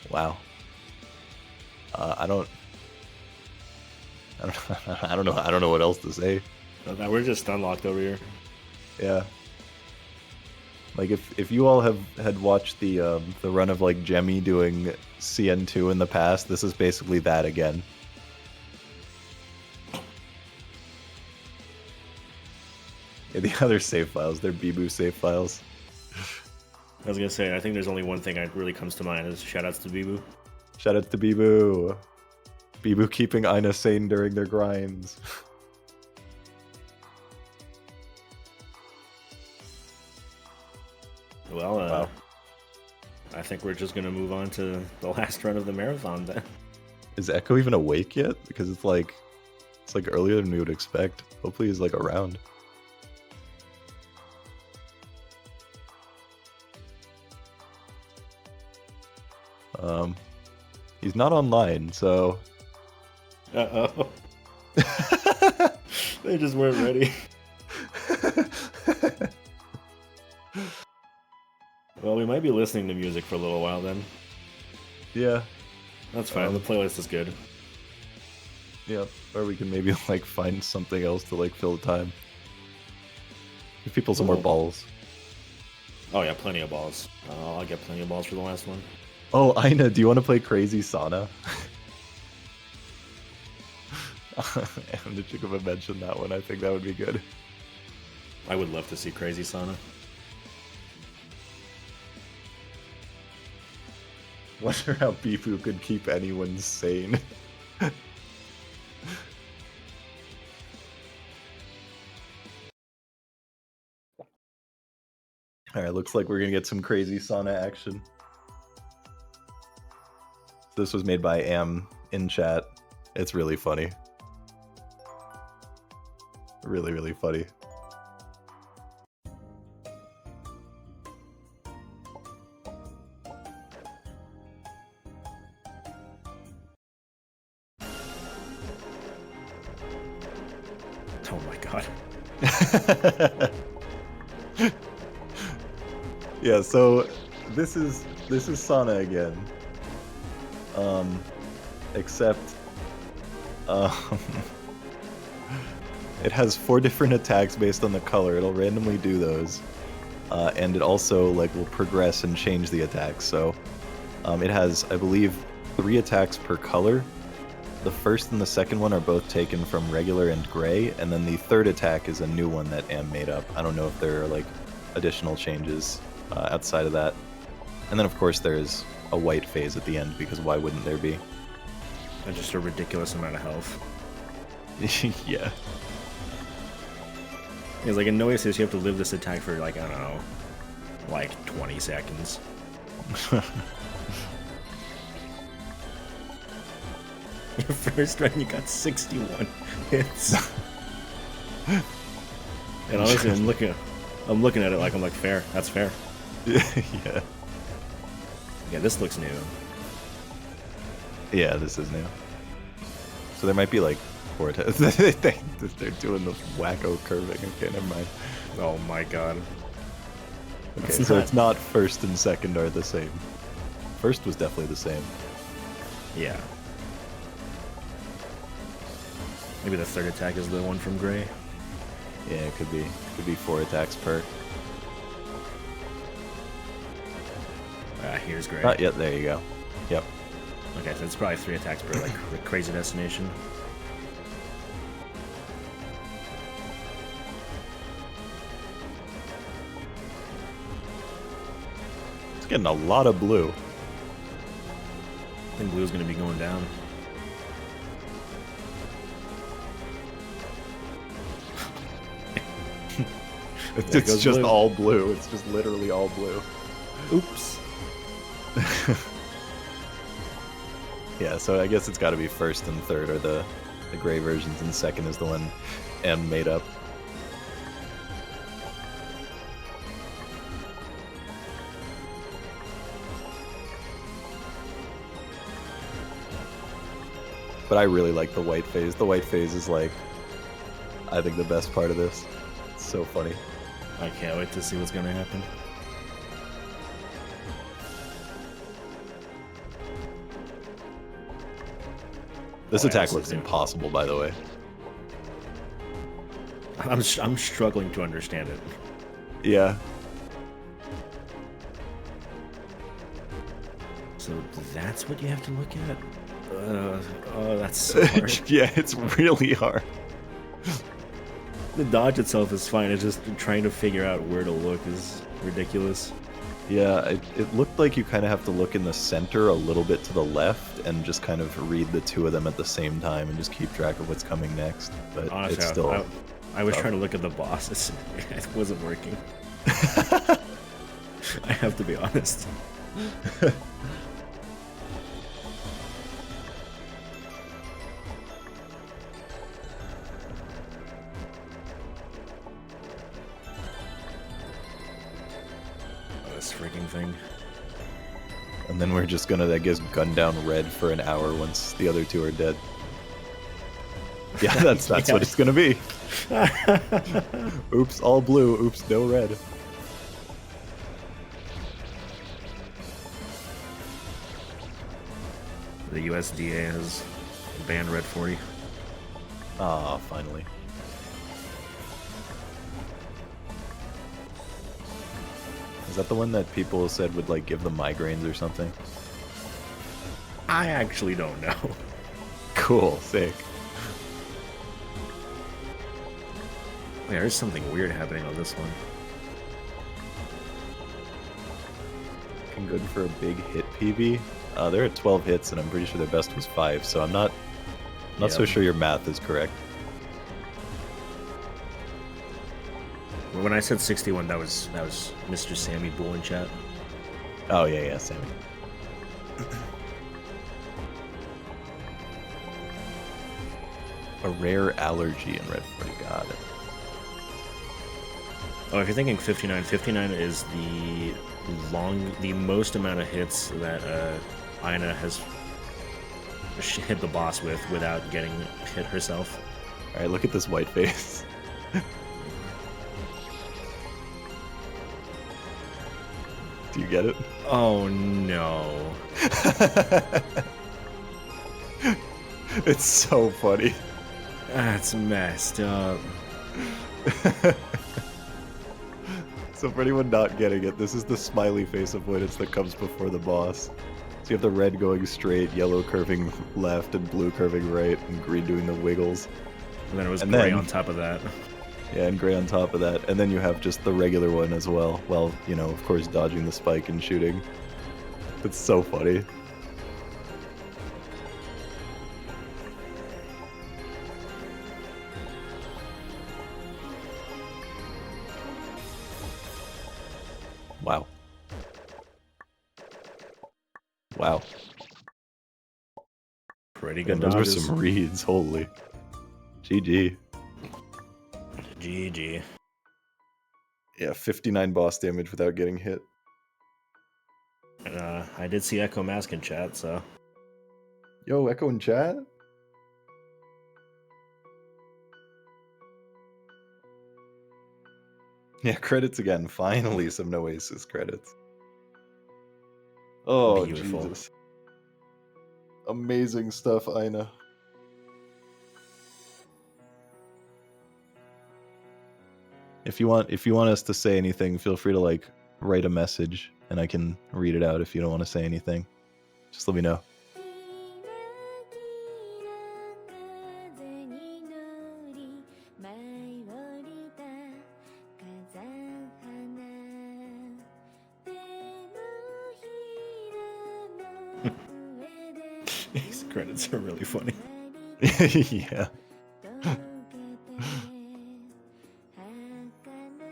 Wow. I don't know what else to say. We're just unlocked over here. Yeah. Like if you all had watched the run of like Jemmy doing CN2 in the past, this is basically that again. Yeah, the other save files, they're Bibu save files. I was gonna say, I think there's only one thing that really comes to mind is shoutouts to Bibu. Shoutouts to Bibu. Bibu keeping Aina sane during their grinds. Well, Wow. I think we're just gonna move on to the last run of the marathon then. Is Echo even awake yet? Because it's like earlier than we would expect. Hopefully he's like around. He's not online, so Uh-oh. They just weren't ready. Well, we might be listening to music for a little while then. Yeah. That's fine. The playlist is good. Yeah. Or we can maybe like find something else to like fill the time. Give people some more balls. Oh yeah, plenty of balls. I'll get plenty of balls for the last one. Oh, Aina, do you want to play Crazy Sauna? And the Chickaba mentioned that one. I think that would be good. I would love to see Crazy Sauna. Wonder how Bifu could keep anyone sane. Alright, looks like we're gonna get some Crazy Sauna action. This was made by Am in chat. It's really funny. Really, really funny. Oh my god. Yeah, so this is Sana again. Except it has 4 different attacks based on the color. It'll randomly do those. And it also like will progress and change the attacks. So it has, I believe, 3 attacks per color. The first and the second one are both taken from regular and gray, and then the third attack is a new one that Am made up. I don't know if there are like additional changes outside of that. And then of course there's a white phase at the end, because why wouldn't there be? And just a ridiculous amount of health. Yeah. It's like in Noesis, you have to live this attack for like, I don't know, like 20 seconds. Your first run, you got 61 hits. And honestly, I'm looking at it like I'm like, fair. That's fair. Yeah. Yeah, this looks new. Yeah, this is new. So there might be like 4 attacks. They're doing the wacko curving. Okay, never mind. Oh my god. Okay, so it's not first and second are the same. First was definitely the same. Yeah. Maybe the third attack is the one from Gray. Yeah, it could be. Could be 4 attacks per. Here's Gray. Not yet. There you go. Yep. Okay, so it's probably 3 attacks per like crazy destination. It's getting a lot of blue. I think blue's gonna be going down. It's just blue. All blue. It's just literally all blue. Oops. Yeah, so I guess it's got to be first and third are the gray versions, and second is the one M made up. But I really like the white phase. The white phase is like, I think, the best part of this. It's so funny. I can't wait to see what's gonna happen. This attack looks impossible, by the way. I'm struggling to understand it. Yeah. So that's what you have to look at? Oh, that's so hard. Yeah, it's really hard. The dodge itself is fine. It's just trying to figure out where to look is ridiculous. Yeah, it looked like you kind of have to look in the center a little bit to the left and just kind of read the 2 of them at the same time and just keep track of what's coming next. But honestly, it's still... I was trying to look at the bosses. It wasn't working. I have to be honest. Freaking thing. And then we're just gonna, I guess, gun down red for an hour once the other 2 are dead. Yeah, that's yeah. What it's gonna be. Oops, all blue. Oops, no red. The USDA has banned Red 40. Ah, finally. Is that the one that people said would like give them migraines or something? I actually don't know. Cool, sick. Wait, there's something weird happening on this one. Looking good for a big hit PB. They're at 12 hits, and I'm pretty sure their best was 5, so I'm not so sure your math is correct. When I said 61, that was Mr. Sammy Bull in chat. Oh, yeah, Sammy. A rare allergy in Red 40, got it. Oh, if you're thinking 59, 59 is the most amount of hits that Aina has hit the boss with without getting hit herself. Alright, look at this white face. Do you get it? Oh no. It's so funny. That's messed up. So for anyone not getting it, this is the smiley face avoidance that comes before the boss. So you have the red going straight, yellow curving left, and blue curving right, and green doing the wiggles. And then it was gray on top of that. Yeah, and gray on top of that. And then you have just the regular one as well, while, you know, of course, dodging the spike and shooting. It's so funny. Wow. Wow. Pretty good And those were dodges. some reads, holy. GG. GG. Yeah, 59 boss damage without getting hit. I did see Echo Mask in chat, so... Yo, Echo in chat? Yeah, credits again. Finally, some Noasis credits. Oh, Beautiful. Jesus. Amazing stuff, Aina. If you want us to say anything, feel free to like write a message and I can read it out if you don't want to say anything. Just let me know. These credits are really funny. Yeah.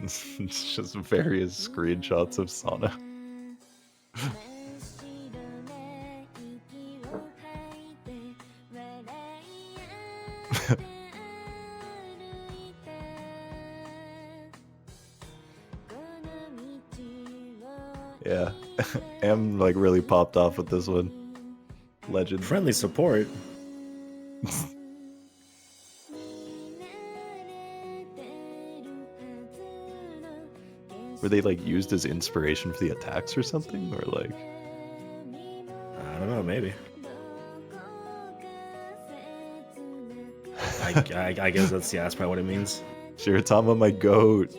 It's just various screenshots of Sana. Yeah. Am like really popped off with this one. Legend. Friendly support. Were they like used as inspiration for the attacks or something? Or like I don't know, maybe. I guess that's probably what it means. Shiratama, my goat.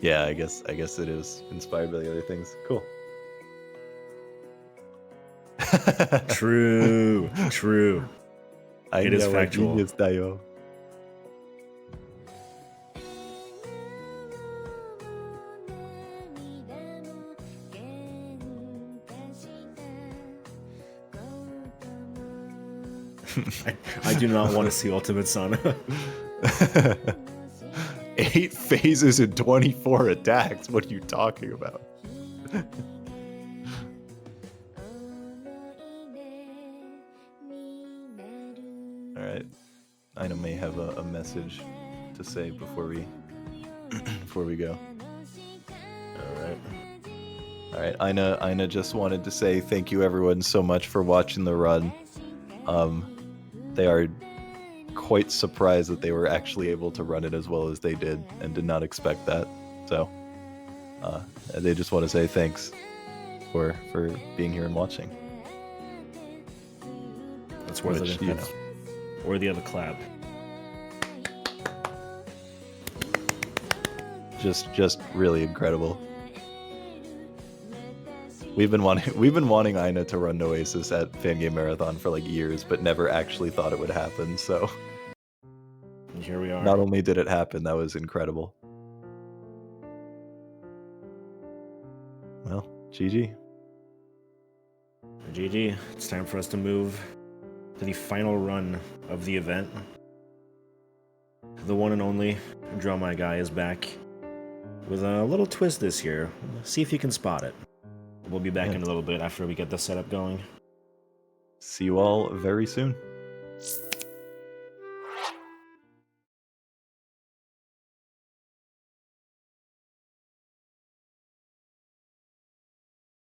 Yeah, I guess it is inspired by the other things. Cool. True. It is factual. I do not want to see Ultimate Sana. 8 phases and 24 attacks. What are you talking about? Alright. Aina may have a message to say before we go. Alright, Aina just wanted to say thank you everyone so much for watching the run. They are quite surprised that they were actually able to run it as well as they did and did not expect that. So they just want to say thanks for being here and watching. That's worth Which, it. you That's worthy of a clap. Just really incredible. We've been wanting Aina to run Noesis at Fangame Marathon for like years, but never actually thought it would happen. So And here we are. not only did it happen, that was incredible. Well, GG. GG. It's time for us to move to the final run of the event. The one and only Draw My Guy is back with a little twist this year. See if you can spot it. We'll be back in a little bit after we get the setup going. See you all very soon.